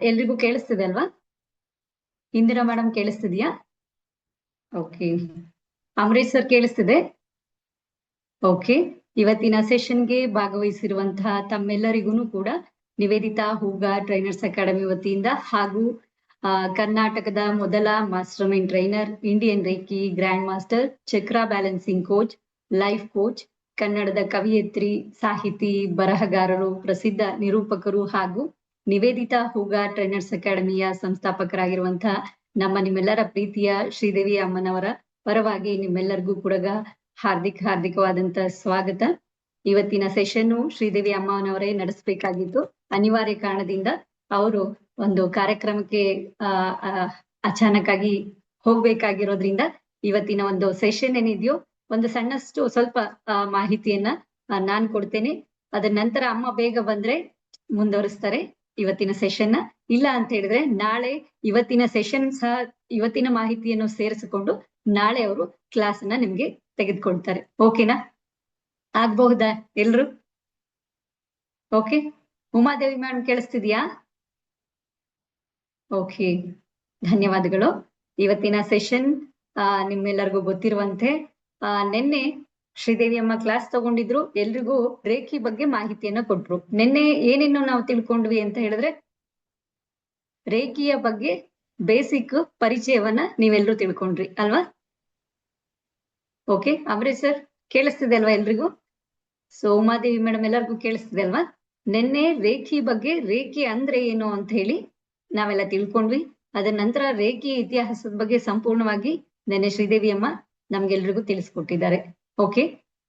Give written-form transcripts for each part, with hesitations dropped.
ಎಲ್ರಿಗೂ ಕೇಳಿಸ್ತಿದೆ ಅಲ್ವಾ? ಇಂದಿರಾ ಮೇಡಮ್ ಕೇಳಿಸ್ತಿದ್ಯಾ? ಓಕೆ. ಅಮರೇಶ್ ಸರ್ ಕೇಳಿಸ್ತಿದೆ? ಓಕೆ. ಇವತ್ತಿನ ಸೆಷನ್ಗೆ ಭಾಗವಹಿಸಿರುವಂತಹ ತಮ್ಮೆಲ್ಲರಿಗೂ ಕೂಡ ನಿವೇದಿತಾ ಹೂಗ ಟ್ರೈನರ್ಸ್ ಅಕಾಡೆಮಿ ವತಿಯಿಂದ ಹಾಗೂ ಕರ್ನಾಟಕದ ಮೊದಲ master mind trainer, Indian reiki grand master, ಚಕ್ರ ಬ್ಯಾಲೆನ್ಸಿಂಗ್ ಕೋಚ್, ಲೈಫ್ ಕೋಚ್, ಕನ್ನಡದ ಕವಿಯತ್ರಿ, ಸಾಹಿತಿ, ಬರಹಗಾರರು, ಪ್ರಸಿದ್ಧ ನಿರೂಪಕರು ಹಾಗೂ ನಿವೇದಿತಾ ಹೂಗ ಟ್ರೈನರ್ಸ್ ಅಕಾಡೆಮಿಯ ಸಂಸ್ಥಾಪಕರಾಗಿರುವಂತಹ ನಿಮ್ಮೆಲ್ಲರ ಪ್ರೀತಿಯ ಶ್ರೀದೇವಿ ಅಮ್ಮನವರ ಪರವಾಗಿ ನಿಮ್ಮೆಲ್ಲರಿಗೂ ಕೂಡ ಹಾರ್ದಿಕವಾದಂತ ಸ್ವಾಗತ. ಇವತ್ತಿನ ಸೆಷನ್ ಶ್ರೀದೇವಿ ಅಮ್ಮನವರೇ ನಡೆಸಬೇಕಾಗಿತ್ತು. ಅನಿವಾರ್ಯ ಕಾರಣದಿಂದ ಅವರು ಒಂದು ಕಾರ್ಯಕ್ರಮಕ್ಕೆ ಅಚಾನಕ್ ಆಗಿ ಹೋಗ್ಬೇಕಾಗಿರೋದ್ರಿಂದ ಇವತ್ತಿನ ಒಂದು ಸೆಷನ್ ಏನಿದೆಯೋ ಒಂದು ಸಣ್ಣಷ್ಟು ಸ್ವಲ್ಪ ಮಾಹಿತಿಯನ್ನ ನಾನ್ ಕೊಡ್ತೇನೆ. ಅದ್ರ ನಂತರ ಅಮ್ಮ ಬೇಗ ಬಂದ್ರೆ ಮುಂದುವರಿಸ್ತಾರೆ ಇವತ್ತಿನ ಸೆಷನ್. ಇಲ್ಲ ಅಂತ ಹೇಳಿದ್ರೆ ನಾಳೆ ಇವತ್ತಿನ ಸೆಷನ್ ಸಹ ಇವತ್ತಿನ ಮಾಹಿತಿಯನ್ನು ಸೇರಿಸಿಕೊಂಡು ನಾಳೆ ಅವರು ಕ್ಲಾಸ್ ಅನ್ನ ನಿಮ್ಗೆ ತೆಗೆದುಕೊಳ್ತಾರೆ. ಓಕೆನಾ? ಆಗ್ಬಹುದಾ ಎಲ್ರು? ಓಕೆ. ಉಮಾದೇವಿ ಮೇಡಮ್ ಕೇಳಿಸ್ತಿದ್ಯಾ? ಓಕೆ, ಧನ್ಯವಾದಗಳು. ಇವತ್ತಿನ ಸೆಷನ್ ನಿಮ್ಮೆಲ್ಲರಿಗೂ ಗೊತ್ತಿರುವಂತೆ ನಿನ್ನೆ ಶ್ರೀದೇವಿ ಅಮ್ಮ ಕ್ಲಾಸ್ ತಗೊಂಡಿದ್ರು. ಎಲ್ರಿಗೂ ರೇಖಿ ಬಗ್ಗೆ ಮಾಹಿತಿಯನ್ನ ಕೊಟ್ರು. ನಿನ್ನೆ ಏನೇನು ನಾವು ತಿಳ್ಕೊಂಡ್ವಿ ಅಂತ ಹೇಳಿದ್ರೆ, ರೇಖಿಯ ಬಗ್ಗೆ ಬೇಸಿಕ್ ಪರಿಚಯವನ್ನ ನೀವೆಲ್ಲರೂ ತಿಳ್ಕೊಂಡ್ರಿ ಅಲ್ವಾ? ಓಕೆ. ಅಮರೇಶ್ ಸರ್ ಕೇಳಿಸ್ತಿದೆ ಅಲ್ವಾ ಎಲ್ರಿಗೂ? ಸೊ ಉಮಾದೇವಿ ಮೇಡಮ್ ಎಲ್ಲರಿಗೂ ಕೇಳಿಸ್ತಿದೆ ಅಲ್ವಾ? ನಿನ್ನೆ ರೇಖಿ ಬಗ್ಗೆ, ರೇಖಿ ಅಂದ್ರೆ ಏನು ಅಂತ ಹೇಳಿ ನಾವೆಲ್ಲ ತಿಳ್ಕೊಂಡ್ವಿ. ಅದರ ನಂತರ ರೇಖಿ ಇತಿಹಾಸದ ಬಗ್ಗೆ ಸಂಪೂರ್ಣವಾಗಿ ನಿನ್ನೆ ಶ್ರೀದೇವಿ ಅಮ್ಮ ನಮ್ಗೆಲ್ರಿಗೂ ತಿಳಿಸ್ಕೊಟ್ಟಿದ್ದಾರೆ. ಓಕೆ.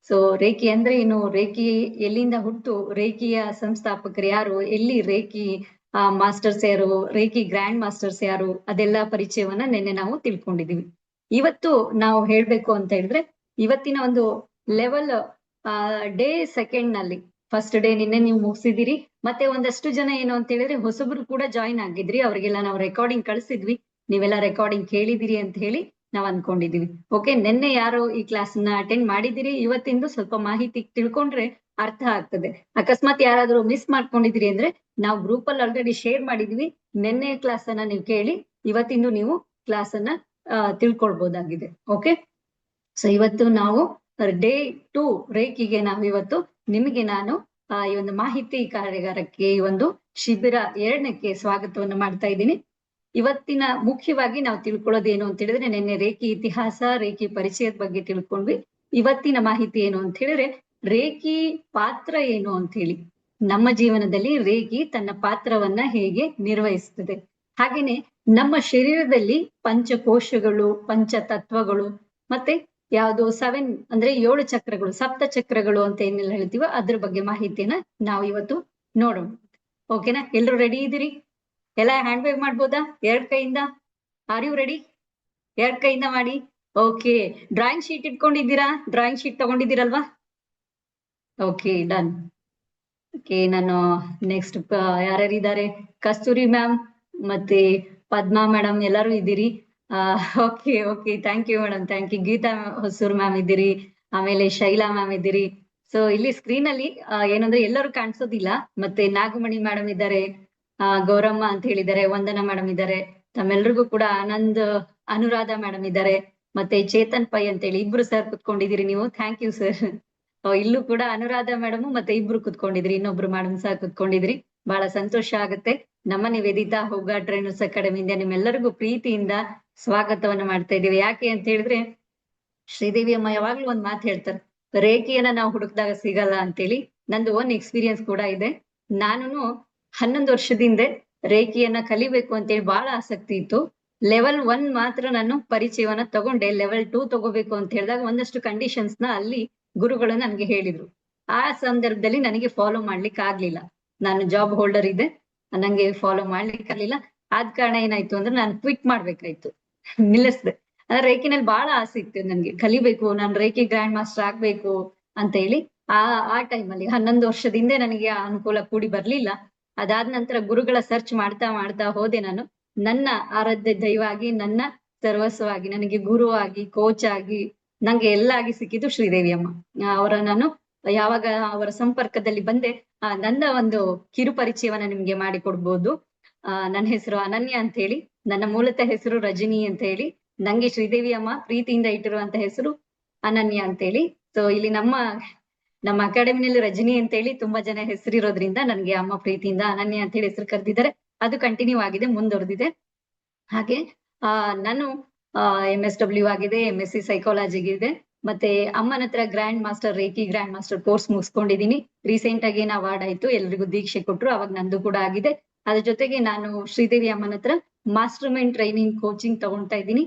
ಸೊ ರೇಖಿ ಅಂದ್ರೆ ಏನು, ರೇಖಿ ಎಲ್ಲಿಂದ ಹುಟ್ಟು, ರೇಖಿಯ ಸಂಸ್ಥಾಪಕರು ಯಾರು, ಎಲ್ಲಿ ರೇಖಿ ಮಾಸ್ಟರ್ಸ್ ಯಾರು, ರೇಖಿ ಗ್ರ್ಯಾಂಡ್ ಮಾಸ್ಟರ್ಸ್ ಯಾರು, ಅದೆಲ್ಲ ಪರಿಚಯವನ್ನ ನಿನ್ನೆ ನಾವು ತಿಳ್ಕೊಂಡಿದೀವಿ. ಇವತ್ತು ನಾವು ಹೇಳ್ಬೇಕು ಅಂತ ಹೇಳಿದ್ರೆ, ಇವತ್ತಿನ ಒಂದು ಲೆವೆಲ್ ಡೇ ಸೆಕೆಂಡ್ ನಲ್ಲಿ ಫಸ್ಟ್ ಡೇ ನಿನ್ನೆ ನೀವು ಮುಗಿಸಿದಿರಿ. ಮತ್ತೆ ಒಂದಷ್ಟು ಜನ ಏನು ಅಂತ ಹೇಳಿದ್ರೆ ಹೊಸಬ್ರು ಕೂಡ ಜಾಯಿನ್ ಆಗಿದ್ರಿ. ಅವ್ರಿಗೆಲ್ಲ ನಾವು ರೆಕಾರ್ಡಿಂಗ್ ಕಳ್ಸಿದ್ವಿ. ನೀವೆಲ್ಲ ರೆಕಾರ್ಡಿಂಗ್ ಕೇಳಿದಿರಿ ಅಂತ ಹೇಳಿ ನಾವ್ ಅನ್ಕೊಂಡಿದೀವಿ. ಓಕೆ. ನಿನ್ನೆ ಯಾರು ಈ ಕ್ಲಾಸ್ ನ ಅಟೆಂಡ್ ಮಾಡಿದಿರಿ, ಇವತ್ತಿಂದು ಸ್ವಲ್ಪ ಮಾಹಿತಿ ತಿಳ್ಕೊಂಡ್ರೆ ಅರ್ಥ ಆಗ್ತದೆ. ಅಕಸ್ಮಾತ್ ಯಾರಾದ್ರೂ ಮಿಸ್ ಮಾಡ್ಕೊಂಡಿದಿರಿ ಅಂದ್ರೆ ನಾವು ಗ್ರೂಪ್ ಅಲ್ಲಿ ಆಲ್ರೆಡಿ ಶೇರ್ ಮಾಡಿದ್ವಿ. ನಿನ್ನೆ ಕ್ಲಾಸ್ ಅನ್ನ ನೀವು ಕೇಳಿ ಇವತ್ತಿಂದು ನೀವು ಕ್ಲಾಸ್ ಅನ್ನ ತಿಳ್ಕೊಳ್ಬಹುದಾಗಿದೆ. ಓಕೆ. ಸೊ ಇವತ್ತು ನಾವು ಡೇ 2 ರೇಖಿಗೆ ನಾವು ಇವತ್ತು ನಿಮಗೆ ನಾನು ಈ ಒಂದು ಮಾಹಿತಿ ಕಾರ್ಯಾಗಾರಕ್ಕೆ, ಈ ಒಂದು ಶಿಬಿರ 2ಕ್ಕೆ ಸ್ವಾಗತವನ್ನು ಮಾಡ್ತಾ ಇದ್ದೀನಿ. ಇವತ್ತಿನ ಮುಖ್ಯವಾಗಿ ನಾವು ತಿಳ್ಕೊಳ್ಳೋದೇನು ಅಂತ ಹೇಳಿದ್ರೆ, ನಿನ್ನೆ ರೇಖಿ ಇತಿಹಾಸ, ರೇಖಿ ಪರಿಚಯದ ಬಗ್ಗೆ ತಿಳ್ಕೊಂಡ್ವಿ. ಇವತ್ತಿನ ಮಾಹಿತಿ ಏನು ಅಂತ ಹೇಳಿದ್ರೆ, ರೇಖಿ ಪಾತ್ರ ಏನು ಅಂತ ಹೇಳಿ, ನಮ್ಮ ಜೀವನದಲ್ಲಿ ರೇಖಿ ತನ್ನ ಪಾತ್ರವನ್ನ ಹೇಗೆ ನಿರ್ವಹಿಸ್ತದೆ, ಹಾಗೇನೆ ನಮ್ಮ ಶರೀರದಲ್ಲಿ ಪಂಚಕೋಶಗಳು, ಪಂಚತತ್ವಗಳು, ಮತ್ತೆ ಯಾವುದು 7 ಅಂದ್ರೆ 7 ಚಕ್ರಗಳು, ಸಪ್ತ ಚಕ್ರಗಳು ಅಂತ ಏನೆಲ್ಲ ಹೇಳ್ತೀವೋ ಅದ್ರ ಬಗ್ಗೆ ಮಾಹಿತಿಯನ್ನ ನಾವು ಇವತ್ತು ನೋಡೋಣ. ಓಕೆನಾ? ಎಲ್ರು ರೆಡಿ ಇದ್ದೀರಿ? ಎಲ್ಲ ಹ್ಯಾಂಡ್ ವೇವ್ ಮಾಡ್ಬೋದಾ 2 ಕೈಯಿಂದ? Are you ready? 2 ಕೈಯಿಂದ ಮಾಡಿ. ಓಕೆ. ಡ್ರಾಯಿಂಗ್ ಶೀಟ್ ಇಟ್ಕೊಂಡಿದ್ದೀರಾ? ಡ್ರಾಯಿಂಗ್ ಶೀಟ್ ತಗೊಂಡಿದ್ದೀರಲ್ವಾ? Okay, done. ಓಕೆ. ನಾನು ನೆಕ್ಸ್ಟ್ ಯಾರ್ಯಾರಿದ್ದಾರೆ? ಕಸ್ತೂರಿ ಮ್ಯಾಮ್ ಮತ್ತೆ ಪದ್ಮಾ ಮೇಡಮ್ ಎಲ್ಲರೂ ಇದ್ದೀರಿ. Okay okay, thank you madam, thank you. Geeta Hosur ma'am ಇದ್ದೀರಿ, ಆಮೇಲೆ ಶೈಲಾ ಮ್ಯಾಮ್ ಇದ್ದೀರಿ. ಸೊ ಇಲ್ಲಿ ಸ್ಕ್ರೀನ್ ಅಲ್ಲಿ ಏನಂದ್ರೆ ಎಲ್ಲರೂ ಕಾಣಿಸೋದಿಲ್ಲ. ಮತ್ತೆ ನಾಗಮಣಿ ಮೇಡಮ್ ಇದ್ದಾರೆ, ಗೌರಮ್ಮ ಅಂತ ಹೇಳಿದ್ದಾರೆ, ವಂದನಾ ಮೇಡಮ್ ಇದ್ದಾರೆ, ತಮ್ಮೆಲ್ರಿಗೂ ಕೂಡ ಆನಂದ್, ಅನುರಾಧ ಮೇಡಮ್ ಇದ್ದಾರೆ, ಮತ್ತೆ ಚೇತನ್ ಪೈ ಅಂತ ಹೇಳಿ ಇಬ್ರು ಸರ್ ಕುತ್ಕೊಂಡಿದ್ದೀರಿ ನೀವು. Thank you sir. ಇಲ್ಲೂ ಕೂಡ ಅನುರಾಧ ಮೇಡಮ್ ಮತ್ತೆ ಇಬ್ರು ಕುತ್ಕೊಂಡಿದ್ರಿ, ಇನ್ನೊಬ್ರು ಮೇಡಮ್ ಸಹ ಕುತ್ಕೊಂಡಿದ್ರಿ. ಬಹಳ ಸಂತೋಷ ಆಗುತ್ತೆ. ನಮ್ಮ ನಿವೇದಿತಾ ಹೂಗ ಟ್ರೈನರ್ಸ್ ಅಕಾಡೆಮಿಯಿಂದ ನಿಮ್ಮೆಲ್ಲರಿಗೂ ಪ್ರೀತಿಯಿಂದ ಸ್ವಾಗತವನ್ನ ಮಾಡ್ತಾ ಇದ್ದೀವಿ. ಯಾಕೆ ಅಂತ ಹೇಳಿದ್ರೆ, ಶ್ರೀದೇವಿ ಅಮ್ಮ ಯಾವಾಗ್ಲೂ ಒಂದ್ ಮಾತು ಹೇಳ್ತಾರೆ, ರೇಖೆಯನ್ನ ನಾವು ಹುಡುಕ್ದಾಗ ಸಿಗಲ್ಲ ಅಂತೇಳಿ. ನಂದು ಓನ್ ಎಕ್ಸ್ಪೀರಿಯನ್ಸ್ ಕೂಡ ಇದೆ. ನಾನು 11 ವರ್ಷದಿಂದ ರೇಖೆಯನ್ನ ಕಲಿಬೇಕು ಅಂತೇಳಿ ಬಹಳ ಆಸಕ್ತಿ ಇತ್ತು. ಲೆವೆಲ್ 1 ಮಾತ್ರ ನಾನು ಪರಿಚಯವನ್ನ ತಗೊಂಡೆ. ಲೆವೆಲ್ 2 ತಗೋಬೇಕು ಅಂತ ಹೇಳಿದಾಗ ಒಂದಷ್ಟು ಕಂಡೀಷನ್ಸ್ ನ ಅಲ್ಲಿ ಗುರುಗಳು ನನ್ಗೆ ಹೇಳಿದ್ರು. ಆ ಸಂದರ್ಭದಲ್ಲಿ ನನಗೆ ಫಾಲೋ ಮಾಡ್ಲಿಕ್ಕೆ ಆಗ್ಲಿಲ್ಲ. ನಾನು ಜಾಬ್ ಹೋಲ್ಡರ್ ಇದ್ದೆ, ನಂಗೆ ಫಾಲೋ ಮಾಡ್ಲಿಕ್ಕೆ ಆಗ್ಲಿಲ್ಲ. ಆದ ಕಾರಣ ಏನಾಯ್ತು ಅಂದ್ರೆ ನಾನು ಕ್ವಿಟ್ ಮಾಡ್ಬೇಕಾಯ್ತು, ನಿಲ್ಲಿಸ್ದೆ. ಅಂದ್ರೆ ರೇಖಿನಲ್ಲಿ ಬಹಳ ಆಸೆ ಇತ್ತು ನನ್ಗೆ, ಕಲಿಬೇಕು, ನಾನು ರೇಖಿ ಗ್ರ್ಯಾಂಡ್ ಮಾಸ್ಟರ್ ಆಗ್ಬೇಕು ಅಂತ ಹೇಳಿ. ಆ ಟೈಮಲ್ಲಿ 11 ವರ್ಷದಿಂದ ನನಗೆ ಆ ಅನುಕೂಲ ಕೂಡಿ ಬರ್ಲಿಲ್ಲ. ಅದಾದ ನಂತರ ಗುರುಗಳ ಸರ್ಚ್ ಮಾಡ್ತಾ ಮಾಡ್ತಾ ಹೋದೆ. ನಾನು ನನ್ನ ಆರಾಧ್ಯ ದೈವಾಗಿ, ನನ್ನ ಸರ್ವಸ್ವವಾಗಿ, ನನಗೆ ಗುರು ಆಗಿ, ಕೋಚ್ ಆಗಿ, ನಂಗೆ ಎಲ್ಲ ಆಗಿ ಸಿಕ್ಕಿದ್ದು ಶ್ರೀದೇವಿ ಅಮ್ಮ. ಅವರ ನಾನು ಯಾವಾಗ ಅವರ ಸಂಪರ್ಕದಲ್ಲಿ ಬಂದೆ, ನನ್ನ ಒಂದು ಕಿರು ಪರಿಚಯವನ್ನ ನಿಮ್ಗೆ ಮಾಡಿಕೊಡ್ಬೋದು. ನನ್ನ ಹೆಸರು ಅನನ್ಯ ಅಂತ ಹೇಳಿ. ನನ್ನ ಮೂಲತಃ ಹೆಸರು ರಜನಿ ಅಂತ ಹೇಳಿ. ನಂಗೆ ಶ್ರೀದೇವಿ ಅಮ್ಮ ಪ್ರೀತಿಯಿಂದ ಇಟ್ಟಿರುವಂತ ಹೆಸರು ಅನನ್ಯ ಅಂತ ಹೇಳಿ. ಸೊ ಇಲ್ಲಿ ನಮ್ಮ ಅಕಾಡೆಮಿನಲ್ಲಿ ರಜನಿ ಅಂತ ಹೇಳಿ ತುಂಬಾ ಜನ ಹೆಸರಿರೋದ್ರಿಂದ ನನ್ಗೆ ಅಮ್ಮ ಪ್ರೀತಿಯಿಂದ ಅನನ್ಯ ಅಂತ ಹೇಳಿ ಹೆಸರು ಕರೆದಿದ್ದಾರೆ. ಅದು ಕಂಟಿನ್ಯೂ ಆಗಿದೆ, ಮುಂದುವರೆದಿದೆ. ಹಾಗೆ ನಾನು MSW ಆಗಿದೆ, MSc ಸೈಕಾಲಜಿ ಇದೆ. ಮತ್ತೆ ಅಮ್ಮನ ಹತ್ರ grand master reiki grand master course ಮುಗಿಸ್ಕೊಂಡಿದೀನಿ. ರೀಸೆಂಟ್ ಆಗಿ ಏನ್ ಅವಾರ್ಡ್ ಆಯ್ತು, ಎಲ್ರಿಗೂ ದೀಕ್ಷೆ ಕೊಟ್ರು, ಅವಾಗ ನಂದು ಕೂಡ ಆಗಿದೆ. ಅದ್ರ ಜೊತೆಗೆ ನಾನು ಶ್ರೀದೇವಿ ಅಮ್ಮನ ಹತ್ರ ಮಾಸ್ಟರ್ ಮೈಂಡ್ ಟ್ರೈನಿಂಗ್ ಕೋಚಿಂಗ್ ತಗೊಳ್ತಾ ಇದ್ದೀನಿ.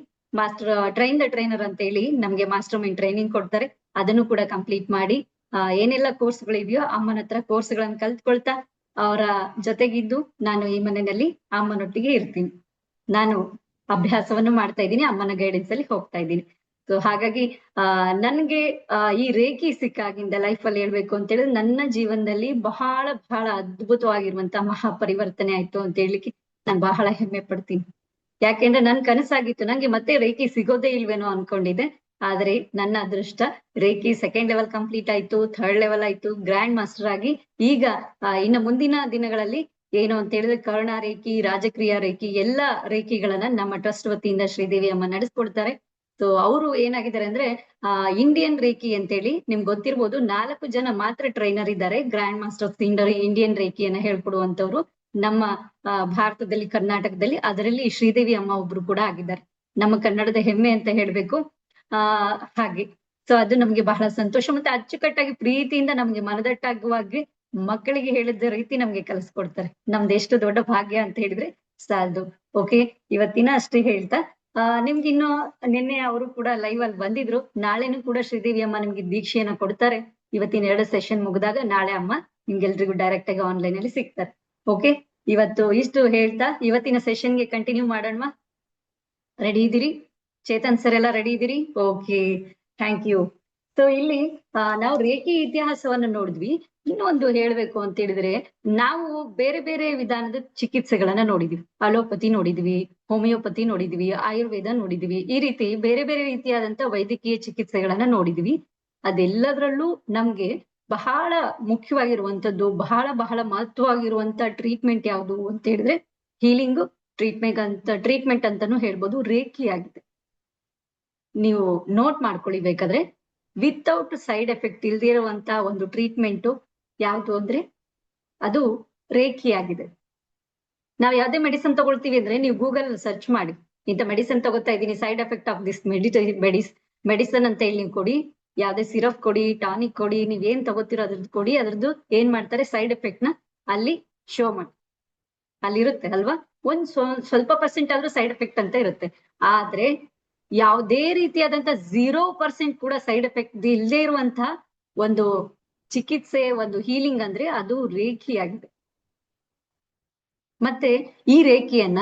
ಟ್ರೈನ್ ದ ಟ್ರೈನರ್ ಅಂತ ಹೇಳಿ ನಮ್ಗೆ ಮಾಸ್ಟರ್ ಮೈಂಡ್ ಟ್ರೈನಿಂಗ್ ಕೊಡ್ತಾರೆ. ಅದನ್ನು ಕೂಡ ಕಂಪ್ಲೀಟ್ ಮಾಡಿ ಏನೆಲ್ಲ ಕೋರ್ಸ್ಗಳಿದೆಯೋ ಅಮ್ಮನ ಹತ್ರ ಕೋರ್ಸ್ಗಳನ್ನ ಕಲ್ತ್ಕೊಳ್ತಾ ಅವರ ಜೊತೆಗಿದ್ದು ನಾನು ಈ ಮನೆಯಲ್ಲಿ ಅಮ್ಮನೊಟ್ಟಿಗೆ ಇರ್ತೀನಿ. ನಾನು ಅಭ್ಯಾಸವನ್ನು ಮಾಡ್ತಾ ಇದ್ದೀನಿ, ಅಮ್ಮನ ಗೈಡೆನ್ಸ್ ಅಲ್ಲಿ ಹೋಗ್ತಾ ಇದ್ದೀನಿ. ಸೊ ಹಾಗಾಗಿ ನನ್ಗೆ ಈ ರೇಖಿ ಸಿಕ್ಕಾಗಿಂದ ಲೈಫ್ ಅಲ್ಲಿ ಹೇಳ್ಬೇಕು ಅಂತ ಹೇಳಿದ್ರೆ ನನ್ನ ಜೀವನದಲ್ಲಿ ಬಹಳ ಬಹಳ ಅದ್ಭುತವಾಗಿರುವಂತಹ ಮಹಾಪರಿವರ್ತನೆ ಆಯ್ತು ಅಂತ ಹೇಳಲಿಕ್ಕೆ ನಾನು ಬಹಳ ಹೆಮ್ಮೆ ಪಡ್ತೀನಿ. ಯಾಕೆಂದ್ರೆ ನನ್ ಕನಸಾಗಿತ್ತು ನಂಗೆ ಮತ್ತೆ ರೇಖಿ ಸಿಗೋದೇ ಇಲ್ವೇನೋ ಅನ್ಕೊಂಡಿದ್ದೆ. ಆದ್ರೆ ನನ್ನ ಅದೃಷ್ಟ ರೇಖಿ ಸೆಕೆಂಡ್ ಲೆವೆಲ್ ಕಂಪ್ಲೀಟ್ ಆಯ್ತು, ಥರ್ಡ್ ಲೆವೆಲ್ ಆಯ್ತು, ಗ್ರ್ಯಾಂಡ್ ಮಾಸ್ಟರ್ ಆಗಿ ಈಗ ಇನ್ನು ಮುಂದಿನ ದಿನಗಳಲ್ಲಿ ಏನು ಅಂತ ಹೇಳಿದ್ರೆ ಕರುಣಾ ರೇಖಿ, ರಾಜಕ್ರಿಯಾ ರೇಖಿ ಎಲ್ಲಾ ರೇಖಿಗಳನ್ನ ನಮ್ಮ ಟ್ರಸ್ಟ್ ವತಿಯಿಂದ ಶ್ರೀದೇವಿ ಅಮ್ಮ ನಡೆಸ್ಕೊಡ್ತಾರೆ. ಸೊ ಅವರು ಏನಾಗಿದ್ದಾರೆ ಅಂದ್ರೆ ಇಂಡಿಯನ್ ರೇಖಿ ಅಂತೇಳಿ ನಿಮ್ಗೆ ಗೊತ್ತಿರ್ಬೋದು, 4 ಜನ ಮಾತ್ರ ಟ್ರೈನರ್ ಇದ್ದಾರೆ ಗ್ರ್ಯಾಂಡ್ ಮಾಸ್ಟರ್ ಇಂಡಿಯನ್ ರೇಖಿಯನ್ನ ಹೇಳ್ಕೊಡುವಂತವ್ರು ನಮ್ಮ ಭಾರತದಲ್ಲಿ, ಕರ್ನಾಟಕದಲ್ಲಿ. ಅದರಲ್ಲಿ ಶ್ರೀದೇವಿ ಅಮ್ಮ ಒಬ್ರು ಕೂಡ ಆಗಿದ್ದಾರೆ. ನಮ್ಮ ಕನ್ನಡದ ಹೆಮ್ಮೆ ಅಂತ ಹೇಳ್ಬೇಕು. ಹಾಗೆ ಸೊ ಅದು ನಮ್ಗೆ ಬಹಳ ಸಂತೋಷ. ಮತ್ತೆ ಅಚ್ಚುಕಟ್ಟಾಗಿ ಪ್ರೀತಿಯಿಂದ ನಮ್ಗೆ ಮನದಟ್ಟಾಗುವಾಗಿ ಮಕ್ಕಳಿಗೆ ಹೇಳಿದ ರೀತಿ ನಮ್ಗೆ ಕಲಿಸ್ಕೊಡ್ತಾರೆ. ನಮ್ದು ಎಷ್ಟು ದೊಡ್ಡ ಭಾಗ್ಯ ಅಂತ ಹೇಳಿದ್ರೆ ಸಾಲದು. ಓಕೆ, ಇವತ್ತಿನ ಅಷ್ಟೇ ಹೇಳ್ತಾ ನಿಮ್ಗೆ ಇನ್ನು ನಿನ್ನೆ ಅವರು ಕೂಡ ಲೈವ್ ಅಲ್ಲಿ ಬಂದಿದ್ರು. ನಾಳೆನೂ ಕೂಡ ಶ್ರೀದೇವಿ ಅಮ್ಮ ನಿಮ್ಗೆ ದೀಕ್ಷೆಯನ್ನ ಕೊಡ್ತಾರೆ. ಇವತ್ತಿನ 2 ಸೆಷನ್ ಮುಗಿದಾಗ ನಾಳೆ ಅಮ್ಮ ನಿಮ್ಗೆಲ್ರಿಗೂ ಡೈರೆಕ್ಟ್ ಆಗಿ ಆನ್ಲೈನ್ ಅಲ್ಲಿ ಸಿಗ್ತಾರೆ. ಓಕೆ, ಇವತ್ತು ಇಷ್ಟು ಹೇಳ್ತಾ ಇವತ್ತಿನ ಸೆಷನ್ಗೆ ಕಂಟಿನ್ಯೂ ಮಾಡೋಣ. ರೆಡಿ ಇದ್ದೀರಿ? ಚೇತನ್ ಸರ್ ಎಲ್ಲ ರೆಡಿ ಇದ್ದೀರಿ? Okay, thank you. ಸೊ ಇಲ್ಲಿ ನಾವು ರೇಖಿ ಇತಿಹಾಸವನ್ನ ನೋಡಿದ್ವಿ. ಇನ್ನೊಂದು ಹೇಳ್ಬೇಕು ಅಂತ ಹೇಳಿದ್ರೆ ನಾವು ಬೇರೆ ಬೇರೆ ವಿಧಾನದ ಚಿಕಿತ್ಸೆಗಳನ್ನ ನೋಡಿದ್ವಿ. ಅಲೋಪತಿ ನೋಡಿದ್ವಿ, ಹೋಮಿಯೋಪತಿ ನೋಡಿದ್ವಿ, ಆಯುರ್ವೇದ ನೋಡಿದ್ವಿ. ಈ ರೀತಿ ಬೇರೆ ಬೇರೆ ರೀತಿಯಾದಂತ ವೈದ್ಯಕೀಯ ಚಿಕಿತ್ಸೆಗಳನ್ನ ನೋಡಿದ್ವಿ. ಅದೆಲ್ಲದರಲ್ಲೂ ನಮ್ಗೆ ಬಹಳ ಮುಖ್ಯವಾಗಿರುವಂತದ್ದು, ಬಹಳ ಬಹಳ ಮಹತ್ವವಾಗಿರುವಂತ ಟ್ರೀಟ್ಮೆಂಟ್ ಯಾವುದು ಅಂತ ಹೇಳಿದ್ರೆ ಹೀಲಿಂಗ್ ಟ್ರೀಟ್ಮೆಂಟ್ ಅಂತಾನು ಹೇಳ್ಬೋದು, ರೇಖಿ ಆಗಿದೆ. ನೀವು ನೋಟ್ ಮಾಡ್ಕೊಳ್ಳಿ ಬೇಕಾದ್ರೆ. ವಿತೌಟ್ ಸೈಡ್ ಎಫೆಕ್ಟ್ ಇಲ್ದೇ ಇರುವಂತ ಒಂದು ಟ್ರೀಟ್ಮೆಂಟ್ ಯಾವುದು ಅಂದ್ರೆ ಅದು ರೇಖಿ ಆಗಿದೆ. ನಾವ್ ಯಾವ್ದೇ ಮೆಡಿಸಿನ್ ತಗೊಳ್ತೀವಿ ಅಂದ್ರೆ ನೀವು ಗೂಗಲ್ ಸರ್ಚ್ ಮಾಡಿ, ಇಂಥ ಮೆಡಿಸಿನ್ ತಗೋತಾ ಇದ್ದೀನಿ, side effect of this medicine ಅಂತ ಹೇಳಿ ನೀವು ಕೊಡಿ. ಯಾವ್ದೇ ಸಿರಪ್ ಕೊಡಿ, ಟಾನಿಕ್ ಕೊಡಿ, ನೀವ್ ಏನ್ ತಗೋತಿರೋ ಅದ್ರದ್ದು ಕೊಡಿ. ಅದ್ರದ್ದು ಏನ್ ಮಾಡ್ತಾರೆ, ಸೈಡ್ ಎಫೆಕ್ಟ್ ನ ಅಲ್ಲಿ ಶೋ ಮಾಡಿ ಅಲ್ಲಿರುತ್ತೆ ಅಲ್ವಾ. ಸ್ವಲ್ಪ ಪರ್ಸೆಂಟ್ ಆದ್ರೂ ಸೈಡ್ ಎಫೆಕ್ಟ್ ಅಂತ ಇರುತ್ತೆ. ಆದ್ರೆ ಯಾವುದೇ ರೀತಿಯಾದಂತ 0% ಕೂಡ ಸೈಡ್ ಎಫೆಕ್ಟ್ ಇಲ್ಲದೆ ಇರುವಂತಹ ಒಂದು ಚಿಕಿತ್ಸೆ, ಒಂದು ಹೀಲಿಂಗ್ ಅಂದ್ರೆ ಅದು ರೇಖಿ ಆಗಿದೆ. ಮತ್ತೆ ಈ ರೇಖಿಯನ್ನ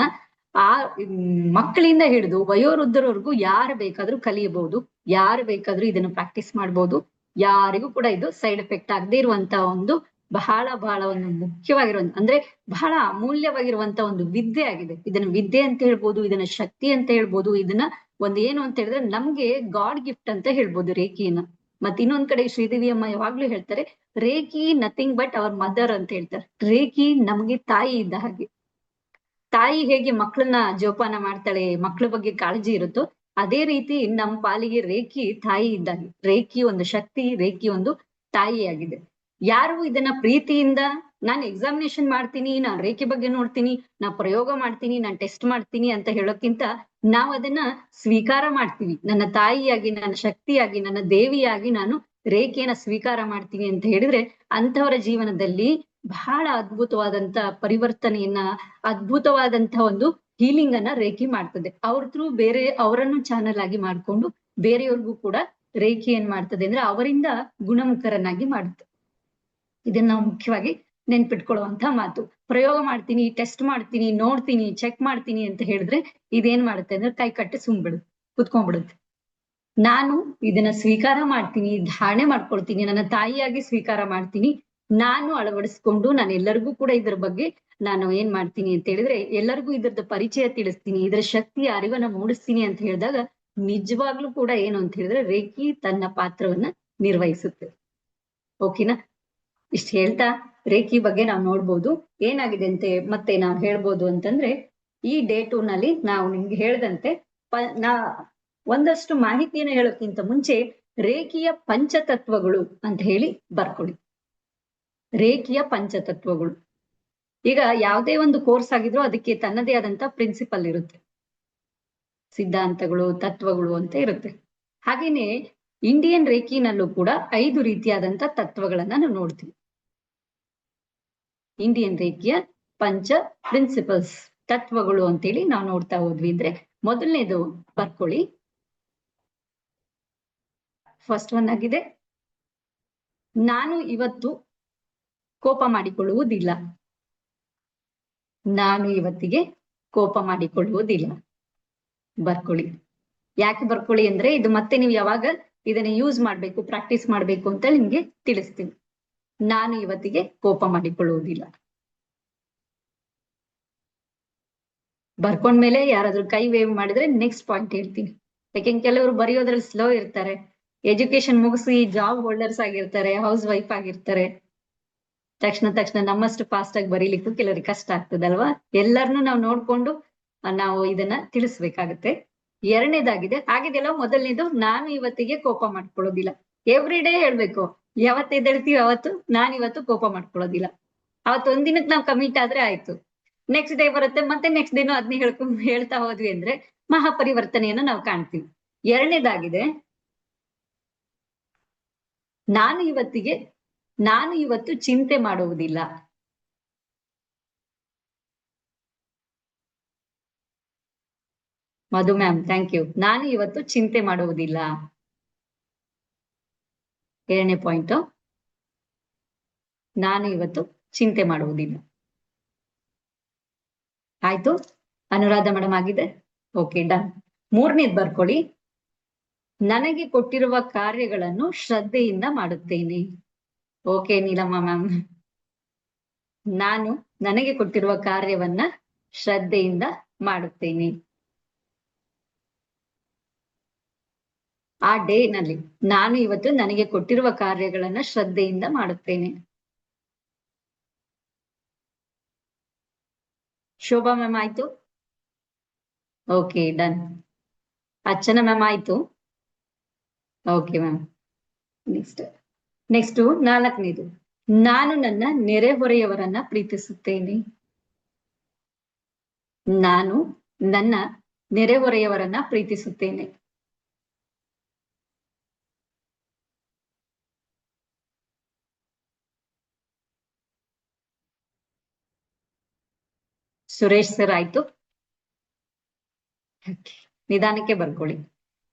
ಮಕ್ಕಳಿಂದ ಹಿಡಿದು ವಯೋವೃದ್ಧರವರೆಗೂ ಯಾರು ಬೇಕಾದ್ರೂ ಕಲಿಯಬಹುದು, ಯಾರು ಬೇಕಾದ್ರೂ ಇದನ್ನ ಪ್ರಾಕ್ಟೀಸ್ ಮಾಡ್ಬೋದು. ಯಾರಿಗೂ ಕೂಡ ಇದು ಸೈಡ್ ಎಫೆಕ್ಟ್ ಆಗದೆ ಇರುವಂತ ಒಂದು ಬಹಳ ಬಹಳ ಒಂದು ಮುಖ್ಯವಾಗಿರುವಂತ ಅಂದ್ರೆ ಬಹಳ ಅಮೂಲ್ಯವಾಗಿರುವಂತ ಒಂದು ವಿದ್ಯೆ ಆಗಿದೆ. ಇದನ್ನ ವಿದ್ಯೆ ಅಂತ ಹೇಳ್ಬೋದು, ಇದನ್ನ ಶಕ್ತಿ ಅಂತ ಹೇಳ್ಬೋದು, ಇದನ್ನ ಒಂದು ಏನು ಅಂತ ಹೇಳಿದ್ರೆ ನಮ್ಗೆ ಗಾಡ್ ಗಿಫ್ಟ್ ಅಂತ ಹೇಳ್ಬೋದು ರೇಖಿಯನ್ನ. ಮತ್ತೆ ಇನ್ನೊಂದ್ ಕಡೆ ಶ್ರೀದೇವಿ ಅಮ್ಮ ಯಾವಾಗ್ಲೂ ಹೇಳ್ತಾರೆ, reiki nothing but hour mother ಅಂತ ಹೇಳ್ತಾರೆ. ರೇಖಿ ನಮ್ಗೆ ತಾಯಿ ಇದ್ದ ಹಾಗೆ. ತಾಯಿ ಹೇಗೆ ಮಕ್ಕಳನ್ನ ಜೋಪಾನ ಮಾಡ್ತಾಳೆ, ಮಕ್ಕಳ ಬಗ್ಗೆ ಕಾಳಜಿ ಇರುತ್ತೋ, ಅದೇ ರೀತಿ ನಮ್ಮ ಪಾಲಿಗೆ ರೇಖಿ ತಾಯಿ ಇದ್ದಾಗೆ. ರೇಖಿ ಒಂದು ಶಕ್ತಿ, ರೇಖಿ ಒಂದು ತಾಯಿಯಾಗಿದೆ. ಯಾರು ಇದನ್ನ ಪ್ರೀತಿಯಿಂದ ನಾನು ಎಕ್ಸಾಮಿನೇಷನ್ ಮಾಡ್ತೀನಿ, ನಾನ್ ರೇಖಿ ಬಗ್ಗೆ ನೋಡ್ತೀನಿ, ನಾ ಪ್ರಯೋಗ ಮಾಡ್ತೀನಿ, ನಾನ್ ಟೆಸ್ಟ್ ಮಾಡ್ತೀನಿ ಅಂತ ಹೇಳೋಕ್ಕಿಂತ ನಾವ್ ಅದನ್ನ ಸ್ವೀಕಾರ ಮಾಡ್ತೀವಿ. ನನ್ನ ತಾಯಿಯಾಗಿ, ನನ್ನ ಶಕ್ತಿಯಾಗಿ, ನನ್ನ ದೇವಿಯಾಗಿ ನಾನು ರೇಖೆಯನ್ನ ಸ್ವೀಕಾರ ಮಾಡ್ತೀನಿ ಅಂತ ಹೇಳಿದ್ರೆ ಅಂಥವರ ಜೀವನದಲ್ಲಿ ಬಹಳ ಅದ್ಭುತವಾದಂತ ಪರಿವರ್ತನೆಯನ್ನ, ಅದ್ಭುತವಾದಂತ ಒಂದು ಹೀಲಿಂಗ್ ಅನ್ನ ರೇಖಿ ಮಾಡ್ತದೆ. ಅವ್ರ ಥ್ರೂ ಬೇರೆ ಅವರನ್ನು ಚಾನಲ್ ಆಗಿ ಮಾಡ್ಕೊಂಡು ಬೇರೆಯವ್ರಿಗೂ ಕೂಡ ರೇಖಿ ಏನ್ ಮಾಡ್ತದೆ ಅಂದ್ರೆ ಅವರಿಂದ ಗುಣಮುಖರನ್ನಾಗಿ ಮಾಡುತ್ತೆ. ಇದನ್ನ ನಾವು ಮುಖ್ಯವಾಗಿ ನೆನ್ಪಿಟ್ಕೊಳ್ಳುವಂತ ಮಾತು. ಪ್ರಯೋಗ ಮಾಡ್ತೀನಿ, ಟೆಸ್ಟ್ ಮಾಡ್ತೀನಿ, ನೋಡ್ತೀನಿ, ಚೆಕ್ ಮಾಡ್ತೀನಿ ಅಂತ ಹೇಳಿದ್ರೆ ಇದೇನ್ ಮಾಡುತ್ತೆ ಅಂದ್ರೆ ಕೈ ಕಟ್ಟಿ ಸುಮ್ಬಿಡುತ್ತೆ, ಕುತ್ಕೊಂಡ್ಬಿಡುತ್ತೆ. ನಾನು ಇದನ್ನ ಸ್ವೀಕಾರ ಮಾಡ್ತೀನಿ, ಧಾರಣೆ ಮಾಡ್ಕೊಳ್ತೀನಿ, ನನ್ನ ತಾಯಿಯಾಗಿ ಸ್ವೀಕಾರ ಮಾಡ್ತೀನಿ, ನಾನು ಅಳವಡಿಸ್ಕೊಂಡು ನಾನು ಎಲ್ಲರಿಗೂ ಕೂಡ ಇದ್ರ ಬಗ್ಗೆ ನಾನು ಏನ್ ಮಾಡ್ತೀನಿ ಅಂತ ಹೇಳಿದ್ರೆ ಎಲ್ಲರಿಗೂ ಇದ್ರದ್ದು ಪರಿಚಯ ತಿಳಿಸ್ತೀನಿ, ಇದ್ರ ಶಕ್ತಿಯ ಅರಿವನ್ನ ಮೂಡಿಸ್ತೀನಿ ಅಂತ ಹೇಳಿದಾಗ ನಿಜವಾಗ್ಲೂ ಕೂಡ ಏನು ಅಂತ ಹೇಳಿದ್ರೆ ರೇಖಿ ತನ್ನ ಪಾತ್ರವನ್ನ ನಿರ್ವಹಿಸುತ್ತೆ. ಓಕೆನಾ? ಇಷ್ಟ ಹೇಳ್ತಾ ರೇಖಿ ಬಗ್ಗೆ ನಾವು ನೋಡ್ಬೋದು. ಏನಾಗಿದೆ ಅಂತೆ ಮತ್ತೆ ನಾವು ಹೇಳ್ಬೋದು ಅಂತಂದ್ರೆ, ಈ ಡೇ 2 ನಲ್ಲಿ ನಾವು ನಿಮ್ಗೆ ಹೇಳ್ದಂತೆ ಒಂದಷ್ಟು ಮಾಹಿತಿಯನ್ನು ಹೇಳೋಕ್ಕಿಂತ ಮುಂಚೆ ರೇಖಿಯ ಪಂಚತತ್ವಗಳು ಅಂತ ಹೇಳಿ ಬರ್ಕೊಳ್ಳಿ. ರೇಖಿಯ ಪಂಚತತ್ವಗಳು. ಈಗ ಯಾವುದೇ ಒಂದು ಕೋರ್ಸ್ ಆಗಿದ್ರು ಅದಕ್ಕೆ ತನ್ನದೇ ಆದಂತ ಪ್ರಿನ್ಸಿಪಲ್ ಇರುತ್ತೆ, ಸಿದ್ಧಾಂತಗಳು, ತತ್ವಗಳು ಅಂತ ಇರುತ್ತೆ. ಹಾಗೇನೆ ಇಂಡಿಯನ್ ರೇಖಿನಲ್ಲೂ ಕೂಡ 5 ರೀತಿಯಾದಂತ ತತ್ವಗಳನ್ನ ನಾವು ನೋಡ್ತೀವಿ. ಇಂಡಿಯನ್ ರೇಖಿಯ ಪಂಚ ಪ್ರಿನ್ಸಿಪಲ್ಸ್, ತತ್ವಗಳು ಅಂತೇಳಿ ನಾವು ನೋಡ್ತಾ ಹೋದ್ವಿ. ಅಂದ್ರೆ ಮೊದಲನೇದು ಬರ್ಕೊಳ್ಳಿ, ಫಸ್ಟ್ ಒನ್ ಆಗಿದೆ, ನಾನು ಇವತ್ತು ಕೋಪ ಮಾಡಿಕೊಳ್ಳುವುದಿಲ್ಲ. ನಾನು ಇವತ್ತಿಗೆ ಕೋಪ ಮಾಡಿಕೊಳ್ಳುವುದಿಲ್ಲ. ಬರ್ಕೊಳ್ಳಿ. ಯಾಕೆ ಬರ್ಕೊಳ್ಳಿ ಅಂದ್ರೆ ಇದು ಮತ್ತೆ ನೀವು ಯಾವಾಗ ಇದನ್ನ ಯೂಸ್ ಮಾಡ್ಬೇಕು, ಪ್ರಾಕ್ಟೀಸ್ ಮಾಡ್ಬೇಕು ಅಂತ ನಿಮ್ಗೆ ತಿಳಿಸ್ತೀನಿ. ನಾನು ಇವತ್ತಿಗೆ ಕೋಪ ಮಾಡಿಕೊಳ್ಳುವುದಿಲ್ಲ. ಬರ್ಕೊಂಡ್ಮೇಲೆ ಯಾರಾದ್ರೂ ಕೈ ವೇವ್ ಮಾಡಿದ್ರೆ ನೆಕ್ಸ್ಟ್ ಪಾಯಿಂಟ್ ಹೇಳ್ತೀನಿ. ಯಾಕೆಂದ್ರೆ ಕೆಲವರು ಬರೆಯೋದ್ರಲ್ಲಿ ಸ್ಲೋ ಇರ್ತಾರೆ, ಎಜುಕೇಶನ್ ಮುಗಿಸಿ ಜಾಬ್ ಹೋಲ್ಡರ್ಸ್ ಆಗಿರ್ತಾರೆ, ಹೌಸ್ ವೈಫ್ ಆಗಿರ್ತಾರೆ. ತಕ್ಷಣ ನಮ್ಮಷ್ಟು ಫಾಸ್ಟ್ ಆಗಿ ಬರೀಲಿಕ್ಕೂ ಕೆಲವರಿಗೆ ಕಷ್ಟ ಆಗ್ತದಲ್ವಾ. ಎಲ್ಲರನ್ನೂ ನಾವು ನೋಡ್ಕೊಂಡು ನಾವು ಇದನ್ನ ತಿಳಿಸ್ಬೇಕಾಗತ್ತೆ. ಎರಡನೇದಾಗಿದೆ ಆಗಿದೆಲ್ಲ. ಮೊದಲನೇದು, ನಾನು ಇವತ್ತಿಗೆ ಕೋಪ ಮಾಡ್ಕೊಳ್ಳೋದಿಲ್ಲ. ಎವ್ರಿ ಡೇ ಹೇಳ್ಬೇಕು, ಯಾವತ್ತು ಎದ್ದೇಳ್ತೀವಿ ಅವತ್ತು ನಾನು ಇವತ್ತು ಕೋಪ ಮಾಡ್ಕೊಳ್ಳೋದಿಲ್ಲ. ಅವತ್ತು ಒಂದಿನಕ್ಕೆ ನಾವು ಕಮಿಟ್ ಆದ್ರೆ ಆಯ್ತು, ನೆಕ್ಸ್ಟ್ ಡೇ ಬರುತ್ತೆ, ಮತ್ತೆ ನೆಕ್ಸ್ಟ್ ಡೇನು ಅದನ್ನೇ ಹೇಳ್ತಾ ಹೋದ್ವಿ ಅಂದ್ರೆ ಮಹಾಪರಿವರ್ತನೆಯನ್ನು ನಾವು ಕಾಣ್ತೀವಿ. ಎರಡನೇದಾಗಿದೆ, ನಾನು ಇವತ್ತು ಚಿಂತೆ ಮಾಡುವುದಿಲ್ಲ. ಮಧು ಮ್ಯಾಮ್, ಥ್ಯಾಂಕ್ ಯು. ನಾನು ಇವತ್ತು ಚಿಂತೆ ಮಾಡುವುದಿಲ್ಲ. ಎರಡನೇ ಪಾಯಿಂಟ್, ನಾನು ಇವತ್ತು ಚಿಂತೆ ಮಾಡುವುದಿಲ್ಲ. ಆಯ್ತು, ಅನುರಾಧ ಮೇಡಮ್ ಆಗಿದೆ. Okay, done. ಮೂರನೇದು ಬರ್ಕೊಳ್ಳಿ, ನನಗೆ ಕೊಟ್ಟಿರುವ ಕಾರ್ಯಗಳನ್ನು ಶ್ರದ್ಧೆಯಿಂದ ಮಾಡುತ್ತೇನೆ. ಓಕೆ ನೀಲಮ್ಮ ಮ್ಯಾಮ್, ನಾನು ನನಗೆ ಕೊಟ್ಟಿರುವ ಕಾರ್ಯವನ್ನ ಶ್ರದ್ಧೆಯಿಂದ ಮಾಡುತ್ತೇನೆ. ಆ ಡೇ ನಲ್ಲಿ ನಾನು ಇವತ್ತು ನನಗೆ ಕೊಟ್ಟಿರುವ ಕಾರ್ಯಗಳನ್ನ ಶ್ರದ್ಧೆಯಿಂದ ಮಾಡುತ್ತೇನೆ. ಶೋಭಾ ಮ್ಯಾಮ್ ಆಯ್ತು. Okay, done. ಅರ್ಚನಾ ಮ್ಯಾಮ್ ಆಯ್ತು. Okay ma'am. ನೆಕ್ಸ್ಟ್ ನಾಲ್ಕನೇದು, ನಾನು ನನ್ನ ನೆರೆಹೊರೆಯವರನ್ನ ಪ್ರೀತಿಸುತ್ತೇನೆ. ನಾನು ನನ್ನ ನೆರೆಹೊರೆಯವರನ್ನ ಪ್ರೀತಿಸುತ್ತೇನೆ. ಸುರೇಶ್ ಸರ್ ಆಯ್ತು. ನಿಧಾನಕ್ಕೆ ಬರ್ಕೊಳ್ಳಿ,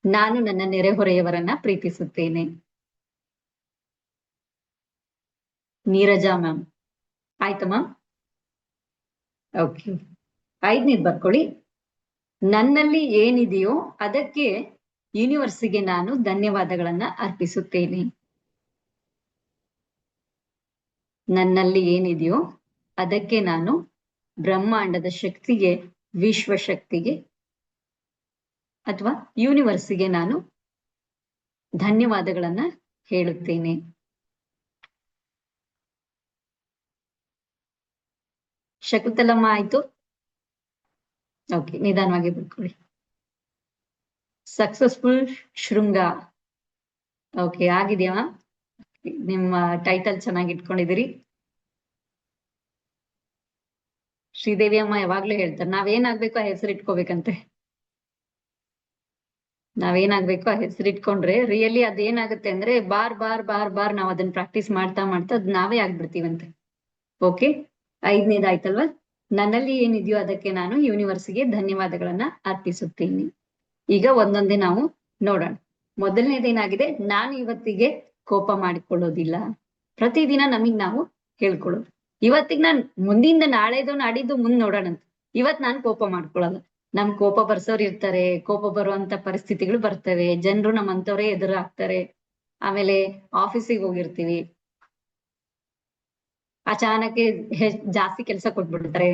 ನಾನು ನನ್ನ ನೆರೆಹೊರೆಯವರನ್ನ ಪ್ರೀತಿಸುತ್ತೇನೆ. ನೀರಜಾ ಮ್ಯಾಮ್ ಆಯ್ತು ಮ್ಯಾಮ್. ಓಕೆ, ಐದನೇದು ಬರ್ಕೊಳ್ಳಿ, ನನ್ನಲ್ಲಿ ಏನಿದೆಯೋ ಅದಕ್ಕೆ ಯೂನಿವರ್ಸಿಗೆ ನಾನು ಧನ್ಯವಾದಗಳನ್ನ ಅರ್ಪಿಸುತ್ತೇನೆ. ನನ್ನಲ್ಲಿ ಏನಿದೆಯೋ ಅದಕ್ಕೆ ನಾನು ಬ್ರಹ್ಮಾಂಡದ ಶಕ್ತಿಗೆ, ವಿಶ್ವಶಕ್ತಿಗೆ ಅಥವಾ ಯೂನಿವರ್ಸಿಗೆ ನಾನು ಧನ್ಯವಾದಗಳನ್ನ ಹೇಳುತ್ತೇನೆ. ಶಕುಂತಲಮ್ಮ ಆಯ್ತು. ಓಕೆ, ನಿಧಾನವಾಗಿ ಬರ್ಕೊಳ್ಳಿ. ಸಕ್ಸಸ್ಫುಲ್ ಶೃಂಗ. ಓಕೆ, ಆಗಿದೆಯಾ? ನಿಮ್ಮ ಟೈಟಲ್ ಚೆನ್ನಾಗಿ ಇಟ್ಕೊಂಡಿದ್ದೀರಿ. ಶ್ರೀದೇವಿ ಅಮ್ಮ ಯಾವಾಗ್ಲೂ ಹೇಳ್ತಾರೆ, ನಾವೇನಾಗ್ಬೇಕು ಆ ಹೆಸರು ಇಟ್ಕೋಬೇಕಂತೆ. ನಾವೇನಾಗ್ಬೇಕು ಆ ಹೆಸರು ಇಟ್ಕೊಂಡ್ರೆ ರಿಯಲಿ ಅದೇನಾಗುತ್ತೆ ಅಂದ್ರೆ ಬಾರ್ ಬಾರ್ ಬಾರ್ ಬಾರ್ ನಾವ್ ಅದನ್ನ ಪ್ರಾಕ್ಟೀಸ್ ಮಾಡ್ತಾ ಅದ್ ನಾವೇ ಆಗ್ಬಿಡ್ತೀವಂತೆ. ಓಕೆ, ಐದನೇದಾಯ್ತಲ್ವಾ? ನನ್ನಲ್ಲಿ ಏನಿದೆಯೋ ಅದಕ್ಕೆ ನಾನು ಯೂನಿವರ್ಸಿಗೆ ಧನ್ಯವಾದಗಳನ್ನ ಅರ್ಪಿಸುತ್ತೇನೆ. ಈಗ ಒಂದೊಂದೇ ನಾವು ನೋಡೋಣ. ಮೊದಲನೇದೇನಾಗಿದೆ, ನಾನು ಇವತ್ತಿಗೆ ಕೋಪ ಮಾಡಿಕೊಳ್ಳೋದಿಲ್ಲ. ಪ್ರತಿದಿನ ನಮಗ್ ನಾವು ಹೇಳ್ಕೊಳ್ಳೋದು, ಇವತ್ತಿಗೆ ನಾನ್ ಮುಂದಿಂದ ನಾಳೆದು ನಾಡಿದ್ದು ಮುಂದ್ ನೋಡೋಣಂತ, ಇವತ್ ನಾನ್ ಕೋಪ ಮಾಡ್ಕೊಳ್ಳಲ್ಲ. ನಮ್ ಕೋಪ ಬರ್ಸೋರು ಇರ್ತಾರೆ, ಕೋಪ ಬರುವಂತ ಪರಿಸ್ಥಿತಿಗಳು ಬರ್ತವೆ, ಜನರು ನಮ್ಮಂತವ್ರೇ ಎದುರಾಗ್ತಾರೆ. ಆಮೇಲೆ ಆಫೀಸಿಗೆ ಹೋಗಿರ್ತೀವಿ, ಅಚಾನಕ್ಕೆ ಜಾಸ್ತಿ ಕೆಲಸ ಕೊಟ್ಬಿಡ್ತಾರೆ,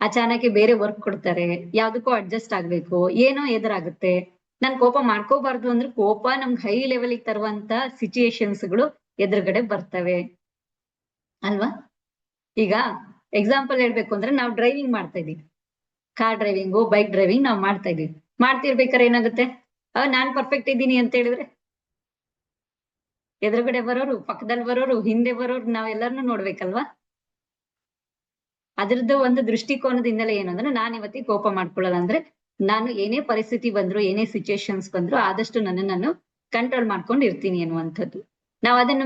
ಅಚಾನಕ್ಕೆ ಬೇರೆ ವರ್ಕ್ ಕೊಡ್ತಾರೆ, ಯಾವ್ದಕ್ಕೂ ಅಡ್ಜಸ್ಟ್ ಆಗ್ಬೇಕು, ಏನೋ ಎದುರಾಗುತ್ತೆ. ನಾನ್ ಕೋಪ ಮಾಡ್ಕೋಬಾರ್ದು ಅಂದ್ರೆ ಕೋಪ ನಮ್ಗೆ ಹೈ ಲೆವೆಲ್ಗೆ ತರುವಂತ ಸಿಚುಯೇಷನ್ಸ್ಗಳು ಎದುರುಗಡೆ ಬರ್ತವೆ. ಅಲ್ವಾ? ಈಗ ಎಕ್ಸಾಂಪಲ್ ಹೇಳ್ಬೇಕು ಅಂದ್ರೆ ನಾವು ಡ್ರೈವಿಂಗ್ ಮಾಡ್ತಾ ಇದೀವಿ, ಕಾರ್ ಡ್ರೈವಿಂಗು ಬೈಕ್ ಡ್ರೈವಿಂಗ್ ನಾವು ಮಾಡ್ತಾ ಇದೀವಿ. ಮಾಡ್ತಿರ್ಬೇಕಾದ್ರೆ ಏನಾಗುತ್ತೆ, ನಾನ್ ಪರ್ಫೆಕ್ಟ್ ಇದ್ದೀನಿ ಅಂತ ಹೇಳಿದ್ರೆ ಎದುರುಗಡೆ ಬರೋರು, ಪಕ್ಕದಲ್ಲಿ ಬರೋರು, ಹಿಂದೆ ಬರೋರು ನಾವೆಲ್ಲರನ್ನೂ ನೋಡ್ಬೇಕಲ್ವಾ? ಅದ್ರದ್ದು ಒಂದು ದೃಷ್ಟಿಕೋನದಿಂದಲೇ ಏನು ಅಂದ್ರೆ ನಾನು ಇವತ್ತಿಗೆ ಕೋಪ ಮಾಡ್ಕೊಳ್ಳಲ್ಲ. ಅಂದ್ರೆ ನಾನು ಏನೇ ಪರಿಸ್ಥಿತಿ ಬಂದ್ರು, ಏನೇ ಸಿಚುಯೇಷನ್ಸ್ ಬಂದ್ರು ಆದಷ್ಟು ನಾನು ಕಂಟ್ರೋಲ್ ಮಾಡ್ಕೊಂಡು ಇರ್ತೀನಿ ಅನ್ನುವಂಥದ್ದು. ನಾವ್ ಅದನ್ನ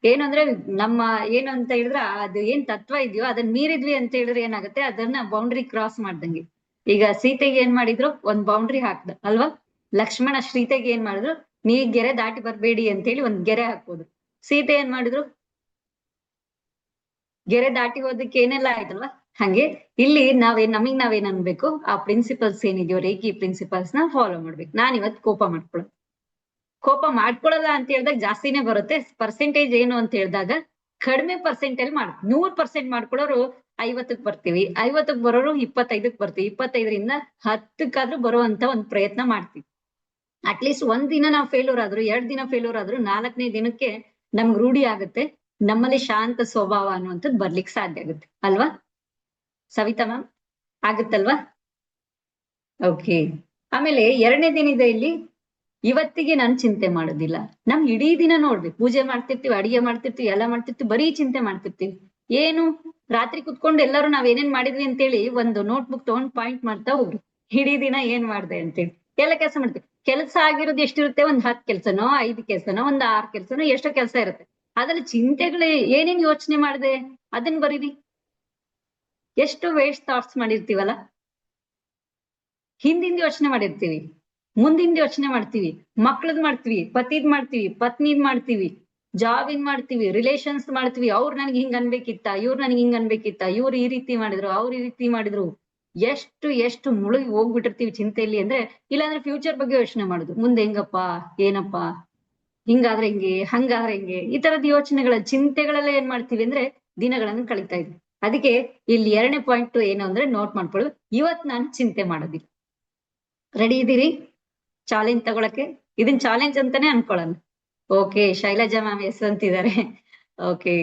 ಏನು ಅಂದ್ರೆ ನಮ್ಮ ಏನು ಅಂತ ಹೇಳಿದ್ರೆ ಅದು ಏನ್ ತತ್ವ ಇದೆಯೋ ಅದನ್ನ ಮೀರಿದ್ವಿ ಅಂತ ಹೇಳಿದ್ರೆ ಏನಾಗುತ್ತೆ, ಅದನ್ನ ಬೌಂಡ್ರಿ ಕ್ರಾಸ್ ಮಾಡ್ದಂಗೆ. ಈಗ ಸೀತೆಗೆ ಏನ್ ಮಾಡಿದ್ರು, ಒಂದ್ ಬೌಂಡ್ರಿ ಹಾಕ್ದ ಅಲ್ವಾ? ಲಕ್ಷ್ಮಣ ಸೀತೆಗೆ ಏನ್ ಮಾಡಿದ್ರು, ನೀ ಗೆರೆ ದಾಟಿ ಬರ್ಬೇಡಿ ಅಂತ ಹೇಳಿ ಒಂದ್ ಗೆರೆ ಹಾಕ್ಬೋದು. ಸೀತೆ ಏನ್ ಮಾಡಿದ್ರು, ಗೆರೆ ದಾಟಿ ಹೋದಕ್ಕೆ ಏನೆಲ್ಲ ಆಯ್ತಲ್ವಾ? ಹಂಗೆ ಇಲ್ಲಿ ನಮಗ್ ನಾವೇನ್ ಅನ್ಬೇಕು, ಆ ಪ್ರಿನ್ಸಿಪಲ್ಸ್ ಏನಿದೆಯೋ ರೇಖಿ ಪ್ರಿನ್ಸಿಪಲ್ಸ್ ನ ಫಾಲೋ ಮಾಡ್ಬೇಕು. ನಾನ್ ಇವತ್ ಕೋಪ ಮಾಡ್ಕೊಳಲ್ಲ ಅಂತ ಹೇಳಿದಾಗ ಜಾಸ್ತಿನೇ ಬರುತ್ತೆ. ಪರ್ಸೆಂಟೇಜ್ ಏನು ಅಂತ ಹೇಳಿದಾಗ ಕಡಿಮೆ ಪರ್ಸೆಂಟೇಜ್ 100% ಮಾಡ್ಕೊಳ್ಳೋರು 50ಕ್ಕೆ ಬರ್ತೀವಿ, 50ಕ್ಕೆ ಬರೋರು 25ಕ್ಕೆ ಬರ್ತೀವಿ, 25ರಿಂದ 10ಕ್ಕಾದ್ರೂ ಬರುವಂತ ಒಂದ್ ಪ್ರಯತ್ನ ಮಾಡ್ತೀವಿ. ಅಟ್ಲೀಸ್ಟ್ ಒಂದ್ ದಿನ ನಾವು ಫೇಲ್ಯೂರ್ ಆದ್ರು, 2 ದಿನ ಫೇಲ್ಯೂರ್ ಆದ್ರು, 4ನೇ ದಿನಕ್ಕೆ ನಮ್ಗೆ ರೂಢಿ ಆಗುತ್ತೆ, ನಮ್ಮಲ್ಲಿ ಶಾಂತ ಸ್ವಭಾವ ಅನ್ನುವಂಥದ್ದು ಬರ್ಲಿಕ್ಕೆ ಸಾಧ್ಯ ಆಗುತ್ತೆ ಅಲ್ವಾ? ಸವಿತಾ ಮ್ಯಾಮ್, ಆಗುತ್ತಲ್ವಾ? ಓಕೆ. ಆಮೇಲೆ 2ನೇ ದಿನದ ಇಲ್ಲಿ ಇವತ್ತಿಗೆ ನಾನು ಚಿಂತೆ ಮಾಡೋದಿಲ್ಲ. ನಮ್ ಇಡೀ ದಿನ ನೋಡ್ಬೇಕು, ಪೂಜೆ ಮಾಡ್ತಿರ್ತೀವಿ, ಅಡಿಗೆ ಮಾಡ್ತಿರ್ತೀವಿ, ಎಲ್ಲ ಮಾಡ್ತಿರ್ತೀವಿ, ಬರೀ ಚಿಂತೆ ಮಾಡ್ತಿರ್ತೀವಿ. ಏನು ರಾತ್ರಿ ಕುತ್ಕೊಂಡು ಎಲ್ಲರೂ ನಾವ್ ಏನೇನ್ ಮಾಡಿದ್ವಿ ಅಂತೇಳಿ ಒಂದು ನೋಟ್ಬುಕ್ ತಗೊಂಡ್ ಪಾಯಿಂಟ್ ಮಾಡ್ತಾ ಹೋಗ್ರಿ, ಇಡೀ ದಿನ ಏನ್ ಮಾಡ್ದೆ ಅಂತೇಳಿ. ಎಲ್ಲ ಕೆಲಸ ಮಾಡ್ತೀವಿ. ಕೆಲಸ ಆಗಿರೋದು ಎಷ್ಟಿರುತ್ತೆ, ಒಂದ್ 10 ಕೆಲ್ಸನೋ 5 ಕೆಲ್ಸನೋ ಒಂದ್ 6 ಕೆಲ್ಸನೋ ಎಷ್ಟೋ ಕೆಲಸ ಇರುತ್ತೆ. ಅದ್ರಲ್ಲಿ ಚಿಂತೆಗಳು ಏನೇನ್ ಯೋಚನೆ ಮಾಡಿದೆ ಅದನ್ನ ಬರೀರಿ. ಎಷ್ಟು ವೇಸ್ಟ್ ಥಾಟ್ಸ್ ಮಾಡಿರ್ತೀವಲ್ಲ. ಹಿಂದಿಂದ ಯೋಚನೆ ಮಾಡಿರ್ತೀವಿ, ಮುಂದಿಂದ ಯೋಚನೆ ಮಾಡ್ತೀವಿ, ಮಕ್ಳದ್ ಮಾಡ್ತೀವಿ, ಪತಿದ್ ಮಾಡ್ತೀವಿ, ಪತ್ನಿದ್ ಮಾಡ್ತೀವಿ, ಜಾಬಿನ್ ಮಾಡ್ತೀವಿ, ರಿಲೇಷನ್ಸ್ ಮಾಡ್ತೀವಿ. ಅವ್ರು ನನ್ಗೆ ಹಿಂಗ್ ಅನ್ಬೇಕಿತ್ತ, ಇವ್ರು ನನ್ಗೆ ಹಿಂಗ್ ಅನ್ಬೇಕಿತ್ತ, ಇವ್ರು ಈ ರೀತಿ ಮಾಡಿದ್ರು, ಅವ್ರು ಈ ರೀತಿ ಮಾಡಿದ್ರು. ಎಷ್ಟು ಮುಳುಗಿ ಹೋಗ್ಬಿಟ್ಟಿರ್ತೀವಿ ಚಿಂತೆಯಲ್ಲಿ ಅಂದ್ರೆ. ಇಲ್ಲಾಂದ್ರೆ ಫ್ಯೂಚರ್ ಬಗ್ಗೆ ಯೋಚನೆ ಮಾಡುದು, ಮುಂದೆ ಹೆಂಗಪ್ಪ, ಏನಪ್ಪಾ, ಹಿಂಗಾದ್ರೆ ಹೆಂಗೆ, ಹಂಗಾದ್ರೆ ಹೆಂಗೆ, ಈ ತರದ ಯೋಚನೆಗಳ ಚಿಂತೆಗಳೆಲ್ಲ ಏನ್ ಮಾಡ್ತೀವಿ ಅಂದ್ರೆ ದಿನಗಳನ್ನು ಕಳೀತಾ ಇದ್ವಿ. ಅದಕ್ಕೆ ಇಲ್ಲಿ 2ನೇ ಪಾಯಿಂಟ್ ಏನು ಅಂದ್ರೆ ನೋಟ್ ಮಾಡ್ಕೊಳ್ಳೋದು, ಇವತ್ ನಾನು ಚಿಂತೆ ಮಾಡೋದಿಲ್ಲ. ರೆಡಿ ಇದ್ದೀರಿ ಚಾಲೆಂಜ್ ತಗೊಳಕ್ಕೆ? ಇದನ್ ಚಾಲೆಂಜ್ ಅಂತಾನೆ ಅನ್ಕೊಳ್ಳೋಣ. ಓಕೆ, ಶೈಲಜಾ ಮ್ಯಾಮ್ ಎಸ್ ಅಂತಿದ್ದಾರೆ. ಓಕೆ,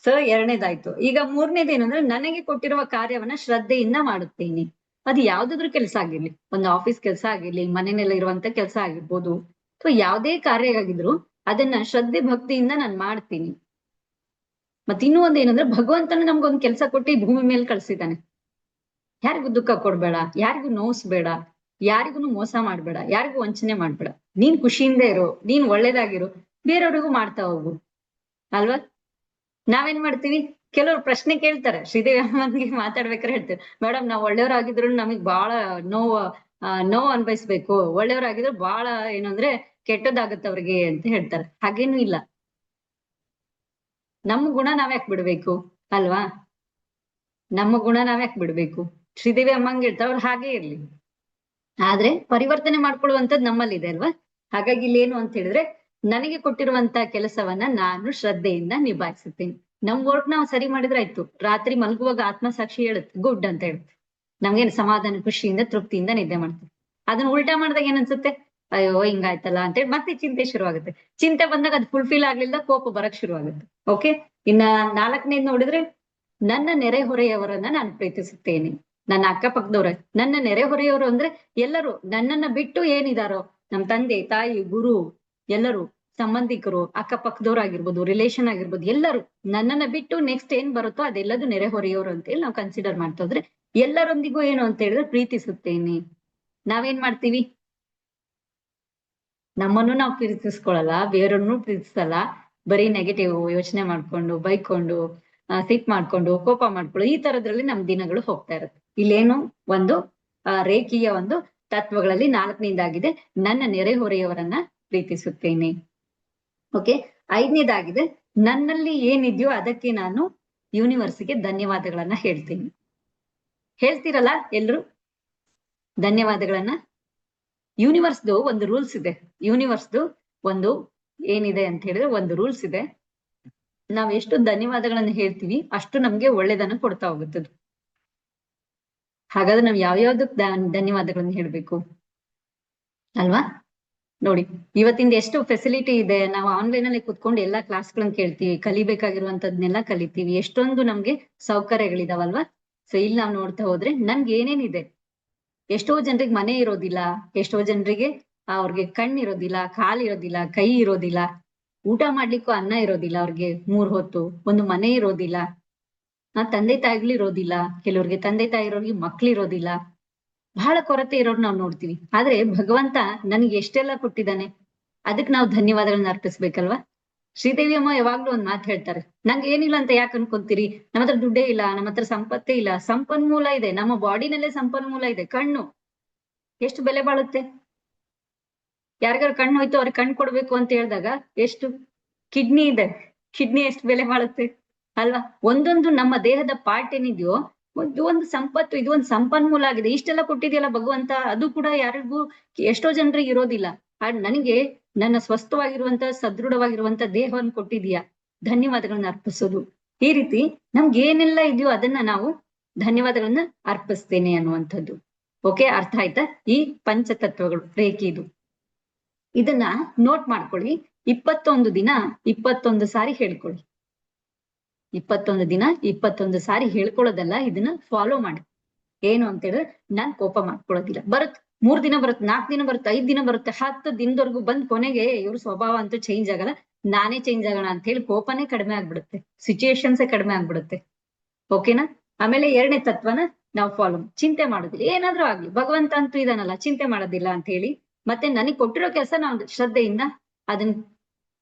ಸೊ 2ನೇದಾಯ್ತು. ಈಗ 3ನೇದೇನು ಅಂದ್ರೆ ನನಗೆ ಕೊಟ್ಟಿರುವ ಕಾರ್ಯವನ್ನ ಶ್ರದ್ಧೆಯಿಂದ ಮಾಡುತ್ತೇನೆ. ಅದು ಯಾವ್ದಾದ್ರು ಕೆಲಸ ಆಗಿರ್ಲಿ, ಒಂದು ಆಫೀಸ್ ಕೆಲಸ ಆಗಿರ್ಲಿ, ಮನೆಯಲ್ಲಿ ಇರುವಂತ ಕೆಲಸ ಆಗಿರ್ಬೋದು, ಅಥವಾ ಯಾವುದೇ ಕಾರ್ಯ ಆಗಿದ್ರು ಅದನ್ನ ಶ್ರದ್ಧೆ ಭಕ್ತಿಯಿಂದ ನಾನು ಮಾಡ್ತೀನಿ. ಮತ್ತೆ ಇನ್ನೂ ಒಂದೇನಂದ್ರೆ ಭಗವಂತನ ನಮ್ಗೊಂದ್ ಕೆಲಸ ಕೊಟ್ಟು ಈ ಭೂಮಿ ಮೇಲೆ ಕಳ್ಸಿದ್ದಾನೆ. ಯಾರಿಗೂ ದುಃಖ ಕೊಡ್ಬೇಡ, ಯಾರಿಗೂ ನೋಯಿಸ್ಬೇಡ, ಯಾರಿಗೂ ಮೋಸ ಮಾಡ್ಬೇಡ, ಯಾರಿಗೂ ವಂಚನೆ ಮಾಡ್ಬೇಡ, ನೀನ್ ಖುಷಿಯಿಂದ ಇರು, ನೀನ್ ಒಳ್ಳೇದಾಗಿರು, ಬೇರೆಯವ್ರಿಗೂ ಮಾಡ್ತಾ ಹೋಗು ಅಲ್ವಾ? ನಾವೇನ್ ಮಾಡ್ತೀವಿ, ಕೆಲವ್ರು ಪ್ರಶ್ನೆ ಕೇಳ್ತಾರೆ, ಶ್ರೀದೇವಿ ಅಮ್ಮನಿಗೆ ಮಾತಾಡ್ಬೇಕಾದ್ರೆ ಹೇಳ್ತೇವೆ, ಮೇಡಮ್ ನಾವ್ ಒಳ್ಳೆಯವ್ರಾಗಿದ್ರು ನಮಗ್ ಬಹಳ ನೋವು ಅನ್ಭವಿಸ್ಬೇಕು, ಒಳ್ಳೆಯವ್ರಾಗಿದ್ರು ಬಹಳ ಏನಂದ್ರೆ ಕೆಟ್ಟದಾಗತ್ತೆ ಅವ್ರಿಗೆ ಅಂತ ಹೇಳ್ತಾರೆ. ಹಾಗೇನು ಇಲ್ಲ, ನಮ್ಮ ಗುಣ ನಾವ್ಯಾಕ್ ಬಿಡ್ಬೇಕು ಅಲ್ವಾ? ನಮ್ಮ ಗುಣ ನಾವ್ಯಾಕ್ ಬಿಡ್ಬೇಕು? ಶ್ರೀದೇವಿ ಅಮ್ಮಂಗೆ ಹೇಳ್ತಾರೆ, ಅವ್ರು ಹಾಗೆ ಇರ್ಲಿ, ಆದ್ರೆ ಪರಿವರ್ತನೆ ಮಾಡ್ಕೊಳ್ಳುವಂತದ್ದು ನಮ್ಮಲ್ಲಿದೆ ಅಲ್ವಾ? ಹಾಗಾಗಿ ಇಲ್ಲಿ ಏನು ಅಂತ ಹೇಳಿದ್ರೆ, ನನಗೆ ಕೊಟ್ಟಿರುವಂತ ಕೆಲಸವನ್ನ ನಾನು ಶ್ರದ್ಧೆಯಿಂದ ನಿಭಾಯಿಸುತ್ತೇನೆ. ನಮ್ ವರ್ಕ್ ನಾವು ಸರಿ ಮಾಡಿದ್ರೆ ಆಯ್ತು, ರಾತ್ರಿ ಮಲಗುವಾಗ ಆತ್ಮಸಾಕ್ಷಿ ಹೇಳುತ್ತೆ ಗುಡ್ ಅಂತ ಹೇಳುತ್ತೆ, ನಮ್ಗೇನು ಸಮಾಧಾನ, ಖುಷಿಯಿಂದ ತೃಪ್ತಿಯಿಂದ ನಿದ್ದೆ ಮಾಡ್ತೀವಿ. ಅದನ್ನ ಉಲ್ಟಾ ಮಾಡಿದಾಗ ಏನ್ ಅನ್ಸುತ್ತೆ, ಅಯ್ಯೋ ಹಿಂಗಾಯ್ತಲ್ಲ ಅಂತೇಳಿ ಮತ್ತೆ ಚಿಂತೆ ಶುರು ಆಗುತ್ತೆ. ಚಿಂತೆ ಬಂದಾಗ ಅದು ಫುಲ್ಫಿಲ್ ಆಗ್ಲಿಲ್ಲ, ಕೋಪ ಬರಕ್ ಶುರು ಆಗುತ್ತೆ. ಓಕೆ, ಇನ್ನ 4ನೇದ್ ನೋಡಿದ್ರೆ, ನನ್ನ ನೆರೆಹೊರೆಯವರನ್ನ ನಾನು ಪ್ರೀತಿಸುತ್ತೇನೆ. ನನ್ನ ಅಕ್ಕಪಕ್ಕದವ್ರ, ನನ್ನ ನೆರೆಹೊರೆಯವರು ಅಂದ್ರೆ ಎಲ್ಲರೂ ನನ್ನನ್ನ ಬಿಟ್ಟು ಏನಿದಾರೋ, ನಮ್ ತಂದೆ ತಾಯಿ ಗುರು ಎಲ್ಲರೂ, ಸಂಬಂಧಿಕರು, ಅಕ್ಕಪಕ್ಕದವ್ರು ಆಗಿರ್ಬೋದು, ರಿಲೇಷನ್ ಆಗಿರ್ಬೋದು, ಎಲ್ಲರೂ ನನ್ನನ್ನ ಬಿಟ್ಟು ನೆಕ್ಸ್ಟ್ ಏನ್ ಬರುತ್ತೋ ಅದೆಲ್ಲದು ನೆರೆಹೊರೆಯವರು ಅಂತೇಳಿ ನಾವು ಕನ್ಸಿಡರ್ ಮಾಡ್ತಾ ಹೋದ್ರೆ ಎಲ್ಲರೊಂದಿಗೂ ಏನು ಅಂತ ಹೇಳಿದ್ರೆ ಪ್ರೀತಿಸುತ್ತೇನೆ. ನಾವೇನ್ ಮಾಡ್ತೀವಿ, ನಮ್ಮನ್ನು ನಾವು ಪ್ರೀತಿಸ್ಕೊಳಲ್ಲ, ಬೇರೆಯವ್ರನ್ನು ಪ್ರೀತಿಸಲ್ಲ, ಬರೀ ನೆಗೆಟಿವ್ ಯೋಚನೆ ಮಾಡ್ಕೊಂಡು, ಬೈಕೊಂಡು, ಸಿಟ್ ಮಾಡ್ಕೊಂಡು, ಕೋಪ ಮಾಡ್ಕೊಂಡು, ಈ ತರದ್ರಲ್ಲಿ ನಮ್ ದಿನಗಳು ಹೋಗ್ತಾ ಇರುತ್ತೆ. ಇಲ್ಲೇನು ಒಂದು ರೇಖೀಯ ಒಂದು ತತ್ವಗಳಲ್ಲಿ 4ನೇದಾಗಿದೆ, ನನ್ನ ನೆರೆಹೊರೆಯವರನ್ನ ಪ್ರೀತಿಸುತ್ತೇನೆ. ಓಕೆ, 5ನೇದಾಗಿದೆ, ನನ್ನಲ್ಲಿ ಏನಿದೆಯೋ ಅದಕ್ಕೆ ನಾನು ಯೂನಿವರ್ಸ್ಗೆ ಧನ್ಯವಾದಗಳನ್ನ ಹೇಳ್ತೀನಿ. ಹೇಳ್ತೀರಲ್ಲ ಎಲ್ರು ಧನ್ಯವಾದಗಳನ್ನ? ಯೂನಿವರ್ಸ್ದು ಒಂದು ರೂಲ್ಸ್ ಇದೆ, ಯೂನಿವರ್ಸ್ದು ಒಂದು ಏನಿದೆ ಅಂತ ಹೇಳಿದ್ರೆ ಒಂದು ರೂಲ್ಸ್ ಇದೆ, ನಾವ್ ಎಷ್ಟು ಧನ್ಯವಾದಗಳನ್ನ ಹೇಳ್ತೀವಿ ಅಷ್ಟು ನಮ್ಗೆ ಒಳ್ಳೇದನ್ನ ಕೊಡ್ತಾ ಹೋಗುತ್ತದು. ಹಾಗಾದ್ರೆ ನಾವ್ ಯಾವ್ಯಾವ್ದಕ್ ಧನ್ಯವಾದಗಳನ್ನ ಹೇಳ್ಬೇಕು ಅಲ್ವಾ? ನೋಡಿ, ಇವತ್ತಿಂದ ಎಷ್ಟು ಫೆಸಿಲಿಟಿ ಇದೆ. ನಾವು ಆನ್ಲೈನ್ ಅಲ್ಲಿ ಕುತ್ಕೊಂಡು ಎಲ್ಲಾ ಕ್ಲಾಸ್ಗಳನ್ನ ಕೇಳ್ತೀವಿ, ಕಲಿಬೇಕಾಗಿರುವಂತದ್ನೆಲ್ಲ ಕಲಿತೀವಿ, ಎಷ್ಟೊಂದು ನಮ್ಗೆ ಸೌಕರ್ಯಗಳಿದಾವಲ್ವಾ. ಸೊ ಇಲ್ಲಿ ನಾವು ನೋಡ್ತಾ ಹೋದ್ರೆ ನಮ್ಗೆ ಏನೇನಿದೆ. ಎಷ್ಟೋ ಜನರಿಗೆ ಮನೆ ಇರೋದಿಲ್ಲ, ಎಷ್ಟೋ ಜನರಿಗೆ ಅವ್ರಿಗೆ ಕಣ್ಣಿರೋದಿಲ್ಲ, ಕಾಲಿರೋದಿಲ್ಲ, ಕೈ ಇರೋದಿಲ್ಲ, ಊಟ ಮಾಡ್ಲಿಕ್ಕೂ ಅನ್ನ ಇರೋದಿಲ್ಲ, ಅವ್ರಿಗೆ 3 ಹೊತ್ತು ಒಂದು ಮನೆ ಇರೋದಿಲ್ಲ, ತಂದೆ ತಾಯಿಗಳು ಇರೋದಿಲ್ಲ, ಕೆಲವ್ರಿಗೆ ತಂದೆ ತಾಯಿ ಇರೋರಿಗೆ ಮಕ್ಳು ಇರೋದಿಲ್ಲ, ಬಹಳ ಕೊರತೆ ಇರೋರು ನಾವು ನೋಡ್ತೀವಿ. ಆದ್ರೆ ಭಗವಂತ ನನ್ಗೆ ಎಷ್ಟೆಲ್ಲ ಕೊಟ್ಟಿದ್ದಾನೆ, ಅದಕ್ಕೆ ನಾವು ಧನ್ಯವಾದಗಳನ್ನ ಅರ್ಪಿಸ್ಬೇಕಲ್ವಾ. ಶ್ರೀದೇವಿ ಅಮ್ಮ ಯಾವಾಗ್ಲೂ ಒಂದ್ ಮಾತು ಹೇಳ್ತಾರೆ, ನಂಗೆ ಏನಿಲ್ಲ ಅಂತ ಯಾಕೆ ಅನ್ಕೊಂತೀರಿ, ನಮ್ಮ ಹತ್ರ ದುಡ್ಡೇ ಇಲ್ಲ, ನಮ್ಮ ಹತ್ರ ಸಂಪತ್ತೇ ಇಲ್ಲ. ಸಂಪನ್ಮೂಲ ಇದೆ, ನಮ್ಮ ಬಾಡಿನಲ್ಲೇ ಸಂಪನ್ಮೂಲ ಇದೆ. ಕಣ್ಣು ಎಷ್ಟು ಬೆಲೆ ಬಾಳುತ್ತೆ. ಯಾರಿಗಾರು ಕಣ್ಣು ಹೋಯ್ತು ಅವ್ರಿಗೆ ಕಣ್ಣು ಕೊಡ್ಬೇಕು ಅಂತ ಹೇಳಿದಾಗ ಎಷ್ಟು. ಕಿಡ್ನಿ ಇದೆ, ಕಿಡ್ನಿ ಎಷ್ಟು ಬೆಲೆ ಬಾಳುತ್ತೆ ಅಲ್ವಾ. ಒಂದೊಂದು ನಮ್ಮ ದೇಹದ ಪಾರ್ಟ್ ಏನಿದೆಯೋ ಇದು ಒಂದು ಸಂಪತ್ತು, ಇದು ಒಂದು ಸಂಪನ್ಮೂಲ ಆಗಿದೆ. ಇಷ್ಟೆಲ್ಲ ಕೊಟ್ಟಿದೆಯಲ್ಲ ಭಗವಂತ, ಅದು ಕೂಡ ಯಾರಿಗೂ, ಎಷ್ಟೋ ಜನರಿಗೆ ಇರೋದಿಲ್ಲ. ನನಗೆ ನನ್ನ ಸ್ವಸ್ಥವಾಗಿರುವಂತ ಸದೃಢವಾಗಿರುವಂತ ದೇಹವನ್ನು ಕೊಟ್ಟಿದೀಯಾ, ಧನ್ಯವಾದಗಳನ್ನ ಅರ್ಪಿಸೋದು. ಈ ರೀತಿ ನಮ್ಗೆ ಏನೆಲ್ಲ ಇದೆಯೋ ಅದನ್ನ ನಾವು ಧನ್ಯವಾದಗಳನ್ನ ಅರ್ಪಿಸ್ತೇನೆ ಅನ್ನುವಂಥದ್ದು. ಓಕೆ, ಅರ್ಥ ಆಯ್ತಾ. ಈ ಪಂಚತತ್ವಗಳು ರೇಖಿದು, ಇದನ್ನ ನೋಟ್ ಮಾಡ್ಕೊಳ್ಳಿ. 21 ದಿನ 21 ಸಾರಿ ಹೇಳ್ಕೊಳ್ಳಿ. 21 ದಿನ 21 ಸಾರಿ ಹೇಳ್ಕೊಳ್ಳೋದಲ್ಲ, ಇದನ್ನ ಫಾಲೋ ಮಾಡಿ. ಏನು ಅಂತ ಹೇಳಿದ್ರೆ, ನಾನ್ ಕೋಪ ಮಾಡ್ಕೊಳ್ಳೋದಿಲ್ಲ. ಬರುತ್ತೆ 3 ದಿನ ಬರುತ್ತೆ, 4 ದಿನ ಬರುತ್ತೆ, 5 ದಿನ ಬರುತ್ತೆ, 10 ದಿನದವರೆಗೂ ಬಂದ್ ಕೊನೆಗೆ ಇವ್ರ ಸ್ವಭಾವ ಅಂತೂ ಚೇಂಜ್ ಆಗಲ್ಲ, ನಾನೇ ಚೇಂಜ್ ಆಗೋಣ ಅಂತ ಹೇಳಿ ಕೋಪನೇ ಕಡಿಮೆ ಆಗ್ಬಿಡುತ್ತೆ, ಸಿಚುಯೇಷನ್ಸೇ ಕಡಿಮೆ ಆಗ್ಬಿಡುತ್ತೆ. ಓಕೆನಾ. ಆಮೇಲೆ 2ನೇ ತತ್ವನ ನಾವು ಫಾಲೋ, ಚಿಂತೆ ಮಾಡೋದಿಲ್ಲ. ಏನಾದ್ರೂ ಆಗ್ಲಿ ಭಗವಂತ ಅಂತೂ ಇದಾನಲ್ಲ, ಚಿಂತೆ ಮಾಡೋದಿಲ್ಲ ಅಂತ ಹೇಳಿ, ಮತ್ತೆ ನನಗೆ ಕೊಟ್ಟಿರೋ ಕೆಲಸ ನಾವು ಶ್ರದ್ಧೆಯಿಂದ ಅದನ್ನ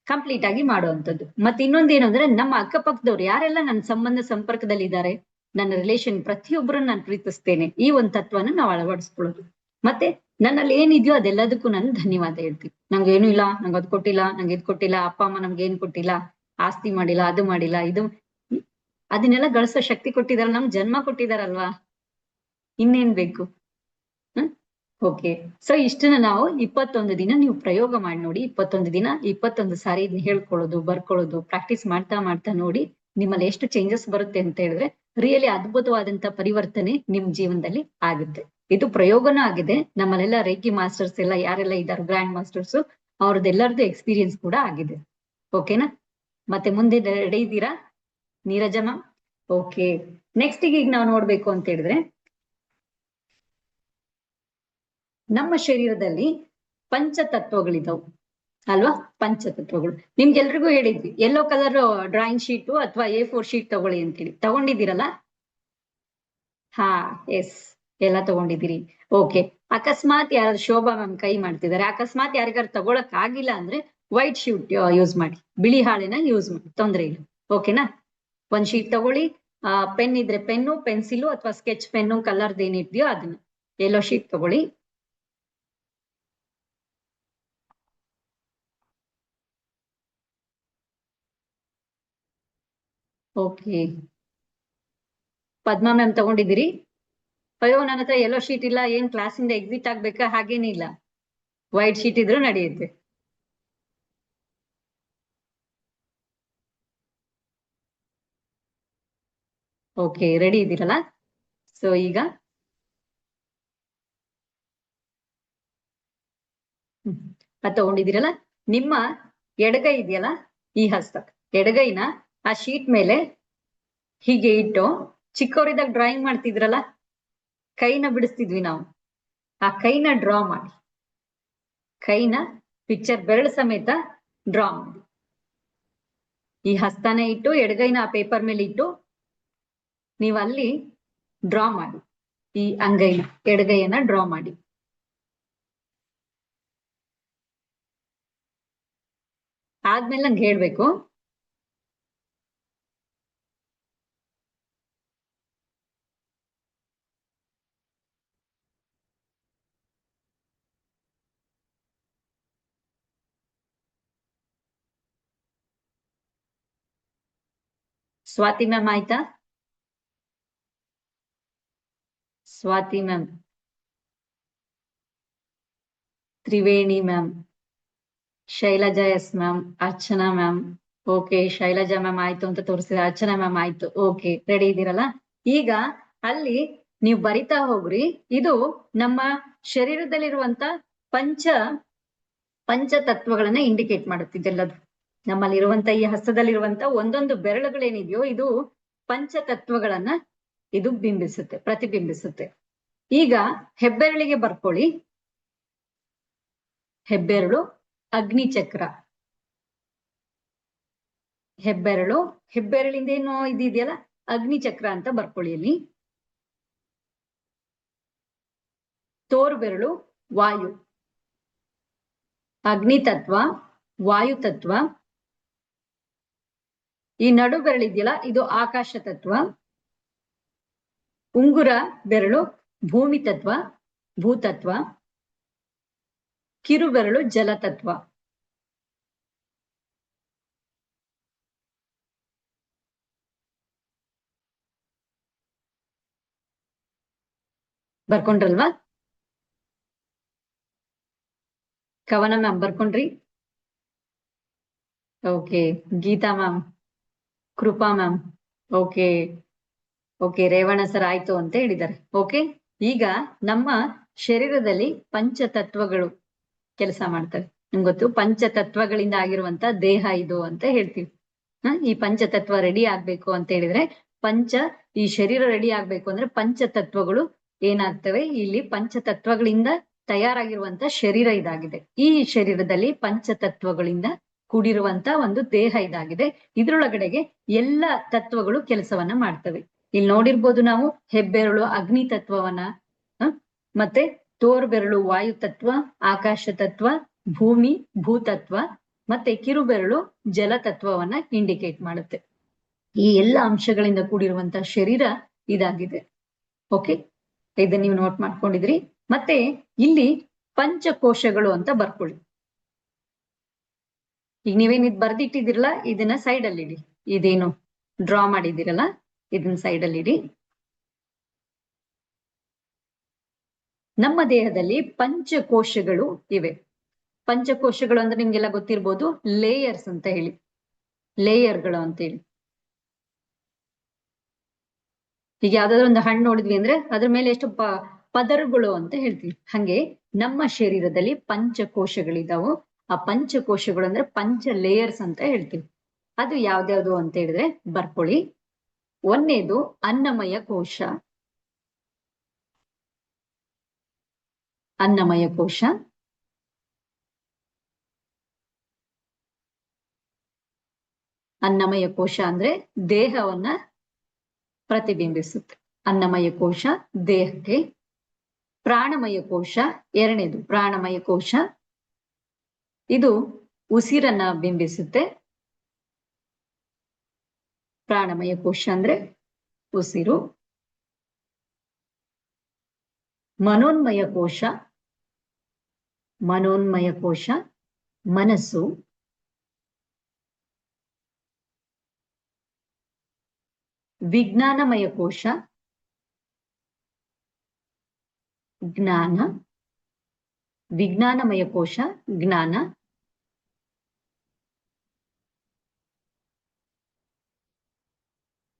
ಕಂಪ್ಲೀಟ್ ಆಗಿ ಮಾಡುವಂಥದ್ದು. ಮತ್ತೆ ಇನ್ನೊಂದೇನು ಅಂದ್ರೆ, ನಮ್ಮ ಅಕ್ಕಪಕ್ಕದವ್ರು ಯಾರೆಲ್ಲ ನನ್ನ ಸಂಬಂಧ ಸಂಪರ್ಕದಲ್ಲಿ ಇದ್ದಾರೆ, ನನ್ನ ರಿಲೇಷನ್ ಪ್ರತಿಯೊಬ್ಬರನ್ನ ನಾನು ಪ್ರೀತಿಸ್ತೇನೆ, ಈ ಒಂದು ತತ್ವನ ನಾವು ಅಳವಡಿಸ್ಕೊಳ್ಳೋದು. ಮತ್ತೆ ನನ್ನಲ್ಲಿ ಏನಿದೆಯೋ ಅದೆಲ್ಲದಕ್ಕೂ ನಾನು ಧನ್ಯವಾದ ಹೇಳ್ತೀನಿ. ನಂಗೆ ಏನು ಇಲ್ಲ, ನಂಗೆ ಅದು ಕೊಟ್ಟಿಲ್ಲ, ನಂಗೆ ಇದು ಕೊಟ್ಟಿಲ್ಲ, ಅಪ್ಪ ಅಮ್ಮ ನಮ್ಗೆ ಏನ್ ಕೊಟ್ಟಿಲ್ಲ, ಆಸ್ತಿ ಮಾಡಿಲ್ಲ, ಅದು ಮಾಡಿಲ್ಲ, ಇದು ಅದನ್ನೆಲ್ಲ ಗಳಿಸೋ ಶಕ್ತಿ ಕೊಟ್ಟಿದಾರಲ್ಲ, ನಮ್ ಜನ್ಮ ಕೊಟ್ಟಿದಾರಲ್ವಾ, ಇನ್ನೇನ್ ಬೇಕು. ಓಕೆ. ಸೊ ಇಷ್ಟನ್ನ ನಾವು 21 ದಿನ ನೀವು ಪ್ರಯೋಗ ಮಾಡಿ ನೋಡಿ. 21 ದಿನ 21 ಸಾರಿ ಇದನ್ನ ಹೇಳ್ಕೊಳ್ಳೋದು, ಬರ್ಕೊಳ್ಳೋದು, ಪ್ರಾಕ್ಟೀಸ್ ಮಾಡ್ತಾ ಮಾಡ್ತಾ ನೋಡಿ ನಿಮ್ಮಲ್ಲಿ ಎಷ್ಟು ಚೇಂಜಸ್ ಬರುತ್ತೆ ಅಂತ ಹೇಳಿದ್ರೆ, ರಿಯಲಿ ಅದ್ಭುತವಾದಂತ ಪರಿವರ್ತನೆ ನಿಮ್ ಜೀವನದಲ್ಲಿ ಆಗುತ್ತೆ. ಇದು ಪ್ರಯೋಗನೂ ಆಗಿದೆ. ನಮ್ಮಲ್ಲೆಲ್ಲ ರೇಖಿ ಮಾಸ್ಟರ್ಸ್ ಎಲ್ಲ ಯಾರೆಲ್ಲ ಇದ್ದಾರೆ, ಗ್ರ್ಯಾಂಡ್ ಮಾಸ್ಟರ್ಸ್, ಅವ್ರದ್ದೆಲ್ಲರದ್ದು ಎಕ್ಸ್ಪೀರಿಯನ್ಸ್ ಕೂಡ ಆಗಿದೆ. ಓಕೆನಾ. ಮತ್ತೆ ಮುಂದೆ ರೆಡಿ ಇದ್ದೀರಾ ನೀರಜ ಮ್ಯಾಮ್? ಓಕೆ. ನೆಕ್ಸ್ಟ್ ಈಗ ನಾವು ನೋಡ್ಬೇಕು ಅಂತ ಹೇಳಿದ್ರೆ, ನಮ್ಮ ಶರೀರದಲ್ಲಿ ಪಂಚತತ್ವಗಳಿದಾವು ಅಲ್ವಾ. ಪಂಚತತ್ವಗಳು ನಿಮ್ಗೆಲ್ರಿಗೂ ಹೇಳಿದ್ವಿ, ಯೆಲ್ಲೋ ಕಲರ್ ಡ್ರಾಯಿಂಗ್ ಶೀಟು ಅಥವಾ A4 ಶೀಟ್ ತಗೊಳ್ಳಿ ಅಂತೇಳಿ. ತಗೊಂಡಿದ್ದೀರಲ್ಲ? ಹಾ, ಎಸ್, ಎಲ್ಲ ತಗೊಂಡಿದ್ದೀರಿ. ಓಕೆ. ಅಕಸ್ಮಾತ್ ಯಾರಾದ್ರು, ಶೋಭಾ ಮ್ಯಾಮ್ ಕೈ ಮಾಡ್ತಿದ್ದಾರೆ, ಅಕಸ್ಮಾತ್ ಯಾರಿಗಾರು ತಗೊಳಕ್ ಆಗಿಲ್ಲ ಅಂದ್ರೆ ವೈಟ್ ಶೀಟ್ ಯೂಸ್ ಮಾಡಿ, ಬಿಳಿ ಹಾಳೆನ ಯೂಸ್ ಮಾಡಿ, ತೊಂದ್ರೆ ಇಲ್ಲ. ಓಕೆನಾ. ಒಂದ್ ಶೀಟ್ ತಗೊಳ್ಳಿ, ಪೆನ್ ಇದ್ರೆ ಪೆನ್ನು, ಪೆನ್ಸಿಲು ಅಥವಾ ಸ್ಕೆಚ್ ಪೆನ್ನು, ಕಲರ್ದು ಏನಿದೆಯೋ ಅದನ್ನ, ಯೆಲ್ಲೋ ಶೀಟ್ ತಗೊಳ್ಳಿ. ಓಕೆ. ಪದ್ಮಾ ಮ್ಯಾಮ್ ತಗೊಂಡಿದ್ದೀರಿ? ಅಯ್ಯೋ ನನ್ನ ಹತ್ರ ಯೆಲ್ಲೋ ಶೀಟ್ ಇಲ್ಲ, ಏನ್ ಕ್ಲಾಸಿಂದ ಎಕ್ಸಿಟ್ ಆಗ್ಬೇಕಾ? ಹಾಗೇನಿಲ್ಲ, ವೈಟ್ ಶೀಟ್ ಇದ್ರೂ ನಡೆಯುತ್ತೆ. ಓಕೆ, ರೆಡಿ ಇದ್ದೀರಲ್ಲ? ಸೊ ಈಗ ಅದು ತಗೊಂಡಿದ್ದೀರಲ್ಲ, ನಿಮ್ಮ ಎಡಗೈ ಇದೆಯಲ್ಲ, ಈ ಹಸ್ತ ಎಡಗೈನ ಆ ಶೀಟ್ ಮೇಲೆ ಹೀಗೆ ಇಟ್ಟು, ಚಿಕ್ಕವರಿದ್ದಾಗ ಡ್ರಾಯಿಂಗ್ ಮಾಡ್ತಿದ್ರಲ್ಲ, ಕೈನ ಬಿಡಿಸ್ತಿದ್ವಿ ನಾವು, ಆ ಕೈನ ಡ್ರಾ ಮಾಡಿ, ಕೈನ ಪಿಕ್ಚರ್ ಬೆರಳು ಸಮೇತ ಡ್ರಾ ಮಾಡಿ. ಈ ಹಸ್ತಾನ ಇಟ್ಟು ಎಡಗೈನ ಆ ಪೇಪರ್ ಮೇಲೆ ಇಟ್ಟು ನೀವು ಅಲ್ಲಿ ಡ್ರಾ ಮಾಡಿ, ಈ ಅಂಗೈನ ಎಡಗೈಯನ್ನ ಡ್ರಾ ಮಾಡಿ. ಆದ್ಮೇಲೆ ನಂಗೆ ಹೇಳ್ಬೇಕು. ಸ್ವಾತಿ ಮ್ಯಾಮ್ ಆಯ್ತಾ? Swati ma'am, Triveni ma'am, Shailaja S ma'am, Archana ma'am. Okay, Shailaja ma'am ಆಯ್ತು ಅಂತ ತೋರಿಸಿದ್ರೆ, ಅರ್ಚನಾ ಮ್ಯಾಮ್ ಆಯ್ತು. ಓಕೆ, ರೆಡಿ ಇದ್ದೀರಲ್ಲ? ಈಗ ಅಲ್ಲಿ ನೀವು ಬರಿತಾ ಹೋಗ್ರಿ. ಇದು ನಮ್ಮ ಶರೀರದಲ್ಲಿರುವಂತ ಪಂಚ ಪಂಚತತ್ವಗಳನ್ನ ಇಂಡಿಕೇಟ್ ಮಾಡುತ್ತಿದ್ದೆಲ್ಲದು. ನಮ್ಮಲ್ಲಿರುವಂತ ಈ ಹಸ್ತದಲ್ಲಿರುವಂತ ಒಂದೊಂದು ಬೆರಳುಗಳೇನಿದೆಯೋ ಇದು ಪಂಚತತ್ವಗಳನ್ನ ಇದು ಬಿಂಬಿಸುತ್ತೆ, ಪ್ರತಿಬಿಂಬಿಸುತ್ತೆ. ಈಗ ಹೆಬ್ಬೆರಳಿಗೆ ಬರ್ಕೊಳ್ಳಿ. ಹೆಬ್ಬೆರಳು ಅಗ್ನಿಚಕ್ರ. ಹೆಬ್ಬೆರಳಿಂದ ಏನೋ ಇದೆಯಲ್ಲ ಅಗ್ನಿಚಕ್ರ ಅಂತ ಬರ್ಕೊಳ್ಳಿ ಅಲ್ಲಿ. ತೋರು ಬೆರಳು ವಾಯು, ಅಗ್ನಿ ತತ್ವ, ವಾಯು ತತ್ವ. ಈ ನಡು ಬೆರಳಿದೆಯಲ್ಲ ಇದು ಆಕಾಶ ತತ್ವ. ಉಂಗುರ ಬೆರಳು ಭೂಮಿ ತತ್ವ, ಭೂತತ್ವ. ಕಿರು ಬೆರಳು ಜಲತತ್ವ. ಬರ್ಕೊಂಡ್ರಲ್ವಾ? ಕವನ ಮ್ಯಾಮ್ ಬರ್ಕೊಂಡ್ರಿ? Okay. Geetha ma'am, Krupa ma'am, okay okay. Revanna sir ಆಯ್ತು ಅಂತ ಹೇಳಿದ್ದಾರೆ. ಓಕೆ. ಈಗ ನಮ್ಮ ಶರೀರದಲ್ಲಿ ಪಂಚತತ್ವಗಳು ಕೆಲಸ ಮಾಡ್ತವೆ. ನಿಮ್ಗೆ ಗೊತ್ತು, ಪಂಚತತ್ವಗಳಿಂದ ಆಗಿರುವಂತ ದೇಹ ಇದು ಅಂತ ಹೇಳ್ತೀವಿ. ಈ ಪಂಚತತ್ವ ರೆಡಿ ಆಗ್ಬೇಕು ಅಂತ ಹೇಳಿದ್ರೆ ಈ ಶರೀರ ರೆಡಿ ಆಗ್ಬೇಕು ಅಂದ್ರೆ ಪಂಚತತ್ವಗಳು ಏನಾಗ್ತವೆ, ಇಲ್ಲಿ ಪಂಚತತ್ವಗಳಿಂದ ತಯಾರಾಗಿರುವಂತ ಶರೀರ ಇದಾಗಿದೆ. ಈ ಶರೀರದಲ್ಲಿ ಪಂಚತತ್ವಗಳಿಂದ ಕೂಡಿರುವಂತ ಒಂದು ದೇಹ ಇದಾಗಿದೆ. ಇದ್ರೊಳಗಡೆಗೆ ಎಲ್ಲ ತತ್ವಗಳು ಕೆಲಸವನ್ನ ಮಾಡ್ತವೆ. ಇಲ್ಲಿ ನೋಡಿರ್ಬೋದು ನಾವು ಹೆಬ್ಬೆರಳು ಅಗ್ನಿ ತತ್ವವನ್ನ, ಮತ್ತೆ ತೋರು ಬೆರಳು ವಾಯು ತತ್ವ, ಆಕಾಶ ತತ್ವ, ಭೂಮಿ ಭೂತತ್ವ, ಮತ್ತೆ ಕಿರು ಬೆರಳು ಜಲತತ್ವವನ್ನ ಇಂಡಿಕೇಟ್ ಮಾಡುತ್ತೆ. ಈ ಎಲ್ಲ ಅಂಶಗಳಿಂದ ಕೂಡಿರುವಂತ ಶರೀರ ಇದಾಗಿದೆ. ಓಕೆ, ಇದನ್ನ ನೀವು ನೋಟ್ ಮಾಡ್ಕೊಂಡಿದ್ರಿ. ಮತ್ತೆ ಇಲ್ಲಿ ಪಂಚಕೋಶಗಳು ಅಂತ ಬರ್ಕೊಳ್ಳಿ. ಈಗ ನೀವೇನಿದ್ ಬರ್ದಿಟ್ಟಿದಿರಲ್ಲ ಇದನ್ನ ಸೈಡ್ ಅಲ್ಲಿ ಇಡಿ. ಇದೇನು ಡ್ರಾ ಮಾಡಿದಿರಲ್ಲ ಇದನ್ನ ಸೈಡ್ ಅಲ್ಲಿ ಇಡಿ. ನಮ್ಮ ದೇಹದಲ್ಲಿ ಪಂಚಕೋಶಗಳು ಇವೆ. ಪಂಚಕೋಶಗಳು ಅಂದ್ರೆ ನಿಮ್ಗೆಲ್ಲ ಗೊತ್ತಿರ್ಬೋದು, ಲೇಯರ್ಸ್ ಅಂತ ಹೇಳಿ, ಲೇಯರ್ಗಳು ಅಂತ ಹೇಳಿ. ಈಗ ಯಾವ್ದಾದ್ರು ಒಂದು ಹಣ್ಣು ನೋಡಿದ್ವಿ ಅಂದ್ರೆ ಅದ್ರ ಮೇಲೆ ಎಷ್ಟು ಪದರುಗಳು ಅಂತ ಹೇಳ್ತೀವಿ. ಹಂಗೆ ನಮ್ಮ ಶರೀರದಲ್ಲಿ ಪಂಚಕೋಶಗಳಿದಾವು. ಆ ಪಂಚಕೋಶಗಳು ಅಂದ್ರೆ ಪಂಚ ಲೇಯರ್ಸ್ ಅಂತ ಹೇಳ್ತೀವಿ. ಅದು ಯಾವ್ದ್ಯಾವ್ದು ಅಂತ ಹೇಳಿದ್ರೆ ಬರ್ಕೊಳ್ಳಿ. ಒಂದನೇದು ಅನ್ನಮಯ ಕೋಶ. ಅನ್ನಮಯ ಕೋಶ. ಅನ್ನಮಯ ಕೋಶ ಅಂದ್ರೆ ದೇಹವನ್ನ ಪ್ರತಿಬಿಂಬಿಸುತ್ತೆ. ಅನ್ನಮಯ ಕೋಶ ದೇಹಕ್ಕೆ. ಪ್ರಾಣಮಯ ಕೋಶ ಎರಡನೇದು, ಪ್ರಾಣಮಯ ಕೋಶ. ಇದು ಉಸಿರನ್ನ ಬಿಂಬಿಸುತ್ತೆ. ಪ್ರಾಣಮಯ ಕೋಶ ಅಂದ್ರೆ ಉಸಿರು. ಮನೋನ್ಮಯ ಕೋಶ. ಮನೋನ್ಮಯ ಕೋಶ ಮನಸ್ಸು. ವಿಜ್ಞಾನಮಯ ಕೋಶ ಜ್ಞಾನ. ವಿಜ್ಞಾನಮಯ ಕೋಶ ಜ್ಞಾನ.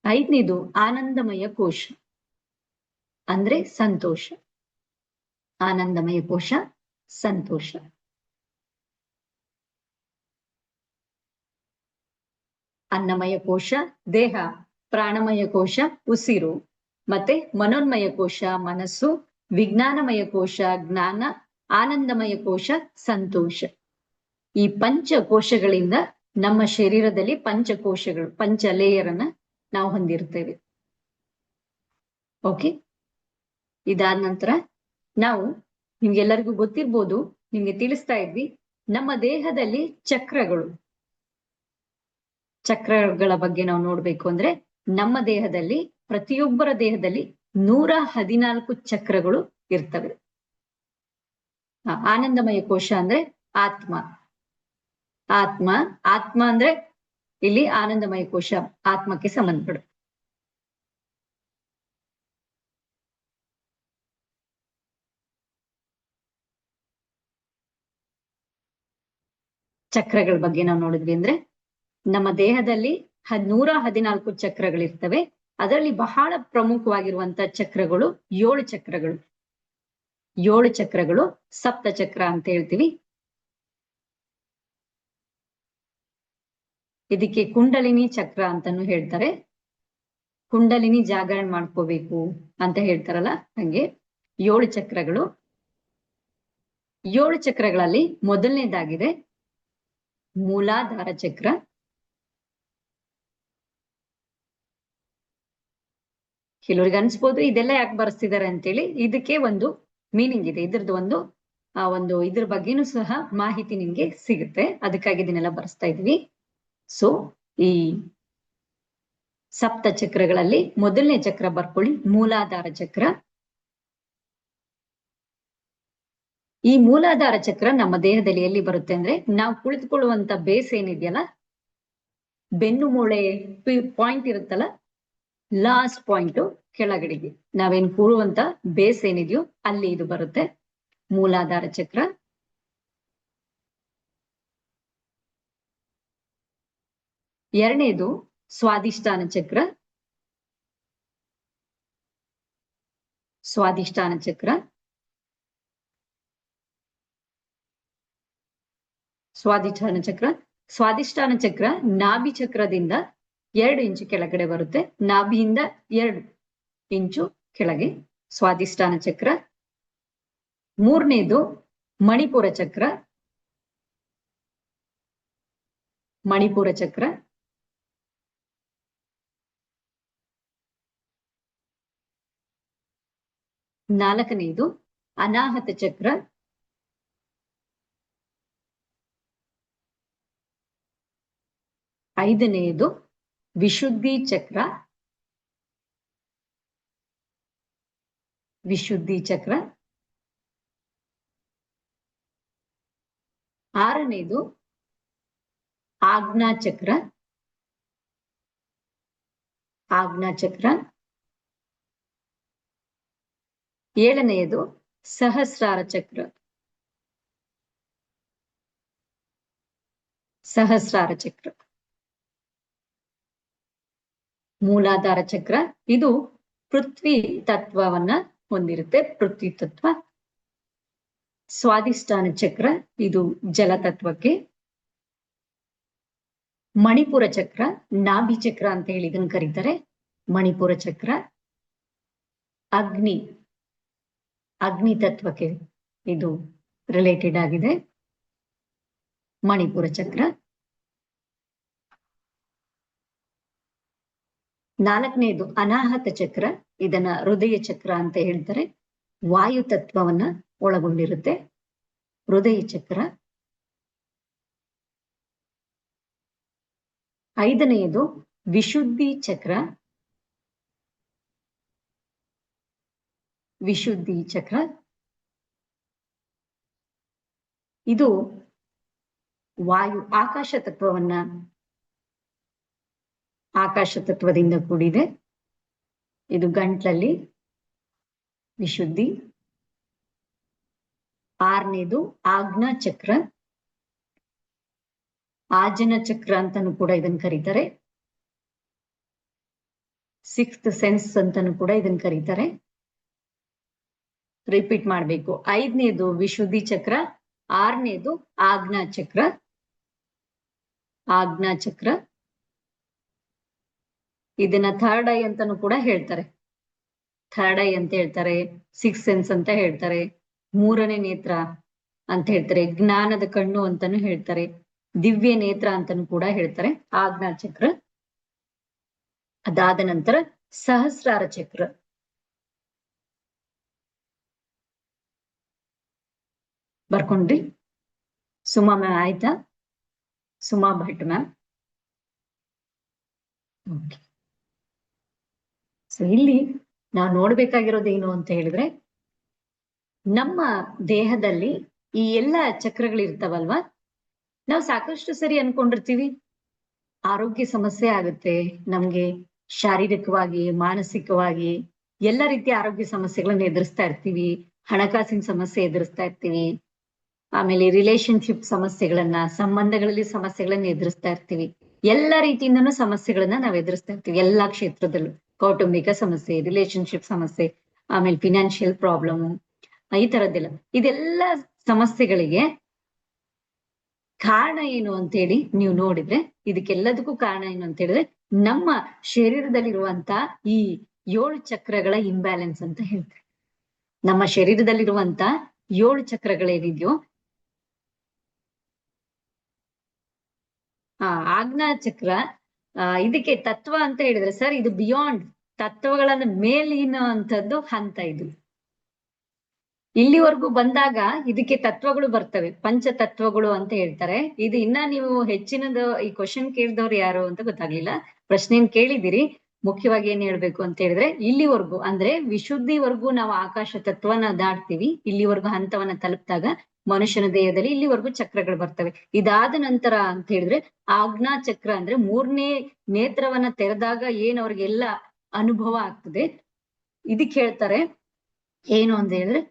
ಐದನೇದು ಆನಂದಮಯ ಕೋಶ ಅಂದ್ರೆ ಸಂತೋಷ. ಆನಂದಮಯ ಕೋಶ ಸಂತೋಷ. ಅನ್ನಮಯ ಕೋಶ ದೇಹ, ಪ್ರಾಣಮಯ ಕೋಶ ಉಸಿರು, ಮತ್ತೆ ಮನೋನ್ಮಯ ಕೋಶ ಮನಸ್ಸು, ವಿಜ್ಞಾನಮಯ ಕೋಶ ಜ್ಞಾನ, ಆನಂದಮಯ ಕೋಶ ಸಂತೋಷ. ಈ ಪಂಚಕೋಶಗಳಿಂದ ನಮ್ಮ ಶರೀರದಲ್ಲಿ ಪಂಚಕೋಶಗಳು, ಪಂಚ ಲೇಯರ್ ಅನ್ನ ನಾವು ಹೊಂದಿರ್ತೇವೆ. ಓಕೆ. ಇದಾದ ನಂತರ ನಾವು ನಿಮ್ಗೆಲ್ಲರಿಗೂ ಗೊತ್ತಿರ್ಬೋದು, ನಿಮ್ಗೆ ತಿಳಿಸ್ತಾ ಇದ್ವಿ, ನಮ್ಮ ದೇಹದಲ್ಲಿ ಚಕ್ರಗಳ ಬಗ್ಗೆ ನಾವು ನೋಡ್ಬೇಕು ಅಂದ್ರೆ ನಮ್ಮ ದೇಹದಲ್ಲಿ, ಪ್ರತಿಯೊಬ್ಬರ ದೇಹದಲ್ಲಿ 114 ಚಕ್ರಗಳು ಇರ್ತವೆ. ಆನಂದಮಯ ಕೋಶ ಅಂದ್ರೆ ಆತ್ಮ. ಆತ್ಮ ಅಂದ್ರೆ ಇಲ್ಲಿ ಆನಂದಮಯ ಕೋಶ ಆತ್ಮಕ್ಕೆ ಸಂಬಂಧಪಡುತ್ತೆ. ಚಕ್ರಗಳ ಬಗ್ಗೆ ನಾವು ನೋಡಿದ್ವಿ ಅಂದ್ರೆ ನಮ್ಮ ದೇಹದಲ್ಲಿ 114 ಚಕ್ರಗಳಿರ್ತವೆ. ಅದರಲ್ಲಿ ಬಹಳ ಪ್ರಮುಖವಾಗಿರುವಂತಹ ಚಕ್ರಗಳು 7 ಚಕ್ರಗಳು. 7 ಚಕ್ರಗಳು ಸಪ್ತ ಚಕ್ರ ಅಂತ ಹೇಳ್ತೀವಿ. ಇದಕ್ಕೆ ಕುಂಡಲಿನಿ ಚಕ್ರ ಅಂತಾನು ಹೇಳ್ತಾರೆ. ಕುಂಡಲಿನಿ ಜಾಗರಣೆ ಮಾಡ್ಕೋಬೇಕು ಅಂತ ಹೇಳ್ತಾರಲ್ಲ ಹಂಗೆ 7 ಚಕ್ರಗಳು. 7 ಚಕ್ರಗಳಲ್ಲಿ ಮೊದಲನೇದಾಗಿದೆ ಮೂಲಾಧಾರ ಚಕ್ರ. ಕೆಲವ್ರಿಗೆ ಅನ್ಸ್ಬೋದು ಇದೆಲ್ಲ ಯಾಕೆ ಬರ್ಸ್ತಿದ್ದಾರೆ ಅಂತೇಳಿ. ಇದಕ್ಕೆ ಒಂದು ಮೀನಿಂಗ್ ಇದೆ, ಇದ್ರದ್ದು ಒಂದು ಇದ್ರ ಬಗ್ಗೆನೂ ಸಹ ಮಾಹಿತಿ ನಿಮ್ಗೆ ಸಿಗುತ್ತೆ, ಅದಕ್ಕಾಗಿ ಇದನ್ನೆಲ್ಲ ಬರ್ಸ್ತಾ ಇದ್ವಿ. ಸೊ ಈ ಸಪ್ತ ಚಕ್ರಗಳಲ್ಲಿ ಮೊದಲನೇ ಚಕ್ರ ಬರ್ಕೊಳ್ಳಿ, ಮೂಲಾಧಾರ ಚಕ್ರ. ಈ ಮೂಲಾಧಾರ ಚಕ್ರ ನಮ್ಮ ದೇಹದಲ್ಲಿ ಎಲ್ಲಿ ಬರುತ್ತೆ ಅಂದ್ರೆ, ನಾವು ಕುಳಿತುಕೊಳ್ಳುವಂತ ಬೇಸ್ ಏನಿದೆಯಲ್ಲ, ಬೆನ್ನು ಮೂಳೆ ಪಾಯಿಂಟ್ ಇರುತ್ತಲ್ಲ, ಲಾಸ್ಟ್ ಪಾಯಿಂಟ್ ಕೆಳಗಡೆಗೆ ನಾವೇನ್ ಕೂರುವಂತ ಬೇಸ್ ಏನಿದೆಯೋ ಅಲ್ಲಿ ಇದು ಬರುತ್ತೆ ಮೂಲಾಧಾರ ಚಕ್ರ. ಎರಡನೇದು ಸ್ವಾದಿಷ್ಠಾನ ಚಕ್ರ. ಸ್ವಾದಿಷ್ಠಾನ ಚಕ್ರ ಸ್ವಾದಿಷ್ಠಾನ ಚಕ್ರ ಸ್ವಾದಿಷ್ಠಾನ ಚಕ್ರ ನಾಭಿ ಚಕ್ರದಿಂದ 2 ಇಂಚು ಕೆಳಗಡೆ ಬರುತ್ತೆ, ನಾಭಿಯಿಂದ 2 ಇಂಚು ಕೆಳಗೆ ಸ್ವಾದಿಷ್ಠಾನ ಚಕ್ರ. ಮೂರನೇದು ಮಣಿಪುರ ಚಕ್ರ. ಮಣಿಪುರ ಚಕ್ರ. ನಾಲ್ಕನೇದು ಅನಾಹತ ಚಕ್ರ. ಐದನೆಯದು ವಿಶುದ್ಧಿ ಚಕ್ರ. ವಿಶುದ್ಧಿ ಚಕ್ರ. ಆರನೇದು ಆಜ್ಞಾ ಚಕ್ರ. ಆಜ್ಞಾ ಚಕ್ರ. ಏಳನೆಯದು ಸಹಸ್ರಾರ ಚಕ್ರ. ಸಹಸ್ರಾರ ಚಕ್ರ. ಮೂಲಾಧಾರ ಚಕ್ರ ಇದು ಪೃಥ್ವಿ ತತ್ವವನ್ನ ಹೊಂದಿರುತ್ತೆ, ಪೃಥ್ವಿ ತತ್ವ. ಸ್ವಾದಿಷ್ಠಾನ ಚಕ್ರ ಇದು ಜಲ ತತ್ವಕ್ಕೆ. ಮಣಿಪುರ ಚಕ್ರ ನಾಭಿ ಚಕ್ರ ಅಂತ ಹೇಳಿ ಇದನ್ನು ಕರೀತಾರೆ. ಮಣಿಪುರ ಚಕ್ರ ಅಗ್ನಿ ತತ್ವಕ್ಕೆ ಇದು ರಿಲೇಟೆಡ್ ಆಗಿದೆ. ಮಣಿಪುರ ಚಕ್ರ. ನಾಲ್ಕನೇದು ಅನಾಹತ ಚಕ್ರ, ಇದನ್ನ ಹೃದಯ ಚಕ್ರ ಅಂತ ಹೇಳ್ತಾರೆ, ವಾಯು ತತ್ವವನ್ನ ಒಳಗೊಂಡಿರುತ್ತೆ ಹೃದಯ ಚಕ್ರ. ಐದನೆಯದು ವಿಶುದ್ಧಿ ಚಕ್ರ. ವಿಶುದ್ಧಿ ಚಕ್ರ ಇದು ವಾಯು ಆಕಾಶ ತತ್ವದಿಂದ ಕೂಡಿದೆ. ಇದು ಗಂಟ್ಲಲ್ಲಿ ವಿಶುದ್ಧಿ. ಆರನೇದು ಆಜ್ಞಾ ಚಕ್ರ. ಆಜನ ಚಕ್ರ ಅಂತಾನು ಕೂಡ ಇದನ್ನ ಕರೀತಾರೆ. ಸಿಕ್ಸ್ತ್ ಸೆನ್ಸ್ ಅಂತಾನು ಕೂಡ ಇದನ್ನ ಕರೀತಾರೆ. ರಿಪೀಟ್ ಮಾಡ್ಬೇಕು. ಐದನೇದು ವಿಶುದ್ಧಿ ಚಕ್ರ, ಆರನೇದು ಆಜ್ಞಾ ಚಕ್ರ. ಆಜ್ಞಾ ಚಕ್ರ ಇದನ್ನ ಥರ್ಡ್ ಐ ಅಂತಾನು ಕೂಡ ಹೇಳ್ತಾರೆ. ಥರ್ಡ್ ಐ ಅಂತ ಹೇಳ್ತಾರೆ, ಸಿಕ್ಸ್ ಸೆನ್ಸ್ ಅಂತ ಹೇಳ್ತಾರೆ, ಮೂರನೇ ನೇತ್ರ ಅಂತ ಹೇಳ್ತಾರೆ, ಜ್ಞಾನದ ಕಣ್ಣು ಅಂತಾನು ಹೇಳ್ತಾರೆ, ದಿವ್ಯ ನೇತ್ರ ಅಂತಾನು ಕೂಡ ಹೇಳ್ತಾರೆ ಆಜ್ಞಾ ಚಕ್ರ. ಅದಾದ ನಂತರ ಸಹಸ್ರಾರ ಚಕ್ರ. ಬರ್ಕೊಂಡ್ರಿ? ಸುಮಾ ಮ್ಯಾಮ್ ಆಯ್ತಾ? Suma Bhat ma'am. Okay. So ಇಲ್ಲಿ ನಾವು ನೋಡ್ಬೇಕಾಗಿರೋದೇನು ಅಂತ ಹೇಳಿದ್ರೆ, ನಮ್ಮ ದೇಹದಲ್ಲಿ ಈ ಎಲ್ಲ ಚಕ್ರಗಳಿರ್ತಾವಲ್ವಾ, ನಾವು ಸಾಕಷ್ಟು ಸರಿ ಅನ್ಕೊಂಡಿರ್ತೀವಿ ಆರೋಗ್ಯ ಸಮಸ್ಯೆ ಆಗುತ್ತೆ ನಮ್ಗೆ, ಶಾರೀರಿಕವಾಗಿ ಮಾನಸಿಕವಾಗಿ ಎಲ್ಲ ರೀತಿಯ ಆರೋಗ್ಯ ಸಮಸ್ಯೆಗಳನ್ನ ಎದುರಿಸ್ತಾ ಇರ್ತೀವಿ, ಹಣಕಾಸಿನ ಸಮಸ್ಯೆ ಎದುರಿಸ್ತಾ ಇರ್ತೀವಿ, ಆಮೇಲೆ ರಿಲೇಶನ್ಶಿಪ್ ಸಮಸ್ಯೆಗಳನ್ನ, ಸಂಬಂಧಗಳಲ್ಲಿ ಸಮಸ್ಯೆಗಳನ್ನ ಎದುರಿಸ್ತಾ ಇರ್ತೀವಿ, ಎಲ್ಲ ರೀತಿಯಿಂದನೂ ಸಮಸ್ಯೆಗಳನ್ನ ನಾವು ಎದುರಿಸ್ತಾ ಇರ್ತೀವಿ ಎಲ್ಲಾ ಕ್ಷೇತ್ರದಲ್ಲೂ. ಕೌಟುಂಬಿಕ ಸಮಸ್ಯೆ, ರಿಲೇಶನ್ಶಿಪ್ ಸಮಸ್ಯೆ, ಆಮೇಲೆ ಫಿನಾನ್ಷಿಯಲ್ ಪ್ರಾಬ್ಲಮ್, ಈ ತರದ್ದೆಲ್ಲ. ಇದೆಲ್ಲ ಸಮಸ್ಯೆಗಳಿಗೆ ಕಾರಣ ಏನು ಅಂತ ಹೇಳಿ ನೀವು ನೋಡಿದ್ರೆ, ಇದಕ್ಕೆಲ್ಲದಕ್ಕೂ ಕಾರಣ ಏನು ಅಂತ ಹೇಳಿದ್ರೆ ನಮ್ಮ ಶರೀರದಲ್ಲಿರುವಂತ ಈ 7 ಚಕ್ರಗಳ ಇಂಬ್ಯಾಲೆನ್ಸ್ ಅಂತ ಹೇಳ್ತಾರೆ. ನಮ್ಮ ಶರೀರದಲ್ಲಿರುವಂತ 7 ಚಕ್ರಗಳೇನಿದೆಯೋ, ಆಜ್ಞಾ ಚಕ್ರ, ಇದಕ್ಕೆ ತತ್ವ ಅಂತ ಹೇಳಿದ್ರೆ ಸರ್ ಇದು ಬಿಯಾಂಡ್, ತತ್ವಗಳನ್ನ ಮೇಲಿನ ಅಂತದ್ದು ಹಂತ ಇದು. ಇಲ್ಲಿವರೆಗೂ ಬಂದಾಗ ಇದಕ್ಕೆ ತತ್ವಗಳು ಬರ್ತವೆ, ಪಂಚ ತತ್ವಗಳು ಅಂತ ಹೇಳ್ತಾರೆ. ಇದು ಇನ್ನ ನೀವು ಹೆಚ್ಚಿನದು ಈ ಕ್ವಶನ್ ಕೇಳಿದವ್ರು ಯಾರು ಅಂತ ಗೊತ್ತಾಗ್ಲಿಲ್ಲ. ಪ್ರಶ್ನೆನ್ ಕೇಳಿದಿರಿ. ಮುಖ್ಯವಾಗಿ ಏನ್ ಹೇಳ್ಬೇಕು ಅಂತ ಹೇಳಿದ್ರೆ, ಇಲ್ಲಿವರೆಗೂ ಅಂದ್ರೆ ವಿಶುದ್ಧಿವರೆಗೂ ನಾವು ಆಕಾಶ ತತ್ವನ ದಾಟ್ತೀವಿ. ಇಲ್ಲಿವರೆಗೂ ಹಂತವನ್ನ ತಲುಪಿದಾಗ ಮನುಷ್ಯನ ದೇಹದಲ್ಲಿ ಇಲ್ಲಿವರೆಗೂ ಚಕ್ರಗಳು ಬರ್ತವೆ. ಇದಾದ ನಂತರ ಅಂತ ಹೇಳಿದ್ರೆ ಆಜ್ಞಾ ಚಕ್ರ ಅಂದ್ರೆ 3ನೇ ನೇತ್ರವನ್ನ ತೆರೆದಾಗ ಏನ್ ಅವ್ರಿಗೆಲ್ಲ ಅನುಭವ ಆಗ್ತದೆ, ಇದಕ್ ಹೇಳ್ತಾರೆ ಏನು ಅಂತ ಹೇಳಿದ್ರೆ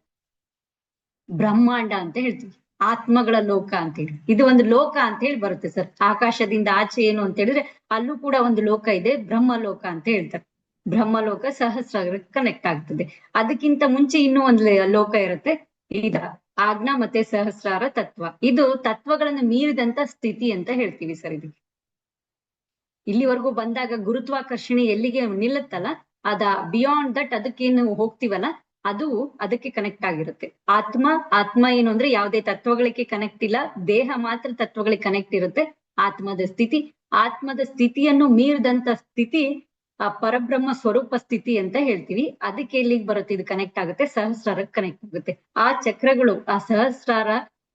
ಬ್ರಹ್ಮಾಂಡ ಅಂತ ಹೇಳ್ತೀವಿ. ಆತ್ಮಗಳ ಲೋಕ ಅಂತ ಹೇಳಿ ಇದು ಒಂದು ಲೋಕ ಅಂತ ಹೇಳಿ ಬರುತ್ತೆ ಸರ್. ಆಕಾಶದಿಂದ ಆಚೆ ಏನು ಅಂತ ಹೇಳಿದ್ರೆ ಅಲ್ಲೂ ಕೂಡ ಒಂದು ಲೋಕ ಇದೆ, ಬ್ರಹ್ಮಲೋಕ ಅಂತ ಹೇಳ್ತಾರೆ. ಬ್ರಹ್ಮಲೋಕ ಸಹಸ್ರಾರಕ್ಕೆ ಕನೆಕ್ಟ್ ಆಗ್ತದೆ. ಅದಕ್ಕಿಂತ ಮುಂಚೆ ಇನ್ನೂ ಒಂದು ಲೋಕ ಇರುತ್ತೆ, ಇದ ಆಜ್ಞಾ ಮತ್ತೆ ಸಹಸ್ರಾರ ತತ್ವ. ಇದು ತತ್ವಗಳನ್ನು ಮೀರಿದಂತ ಸ್ಥಿತಿ ಅಂತ ಹೇಳ್ತೀವಿ ಸರ್ ಇದಕ್ಕೆ. ಇಲ್ಲಿವರೆಗೂ ಬಂದಾಗ ಗುರುತ್ವಾಕರ್ಷಣೆ ಎಲ್ಲಿಗೆ ನಿಲ್ಲುತ್ತಲ್ಲ, ಅದ ಬಿಯಾಂಡ್ ದಟ್ ಅದಕ್ಕೇನು ಹೋಗ್ತಿವಲ್ಲ, ಅದು ಅದಕ್ಕೆ ಕನೆಕ್ಟ್ ಆಗಿರುತ್ತೆ. ಆತ್ಮ ಏನು ಅಂದ್ರೆ ಯಾವುದೇ ತತ್ವಗಳಿಗೆ ಕನೆಕ್ಟ್ ಇಲ್ಲ, ದೇಹ ಮಾತ್ರ ತತ್ವಗಳಿಗೆ ಕನೆಕ್ಟ್ ಇರುತ್ತೆ. ಆತ್ಮದ ಸ್ಥಿತಿಯನ್ನು ಮೀರಿದಂತ ಸ್ಥಿತಿ ಪರಬ್ರಹ್ಮ ಸ್ವರೂಪ ಸ್ಥಿತಿ ಅಂತ ಹೇಳ್ತೀವಿ. ಅದಕ್ಕೆ ಎಲ್ಲಿಗೆ ಬರುತ್ತೆ, ಇದು ಕನೆಕ್ಟ್ ಆಗುತ್ತೆ, ಸಹಸ್ರಾರಕ್ಕೆ ಕನೆಕ್ಟ್ ಆಗುತ್ತೆ. ಆ ಚಕ್ರಗಳು, ಆ ಸಹಸ್ರಾರ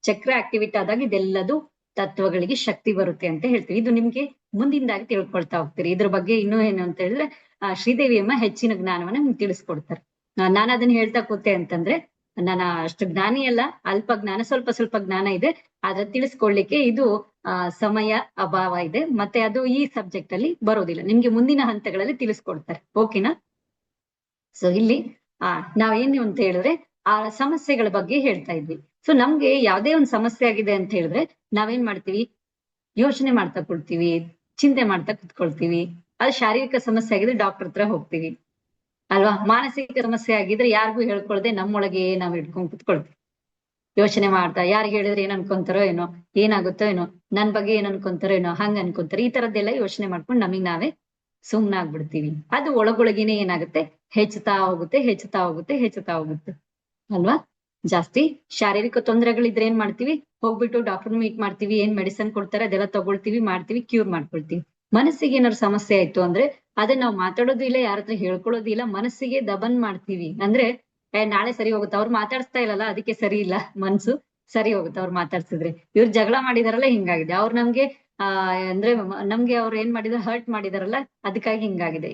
ಚಕ್ರ ಆಕ್ಟಿವೇಟ್ ಆದಾಗ ಇದೆಲ್ಲದು ತತ್ವಗಳಿಗೆ ಶಕ್ತಿ ಬರುತ್ತೆ ಅಂತ ಹೇಳ್ತೀವಿ. ಇದು ನಿಮ್ಗೆ ಮುಂದಿಂದಾಗಿ ತಿಳ್ಕೊಳ್ತಾ ಹೋಗ್ತೀರಿ. ಇದ್ರ ಬಗ್ಗೆ ಇನ್ನೂ ಏನು ಅಂತ ಹೇಳಿದ್ರೆ ಶ್ರೀದೇವಿ ಅಮ್ಮ ಹೆಚ್ಚಿನ ಜ್ಞಾನವನ್ನ ನಿಮ್ಗೆ ತಿಳಿಸ್ಕೊಡ್ತಾರೆ. ನಾನು ಅದನ್ನ ಹೇಳ್ತಾ ಕೂತೆ ಅಂತಂದ್ರೆ ನಾನು ಅಷ್ಟು ಜ್ಞಾನಿ ಅಲ್ಲ, ಅಲ್ಪ ಜ್ಞಾನ, ಸ್ವಲ್ಪ ಜ್ಞಾನ ಇದೆ. ಆದ್ರೆ ತಿಳಿಸ್ಕೊಡ್ಲಿಕ್ಕೆ ಇದು ಸಮಯ ಅಭಾವ ಇದೆ, ಮತ್ತೆ ಅದು ಈ ಸಬ್ಜೆಕ್ಟ್ ಅಲ್ಲಿ ಬರೋದಿಲ್ಲ. ನಿಮ್ಗೆ ಮುಂದಿನ ಹಂತಗಳಲ್ಲಿ ತಿಳಿಸ್ಕೊಡ್ತಾರೆ. ಓಕೆನಾ? ಸೊ ಇಲ್ಲಿ ನಾವೇನು ಅಂತ ಹೇಳಿದ್ರೆ ಆ ಸಮಸ್ಯೆಗಳ ಬಗ್ಗೆ ಹೇಳ್ತಾ ಇದ್ವಿ. ಸೊ ನಮ್ಗೆ ಯಾವ್ದೇ ಒಂದು ಸಮಸ್ಯೆ ಆಗಿದೆ ಅಂತ ಹೇಳಿದ್ರೆ ನಾವೇನ್ ಮಾಡ್ತೀವಿ, ಯೋಚನೆ ಮಾಡ್ತಾ ಕೊಡ್ತೀವಿ, ಚಿಂತೆ ಮಾಡ್ತಾ ಕುತ್ಕೊಳ್ತೀವಿ. ಅದು ಶಾರೀರಿಕ ಸಮಸ್ಯೆ ಆಗಿದ್ರೆ ಡಾಕ್ಟರ್ ಹತ್ರ ಹೋಗ್ತೀವಿ ಅಲ್ವಾ. ಮಾನಸಿಕ ಸಮಸ್ಯೆ ಆಗಿದ್ರೆ ಯಾರಿಗೂ ಹೇಳ್ಕೊಳ್ದೆ ನಮ್ಮೊಳಗೆ ನಾವ್ ಇಟ್ಕೊಂಡ್ ಕುತ್ಕೊಳ್ತೀವಿ. ಯೋಚನೆ ಮಾಡ್ತಾ ಯಾರಿಗೆ ಹೇಳಿದ್ರೆ ಏನ್ ಅನ್ಕೊಂತಾರೋ ಏನೋ, ಏನಾಗುತ್ತೋ ಏನೋ, ನನ್ ಬಗ್ಗೆ ಏನ್ ಅನ್ಕೊಂತಾರೋ ಏನೋ, ಹಂಗ ಅನ್ಕೊಂತಾರೆ. ಈ ತರದ್ದೆಲ್ಲ ಯೋಚನೆ ಮಾಡ್ಕೊಂಡು ನಮಗ್ ನಾವೇ ಸುಮ್ನಾಗ್ಬಿಡ್ತೀವಿ. ಅದು ಒಳಗೊಳಗಿನೇ ಏನಾಗುತ್ತೆ, ಹೆಚ್ಚುತ್ತಾ ಹೋಗುತ್ತೆ ಅಲ್ವಾ. ಜಾಸ್ತಿ ಶಾರೀರಿಕ ತೊಂದರೆಗಳಿದ್ರೆ ಏನ್ ಮಾಡ್ತೀವಿ, ಹೋಗ್ಬಿಟ್ಟು ಡಾಕ್ಟರ್ ಮೀಟ್ ಮಾಡ್ತೀವಿ, ಏನ್ ಮೆಡಿಸನ್ ಕೊಡ್ತಾರೆ ಅದೆಲ್ಲ ತಗೊಳ್ತೀವಿ, ಮಾಡ್ತೀವಿ, ಕ್ಯೂರ್ ಮಾಡ್ಕೊಳ್ತೀವಿ. ಮನಸ್ಸಿಗೆ ಏನಾದ್ರು ಸಮಸ್ಯೆ ಆಯ್ತು ಅಂದ್ರೆ ಅದನ್ನ ನಾವು ಮಾತಾಡೋದು ಇಲ್ಲ, ಯಾರ ಹತ್ರ ಹೇಳ್ಕೊಳ್ಳೋದು ಇಲ್ಲ, ಮನಸ್ಸಿಗೆ ದಬನ್ ಮಾಡ್ತೀವಿ. ಅಂದ್ರೆ ನಾಳೆ ಸರಿ ಹೋಗುತ್ತೆ, ಅವ್ರು ಮಾತಾಡ್ಸ್ತಾ ಇಲ್ಲಲ್ಲ ಅದಕ್ಕೆ ಸರಿ ಇಲ್ಲ, ಮನ್ಸು ಸರಿ ಹೋಗುತ್ತೆ ಅವ್ರು ಮಾತಾಡ್ಸಿದ್ರೆ. ಇವ್ರು ಜಗಳ ಮಾಡಿದಾರಲ್ಲ ಹಿಂಗಾಗಿದೆ, ಅವ್ರು ನಮ್ಗೆ ಅಂದ್ರೆ ನಮ್ಗೆ ಅವ್ರು ಏನ್ ಮಾಡಿದಾರೆ, ಹರ್ಟ್ ಮಾಡಿದಾರಲ್ಲ ಅದಕ್ಕಾಗಿ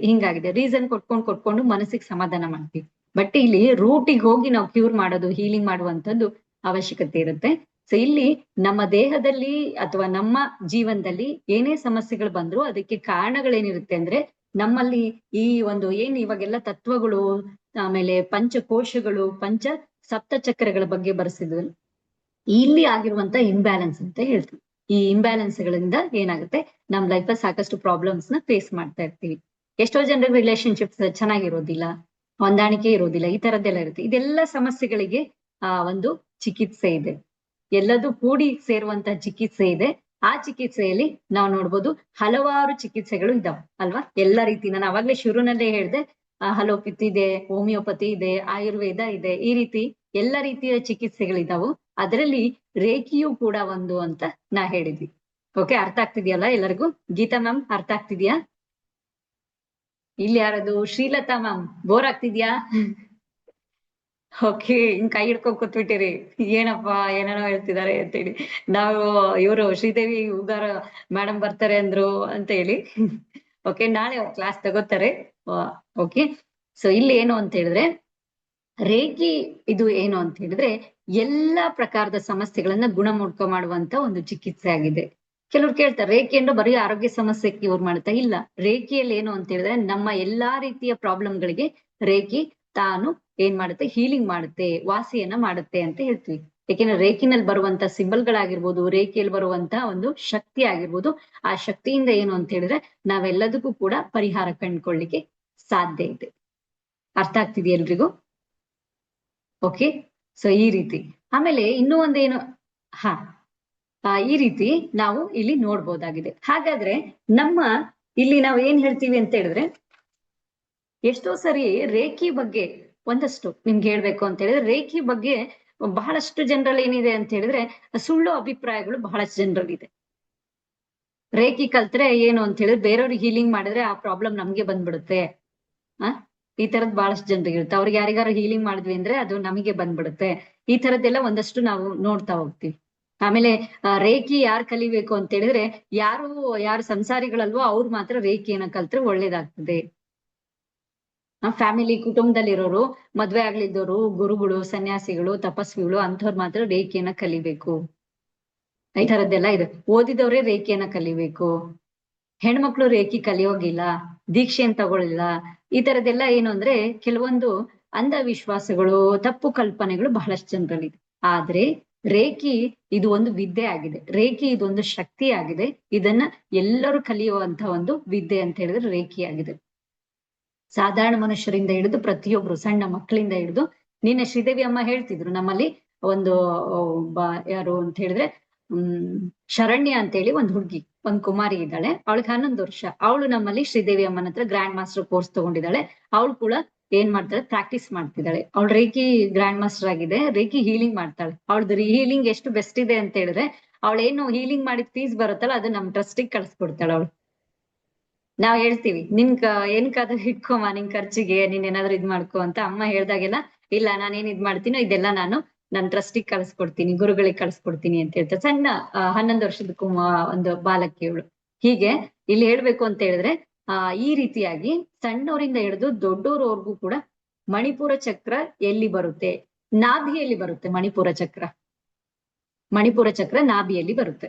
ಹಿಂಗಾಗಿದೆ ರೀಸನ್ ಕೊಟ್ಕೊಂಡು ಮನಸ್ಸಿಗೆ ಸಮಾಧಾನ ಮಾಡ್ತೀವಿ. ಬಟ್ ಇಲ್ಲಿ ರೂಟಿಗೆ ಹೋಗಿ ನಾವು ಕ್ಯೂರ್ ಮಾಡೋದು, ಹೀಲಿಂಗ್ ಮಾಡುವಂತದ್ದು ಅವಶ್ಯಕತೆ ಇರುತ್ತೆ. ಸೊ ಇಲ್ಲಿ ನಮ್ಮ ದೇಹದಲ್ಲಿ ಅಥವಾ ನಮ್ಮ ಜೀವನದಲ್ಲಿ ಏನೇ ಸಮಸ್ಯೆಗಳು ಬಂದ್ರು ಅದಕ್ಕೆ ಕಾರಣಗಳೇನಿರುತ್ತೆ ಅಂದ್ರೆ ನಮ್ಮಲ್ಲಿ ಈ ಒಂದು ಏನ್ ಇವಾಗೆಲ್ಲ ತತ್ವಗಳು, ಆಮೇಲೆ ಪಂಚಕೋಶಗಳು, ಪಂಚ ಸಪ್ತ ಚಕ್ರಗಳ ಬಗ್ಗೆ ಬರ್ಸಿದ್ವಿ, ಇಲ್ಲಿ ಆಗಿರುವಂತ ಇಂಬ್ಯಾಲೆನ್ಸ್ ಅಂತ ಹೇಳ್ತೀವಿ. ಈ ಇಂಬ್ಯಾಲೆನ್ಸ್ ಗಳಿಂದ ಏನಾಗುತ್ತೆ, ನಮ್ ಲೈಫ್ ಸಾಕಷ್ಟು ಪ್ರಾಬ್ಲಮ್ಸ್ ನ ಫೇಸ್ ಮಾಡ್ತಾ ಇರ್ತೀವಿ. ಎಷ್ಟೋ ಜನರಿಗೆ ರಿಲೇಶನ್ಶಿಪ್ಸ್ ಚೆನ್ನಾಗಿರೋದಿಲ್ಲ, ಹೊಂದಾಣಿಕೆ ಇರೋದಿಲ್ಲ, ಈ ತರದ್ದೆಲ್ಲ ಇರುತ್ತೆ. ಇದೆಲ್ಲ ಸಮಸ್ಯೆಗಳಿಗೆ ಒಂದು ಚಿಕಿತ್ಸೆ ಇದೆ, ಎಲ್ಲದೂ ಕೂಡಿ ಸೇರುವಂತಹ ಚಿಕಿತ್ಸೆ ಇದೆ. ಆ ಚಿಕಿತ್ಸೆಯಲ್ಲಿ ನಾವು ನೋಡ್ಬೋದು ಹಲವಾರು ಚಿಕಿತ್ಸೆಗಳು ಇದಾವೆ ಅಲ್ವಾ. ಎಲ್ಲ ರೀತಿ ನಾನು ಅವಾಗ್ಲೇ ಶುರುನಲ್ಲೇ ಹೇಳ್ದೆ, ಅಲೋಪತಿ ಇದೆ, ಹೋಮಿಯೋಪತಿ ಇದೆ, ಆಯುರ್ವೇದ ಇದೆ, ಈ ರೀತಿ ಎಲ್ಲ ರೀತಿಯ ಚಿಕಿತ್ಸೆಗಳಿದಾವು. ಅದರಲ್ಲಿ ರೇಖಿಯೂ ಕೂಡ ಒಂದು ಅಂತ ನಾ ಹೇಳಿದ್ವಿ. ಓಕೆ, ಅರ್ಥ ಆಗ್ತಿದ್ಯಲ್ಲ ಎಲ್ಲರಿಗೂ? ಗೀತಾ ಮ್ಯಾಮ್ ಅರ್ಥ ಆಗ್ತಿದ್ಯಾ? ಇಲ್ಲಿ ಯಾರದು ಶ್ರೀಲತಾ ಮ್ಯಾಮ್, ಬೋರ್ ಆಗ್ತಿದ್ಯಾ? ಓಕೆ, ಹಿಂಗ್ ಕೈ ಹಿಡ್ಕೊಂಡ್ ಕೂತ್ಬಿಟ್ಟಿರಿ, ಏನಪ್ಪಾ ಏನೇನೋ ಹೇಳ್ತಿದ್ದಾರೆ ಅಂತೇಳಿ. ನಾವು ಇವರು ಶ್ರೀದೇವಿ ಉಗಾರ ಮೇಡಮ್ ಬರ್ತಾರೆ ಅಂದ್ರು ಅಂತ ಹೇಳಿ. ಓಕೆ, ನಾಳೆ ಅವ್ರ ಕ್ಲಾಸ್ ತಗೋತಾರೆ. ಓಕೆ, ಸೊ ಇಲ್ಲಿ ಏನು ಅಂತ ಹೇಳಿದ್ರೆ ರೇಖಿ ಇದು ಏನು ಅಂತ ಹೇಳಿದ್ರೆ ಎಲ್ಲಾ ಪ್ರಕಾರದ ಸಮಸ್ಯೆಗಳನ್ನ ಗುಣಮುಖ ಮಾಡುವಂತ ಒಂದು ಚಿಕಿತ್ಸೆ ಆಗಿದೆ. ಕೆಲವ್ರು ಕೇಳ್ತಾರೆ ರೇಖಿ ಅಂದ್ರೆ ಬರೀ ಆರೋಗ್ಯ ಸಮಸ್ಯೆ ಕ್ಯೂರ್ ಮಾಡುತ್ತಾ? ಇಲ್ಲ, ರೇಖಿಯಲ್ಲಿ ಏನು ಅಂತ ಹೇಳಿದ್ರೆ ನಮ್ಮ ಎಲ್ಲಾ ರೀತಿಯ ಪ್ರಾಬ್ಲಮ್ಗಳಿಗೆ ರೇಖಿ ತಾನು ಏನ್ ಮಾಡುತ್ತೆ, ಹೀಲಿಂಗ್ ಮಾಡುತ್ತೆ, ವಾಸಿಯನ್ನ ಮಾಡುತ್ತೆ ಅಂತ ಹೇಳ್ತೀವಿ. ಯಾಕೆಂದ್ರೆ ರೇಖಿನಲ್ಲಿ ಬರುವಂತ ಸಿಂಬಲ್ಗಳಾಗಿರ್ಬೋದು, ರೇಖಿಯಲ್ಲಿ ಬರುವಂತ ಒಂದು ಶಕ್ತಿ ಆಗಿರ್ಬೋದು, ಆ ಶಕ್ತಿಯಿಂದ ಏನು ಅಂತ ಹೇಳಿದ್ರೆ ನಾವೆಲ್ಲದಕ್ಕೂ ಕೂಡ ಪರಿಹಾರ ಕಂಡುಕೊಳ್ಳಿಕ್ಕೆ ಸಾಧ್ಯ ಇದೆ. ಅರ್ಥ ಆಗ್ತಿದೆಯಾ ಎಲ್ರಿಗೂ? ಓಕೆ, ಸೊ ಈ ರೀತಿ. ಆಮೇಲೆ ಇನ್ನೂ ಒಂದೇನು, ಹಾ ಈ ರೀತಿ ನಾವು ಇಲ್ಲಿ ನೋಡ್ಬೋದಾಗಿದೆ. ಹಾಗಾದ್ರೆ ನಮ್ಮ ಇಲ್ಲಿ ನಾವು ಏನ್ ಹೇಳ್ತೀವಿ ಅಂತ ಹೇಳಿದ್ರೆ, ಎಷ್ಟೋ ಸರಿ ರೇಖಿ ಬಗ್ಗೆ ಒಂದಷ್ಟು ನಿಮ್ಗೆ ಹೇಳ್ಬೇಕು ಅಂತ ಹೇಳಿದ್ರೆ, ರೇಖಿ ಬಗ್ಗೆ ಬಹಳಷ್ಟು ಜನರಲ್ಲಿ ಏನಿದೆ ಅಂತ ಹೇಳಿದ್ರೆ ಸುಳ್ಳು ಅಭಿಪ್ರಾಯಗಳು ಬಹಳಷ್ಟು ಜನರಲ್ಲಿದೆ. ರೇಖಿ ಕಲ್ತ್ರೆ ಏನು ಅಂತ ಹೇಳಿದ್ರೆ ಬೇರೆಯವ್ರಿಗೆ ಹೀಲಿಂಗ್ ಮಾಡಿದ್ರೆ ಆ ಪ್ರಾಬ್ಲಮ್ ನಮ್ಗೆ ಬಂದ್ಬಿಡುತ್ತೆ. ಈ ತರದ್ ಬಹಳಷ್ಟು ಜನರಿಗೆ ಇರುತ್ತೆ. ಅವ್ರಿಗೆ ಯಾರಿಗಾರು ಹೀಲಿಂಗ್ ಮಾಡಿದ್ವಿ ಅಂದ್ರೆ ಅದು ನಮಗೆ ಬಂದ್ಬಿಡುತ್ತೆ. ಈ ತರದ್ದೆಲ್ಲ ಒಂದಷ್ಟು ನಾವು ನೋಡ್ತಾ ಹೋಗ್ತೀವಿ. ಆಮೇಲೆ ರೇಖಿ ಯಾರು ಕಲಿಬೇಕು ಅಂತ ಹೇಳಿದ್ರೆ, ಯಾರು ಸಂಸಾರಿಗಳಲ್ವೋ ಅವ್ರು ಮಾತ್ರ ರೇಖಿಯನ್ನ ಕಲ್ತ್ರೆ ಒಳ್ಳೇದಾಗ್ತದೆ. ಫ್ಯಾಮಿಲಿ ಕುಟುಂಬದಲ್ಲಿರೋರು, ಮದ್ವೆ ಆಗ್ಲಿದ್ದವರು, ಗುರುಗಳು, ಸನ್ಯಾಸಿಗಳು, ತಪಸ್ವಿಗಳು ಅಂಥವ್ರು ಮಾತ್ರ ರೇಖಿಯನ್ನ ಕಲಿಬೇಕು. ಈ ತರದ್ದೆಲ್ಲ ಇದೆ. ಓದಿದವರೇ ರೇಖಿಯನ್ನ ಕಲಿಬೇಕು. ಹೆಣ್ಮಕ್ಳು ರೇಖಿ ಕಲಿಯೋಗಿಲ್ಲ, ದೀಕ್ಷೆಯನ್ನು ತಗೊಳ್ಳಿಲ್ಲ. ಈ ತರದ್ದೆಲ್ಲ ಏನು ಅಂದ್ರೆ ಕೆಲವೊಂದು ಅಂಧವಿಶ್ವಾಸಗಳು, ತಪ್ಪು ಕಲ್ಪನೆಗಳು ಬಹಳಷ್ಟು ಜನರಲ್ಲಿದೆ. ಆದ್ರೆ ರೇಖಿ ಇದು ಒಂದು ವಿದ್ಯೆ ಆಗಿದೆ. ರೇಖಿ ಇದೊಂದು ಶಕ್ತಿ ಆಗಿದೆ. ಇದನ್ನ ಎಲ್ಲರೂ ಕಲಿಯುವಂತ ಒಂದು ವಿದ್ಯೆ ಅಂತ ಹೇಳಿದ್ರೆ ರೇಖಿ ಆಗಿದೆ. ಸಾಧಾರಣ ಮನುಷ್ಯರಿಂದ ಹಿಡಿದು ಪ್ರತಿಯೊಬ್ರು, ಸಣ್ಣ ಮಕ್ಕಳಿಂದ ಹಿಡಿದು, ನಿನ್ನೆ ಶ್ರೀದೇವಿ ಅಮ್ಮ ಹೇಳ್ತಿದ್ರು ನಮ್ಮಲ್ಲಿ ಒಂದು ಯಾರು ಅಂತ ಹೇಳಿದ್ರೆ ಶರಣ್ಯ ಅಂತ ಹೇಳಿ ಒಂದು ಹುಡುಗಿ, ಒಂದ್ ಕುಮಾರಿ ಇದ್ದಾಳೆ. ಅವಳಿಗೆ 11 ವರ್ಷ. ಅವಳು ನಮ್ಮಲ್ಲಿ ಶ್ರೀದೇವಿ ಅಮ್ಮನ ಹತ್ರ ಗ್ರ್ಯಾಂಡ್ ಮಾಸ್ಟರ್ ಕೋರ್ಸ್ ತಗೊಂಡಿದ್ದಾಳೆ. ಅವಳು ಕೂಡ ಏನ್ ಮಾಡ್ತಾಳೆ, ಪ್ರಾಕ್ಟೀಸ್ ಮಾಡ್ತಿದ್ದಾಳೆ. ಅವಳು ರೇಖಿ ಗ್ರ್ಯಾಂಡ್ ಮಾಸ್ಟರ್ ಆಗಿದೆ. ರೇಖಿ ಹೀಲಿಂಗ್ ಮಾಡ್ತಾಳೆ. ಅವಳದ್ದು ಹೀಲಿಂಗ್ ಎಷ್ಟು ಬೆಸ್ಟ್ ಇದೆ ಅಂತ ಹೇಳಿದ್ರೆ, ಅವಳೇನು ಹೀಲಿಂಗ್ ಮಾಡಿದ ಫೀಸ್ ಬರುತ್ತಲ್ಲ ಅದು ನಮ್ ಟ್ರಸ್ಟಿಗೆ ಕಳಿಸ್ಕೊಡ್ತಾಳೆ ಅವಳು. ನಾವ್ ಹೇಳ್ತೀವಿ ಏನಕ್ಕಾದ್ರೂ ಇಟ್ಕೊಮ್ಮ ನಿನ್ ಖರ್ಚಿಗೆ, ನೀನ್ ಏನಾದ್ರು ಇದ್ ಮಾಡ್ಕೊ ಅಂತ. ಅಮ್ಮ ಹೇಳ್ದಾಗೆಲ್ಲ ಇಲ್ಲ ನಾನೇನ್ ಇದ್ ಮಾಡ್ತೀನೋ ಇದೆಲ್ಲ ನಾನು ನನ್ ಟ್ರಸ್ಟಿಗೆ ಕಳ್ಸ್ಕೊಡ್ತೀನಿ, ಗುರುಗಳಿಗೆ ಕಳ್ಸ್ಕೊಡ್ತೀನಿ ಅಂತ ಹೇಳ್ತಾರೆ. ಸಣ್ಣ 11 ವರ್ಷದ ಒಂದು ಬಾಲಕಿಯವಳು. ಹೀಗೆ ಇಲ್ಲಿ ಹೇಳ್ಬೇಕು ಅಂತ ಹೇಳಿದ್ರೆ ಈ ರೀತಿಯಾಗಿ ಸಣ್ಣವರಿಂದ ಹಿಡಿದು ದೊಡ್ಡೋರವರೆಗೂ ಕೂಡ ಮಣಿಪುರ ಚಕ್ರ ಎಲ್ಲಿ ಬರುತ್ತೆ? ನಾಭಿಯಲ್ಲಿ ಬರುತ್ತೆ. ಮಣಿಪುರ ಚಕ್ರ ನಾಭಿಯಲ್ಲಿ ಬರುತ್ತೆ.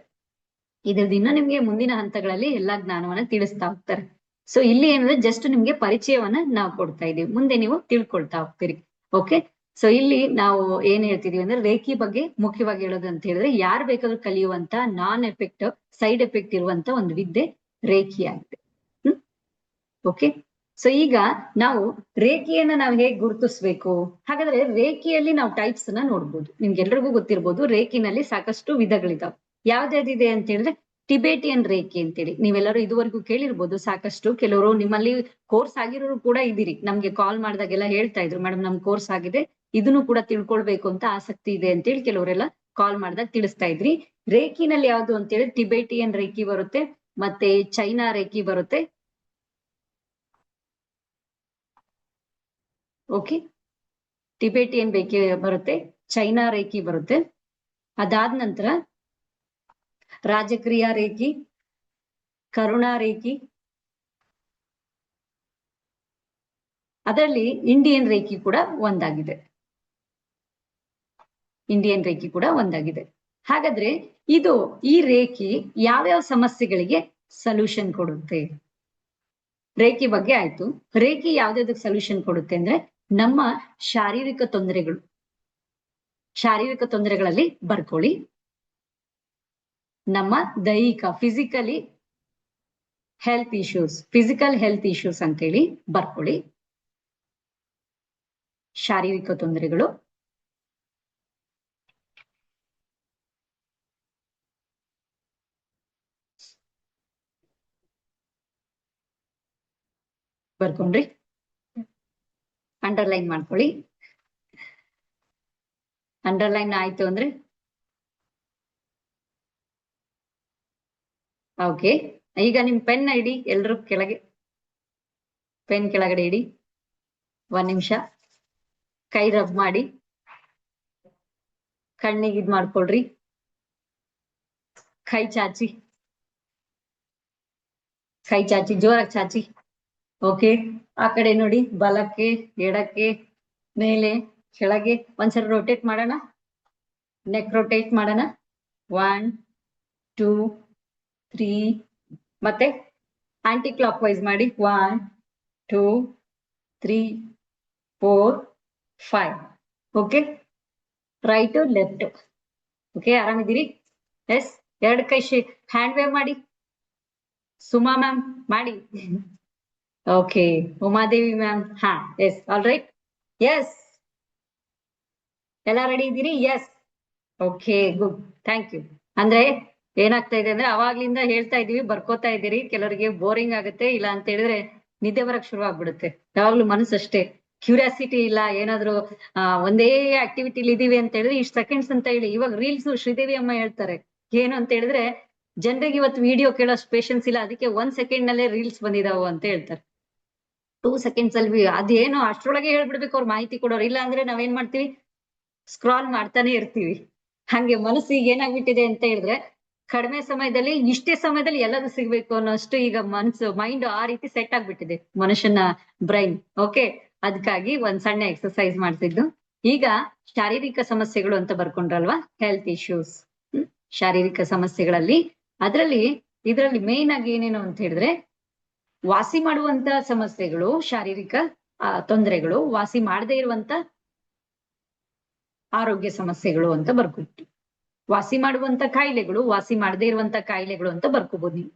ಇದ್ರದ್ದು ಇನ್ನ ನಿಮ್ಗೆ ಮುಂದಿನ ಹಂತಗಳಲ್ಲಿ ಎಲ್ಲಾ ಜ್ಞಾನವನ್ನ ತಿಳಿಸ್ತಾ ಹೋಗ್ತಾರೆ. ಸೊ ಇಲ್ಲಿ ಏನಂದ್ರೆ ಜಸ್ಟ್ ನಿಮ್ಗೆ ಪರಿಚಯವನ್ನ ನಾವು ಕೊಡ್ತಾ ಇದೀವಿ, ಮುಂದೆ ನೀವು ತಿಳ್ಕೊಳ್ತಾ ಹೋಗ್ತೀರಿ. ಓಕೆ, ಸೊ ಇಲ್ಲಿ ನಾವು ಏನ್ ಹೇಳ್ತಿದೀವಿ ಅಂದ್ರೆ ರೇಖಿ ಬಗ್ಗೆ ಮುಖ್ಯವಾಗಿ ಹೇಳೋದು ಅಂತ ಹೇಳಿದ್ರೆ, ಯಾರು ಬೇಕಾದ್ರೂ ಕಲಿಯುವಂತ ನಾನ್ ಎಫೆಕ್ಟ್, ಸೈಡ್ ಎಫೆಕ್ಟ್ ಇರುವಂತ ಒಂದು ವಿದ್ಯೆ ರೇಖಿ ಆಗಿದೆ. ಓಕೆ, ಸೊ ಈಗ ನಾವು ರೇಖಿಯನ್ನ ನಾವು ಹೇಗೆ ಗುರುತಿಸ್ಬೇಕು? ಹಾಗಾದ್ರೆ ರೇಖಿಯಲ್ಲಿ ನಾವು ಟೈಪ್ಸ್ ಅನ್ನ ನೋಡ್ಬೋದು. ನಿಮ್ಗೆಲ್ರಿಗೂ ಗೊತ್ತಿರ್ಬೋದು ರೇಖಿನಲ್ಲಿ ಸಾಕಷ್ಟು ವಿಧಗಳಿದಾವೆ. ಯಾವ್ದಾವ್ದಿದೆ ಅಂತ ಹೇಳಿದ್ರೆ ಟಿಬೇಟಿಯನ್ ರೇಖಿ ಅಂತೇಳಿ ನೀವೆಲ್ಲರೂ ಇದುವರೆಗೂ ಕೇಳಿರ್ಬೋದು ಸಾಕಷ್ಟು. ಕೆಲವರು ನಿಮ್ಮಲ್ಲಿ ಕೋರ್ಸ್ ಆಗಿರೋರು ಕೂಡ ಇದ್ದೀರಿ. ನಮ್ಗೆ ಕಾಲ್ ಮಾಡಿದಾಗೆಲ್ಲ ಹೇಳ್ತಾ ಇದ್ರು, ಮೇಡಮ್ ನಮ್ ಕೋರ್ಸ್ ಆಗಿದೆ, ಇದನ್ನು ಕೂಡ ತಿಳ್ಕೊಳ್ಬೇಕು ಅಂತ ಆಸಕ್ತಿ ಇದೆ ಅಂತೇಳಿ ಕೆಲವರೆಲ್ಲ ಕಾಲ್ ಮಾಡಿದಾಗ ತಿಳಿಸ್ತಾ ಇದ್ರಿ. ರೇಖಿನಲ್ಲಿ ಯಾವ್ದು ಅಂತ ಹೇಳಿ ಟಿಬೇಟಿಯನ್ ರೇಖಿ ಬರುತ್ತೆ, ಮತ್ತೆ ಚೈನಾ ರೇಖಿ ಬರುತ್ತೆ. ಓಕೆ, ಟಿಬೇಟಿಯನ್ ರೇಖಿ ಬರುತ್ತೆ, ಚೈನಾ ರೇಖಿ ಬರುತ್ತೆ. ಅದಾದ ನಂತರ ರಾಜಕ್ರಿಯಾ ರೇಖಿ, ಕರುಣಾ ರೇಖಿ, ಅದರಲ್ಲಿ ಇಂಡಿಯನ್ ರೇಖಿ ಕೂಡ ಒಂದಾಗಿದೆ. ಹಾಗಾದ್ರೆ ಈ ರೇಖಿ ಯಾವ್ಯಾವ ಸಮಸ್ಯೆಗಳಿಗೆ ಸೊಲ್ಯೂಷನ್ ಕೊಡುತ್ತೆ? ರೇಖಿ ಬಗ್ಗೆ ಆಯ್ತು. ರೇಖಿ ಯಾವ್ದಾವ್ದಕ್ಕೆ ಸೊಲ್ಯೂಷನ್ ಕೊಡುತ್ತೆ ಅಂದ್ರೆ ನಮ್ಮ ಶಾರೀರಿಕ ತೊಂದರೆಗಳಲ್ಲಿ ಬರ್ಕೊಳ್ಳಿ. ನಮ್ಮ ದೈಹಿಕ ಫಿಸಿಕಲ್ ಹೆಲ್ತ್ ಇಶ್ಯೂಸ್ ಅಂತೇಳಿ ಬರ್ಕೊಳ್ಳಿ. ಶಾರೀರಿಕ ತೊಂದರೆಗಳು, ಬರ್ಕೊಂಡ್ರಿ, ಅಂಡರ್ಲೈನ್ ಮಾಡ್ಕೊಳ್ಳಿ. ಅಂಡರ್ಲೈನ್ ಆಯ್ತು ಅಂದ್ರೆ ಓಕೆ. ಈಗ ನಿಮ್ ಪೆನ್ ಇಡಿ, ಎಲ್ರು ಪೆನ್ ಕೆಳಗಡೆ ಇಡಿ. 1 ನಿಮಿಷ ಕೈ ರಬ್ ಮಾಡಿ, ಕಣ್ಣಿಗೆ ಇದ್ ಮಾಡ್ಕೊಳ್ರಿ, ಕೈ ಚಾಚಿ ಜೋರಾಗಿ ಚಾಚಿ. ಓಕೆ, ಆ ಕಡೆ ನೋಡಿ, ಬಲಕ್ಕೆ, ಎಡಕ್ಕೆ, ಮೇಲೆ, ಕೆಳಗೆ. ಒಂದ್ಸಲ ರೊಟೇಟ್ ಮಾಡೋಣ, ನೆಕ್ ರೊಟೇಟ್ ಮಾಡೋಣ. 1 2 3, ಮತ್ತೆ ಆಂಟಿ ಕ್ಲಾಕ್ ವೈಸ್ ಮಾಡಿ. 1 2 3 4 5. Okay, right left. ಓಕೆ, ಆರಾಮಿದ್ದೀರಿ? ಎಸ್, 2 ಕೈ ಹ್ಯಾಂಡ್ ವೇವ್ ಮಾಡಿ. ಸುಮಾ ಮ್ಯಾಮ್ ಮಾಡಿ. ಓಕೆ, ಉಮಾದೇವಿ ಮ್ಯಾಮ್, ಹಾ, ಎಸ್, ಆಲ್ ರೈಟ್, ಎಸ್, ಎಲ್ಲ ರೆಡಿ ಇದ್ದೀರಿ? Yes, okay, good, thank you. ಅಂದ್ರೆ ಏನಾಗ್ತಾ ಇದೆ ಅಂದ್ರೆ ಅವಾಗ್ಲಿಂದ ಹೇಳ್ತಾ ಇದೀವಿ, ಬರ್ಕೋತಾ ಇದ್ದೀರಿ, ಕೆಲವರಿಗೆ ಬೋರಿಂಗ್ ಆಗುತ್ತೆ, ಇಲ್ಲ ಅಂತ ಹೇಳಿದ್ರೆ ನಿದ್ದೆ ಬರಕ್ ಶುರು ಆಗ್ಬಿಡುತ್ತೆ. ಯಾವಾಗ್ಲೂ ಮನಸ್ಸು ಅಷ್ಟೇ ಕ್ಯೂರಿಯಾಸಿಟಿ ಇಲ್ಲ, ಏನಾದ್ರು ಒಂದೇ ಆಕ್ಟಿವಿಟಿಲಿ ಇದೀವಿ ಅಂತ ಹೇಳಿದ್ರೆ ಇಷ್ಟು ಸೆಕೆಂಡ್ಸ್ ಅಂತ ಹೇಳಿ. ಇವಾಗ ರೀಲ್ಸ್ ಶ್ರೀದೇವಿ ಅಮ್ಮ ಹೇಳ್ತಾರೆ ಏನು ಅಂತ ಹೇಳಿದ್ರೆ, ಜನರಿಗೆ ಇವತ್ತು ವಿಡಿಯೋ ಕೇಳೋಷ್ಟು ಪೇಷನ್ಸ್ ಇಲ್ಲ, ಅದಕ್ಕೆ 1 ಸೆಕೆಂಡ್ ನಲ್ಲೇ ರೀಲ್ಸ್ ಬಂದಿದಾವು ಅಂತ ಹೇಳ್ತಾರೆ. 2 ಸೆಕೆಂಡ್ಸ್ ಅಲ್ಲಿ ಅದೇನೋ ಅಷ್ಟ್ರೊಳಗೆ ಹೇಳ್ಬಿಡ್ಬೇಕು ಅವ್ರು ಮಾಹಿತಿ ಕೊಡೋರು, ಇಲ್ಲ ಅಂದ್ರೆ ನಾವೇನ್ ಮಾಡ್ತೀವಿ, ಸ್ಕ್ರಾಲ್ ಮಾಡ್ತಾನೆ ಇರ್ತೀವಿ. ಹಂಗೆ ಮನಸ್ಸಿಗೆ ಏನಾಗ್ಬಿಟ್ಟಿದೆ ಅಂತ ಹೇಳಿದ್ರೆ, ಕಡಿಮೆ ಸಮಯದಲ್ಲಿ ಇಷ್ಟೇ ಸಮಯದಲ್ಲಿ ಎಲ್ಲದೂ ಸಿಗ್ಬೇಕು ಅನ್ನೋಷ್ಟು ಈಗ ಮೈಂಡ್ ಆ ರೀತಿ ಸೆಟ್ ಆಗ್ಬಿಟ್ಟಿದೆ ಮನುಷ್ಯನ ಬ್ರೈನ್. ಓಕೆ, ಅದಕ್ಕಾಗಿ ಒಂದ್ ಸಣ್ಣ ಎಕ್ಸರ್ಸೈಸ್ ಮಾಡ್ತಿದ್ದು. ಈಗ ಶಾರೀರಿಕ ಸಮಸ್ಯೆಗಳು ಅಂತ ಬರ್ಕೊಂಡ್ರಲ್ವಾ, ಹೆಲ್ತ್ ಇಶ್ಯೂಸ್. ಶಾರೀರಿಕ ಸಮಸ್ಯೆಗಳಲ್ಲಿ ಇದರಲ್ಲಿ ಮೇನ್ ಆಗಿ ಏನೇನು ಅಂತ ಹೇಳಿದ್ರೆ, ವಾಸಿ ಮಾಡುವಂತ ಸಮಸ್ಯೆಗಳು, ಶಾರೀರಿಕ ತೊಂದರೆಗಳು, ವಾಸಿ ಮಾಡದೇ ಇರುವಂತ ಆರೋಗ್ಯ ಸಮಸ್ಯೆಗಳು ಅಂತ ಬರ್ಕೊಟ್ಟು, ವಾಸಿ ಮಾಡುವಂತ ಕಾಯಿಲೆಗಳು, ವಾಸಿ ಮಾಡದೇ ಇರುವಂತ ಕಾಯಿಲೆಗಳು ಅಂತ ಬರ್ಕೋಬಹುದು ನೀವು.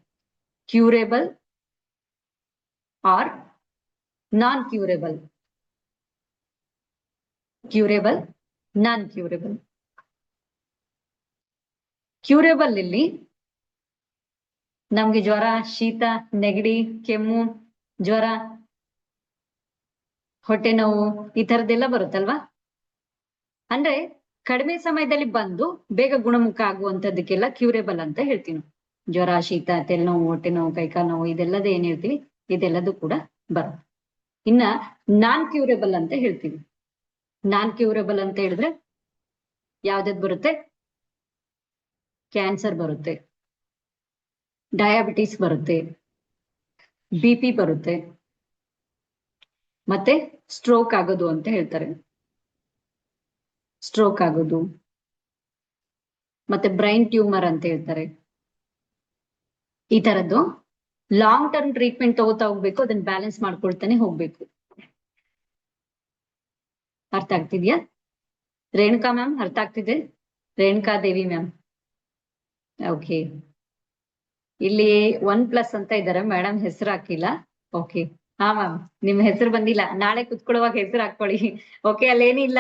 ಕ್ಯೂರೇಬಲ್ ಆರ್ ನಾನ್ ಕ್ಯೂರೇಬಲ್. ಕ್ಯೂರೇಬಲ್, ನಾನ್ ಕ್ಯೂರೇಬಲ್. ಕ್ಯೂರೇಬಲ್ ಇಲ್ಲಿ ನಮ್ಗೆ ಜ್ವರ, ಶೀತ, ನೆಗಡಿ, ಕೆಮ್ಮು, ಜ್ವರ, ಹೊಟ್ಟೆ ನೋವು ಈ ತರದ್ದೆಲ್ಲ ಬರುತ್ತಲ್ವಾ. ಅಂದ್ರೆ ಕಡಿಮೆ ಸಮಯದಲ್ಲಿ ಬಂದು ಬೇಗ ಗುಣಮುಖ ಆಗುವಂತದ್ದಕ್ಕೆಲ್ಲ ಕ್ಯೂರೇಬಲ್ ಅಂತ ಹೇಳ್ತೀವಿ. ಜ್ವರ, ಶೀತ, ತಲೆನೋವು, ಹೊಟ್ಟೆ ನೋವು, ಕೈಕಾಲು ನೋವು, ಇದೆಲ್ಲದ ಏನ್ ಹೇಳ್ತೀವಿ, ಇದೆಲ್ಲದೂ ಕೂಡ ಬರುತ್ತೆ. ಇನ್ನ ನಾನ್ ಕ್ಯೂರೇಬಲ್ ಅಂತ ಹೇಳ್ತೀವಿ. ನಾನ್ ಕ್ಯೂರೇಬಲ್ ಅಂತ ಹೇಳಿದ್ರೆ ಯಾವ್ದದ್ ಬರುತ್ತೆ, ಕ್ಯಾನ್ಸರ್ ಬರುತ್ತೆ, ಡಯಾಬಿಟಿಸ್ ಬರುತ್ತೆ, BP ಬರುತ್ತೆ, ಮತ್ತೆ ಸ್ಟ್ರೋಕ್ ಆಗೋದು ಅಂತ ಹೇಳ್ತಾರೆ. ಸ್ಟ್ರೋಕ್ ಆಗೋದು, ಮತ್ತೆ ಬ್ರೈನ್ ಟ್ಯೂಮರ್ ಅಂತ ಹೇಳ್ತಾರೆ. ಈ ತರದ್ದು ಲಾಂಗ್ ಟರ್ಮ್ ಟ್ರೀಟ್ಮೆಂಟ್ ತಗೋತಾ ಹೋಗ್ಬೇಕು, ಅದನ್ನ ಬ್ಯಾಲೆನ್ಸ್ ಮಾಡ್ಕೊಳ್ತಾನೆ ಹೋಗ್ಬೇಕು. ಅರ್ಥ ಆಗ್ತಿದ್ಯಾ ರೇಣುಕಾ ಮ್ಯಾಮ್? ಅರ್ಥ ಆಗ್ತಿದೆ? ರೇಣುಕಾ ದೇವಿ ಮ್ಯಾಮ್. ಓಕೆ, ಇಲ್ಲಿ 1+ ಅಂತ ಇದ್ದಾರೆ, ಮೇಡಮ್ ಹೆಸರು ಹಾಕಿಲ್ಲ. ಓಕೆ, ಹಾ ಮ್ಯಾಮ್, ನಿಮ್ ಹೆಸರು ಬಂದಿಲ್ಲ, ನಾಳೆ ಕುತ್ಕೊಳ್ಳುವಾಗ ಹೆಸರು ಹಾಕೊಳ್ಳಿ. ಓಕೆ, ಅಲ್ಲೇನಿಲ್ಲ,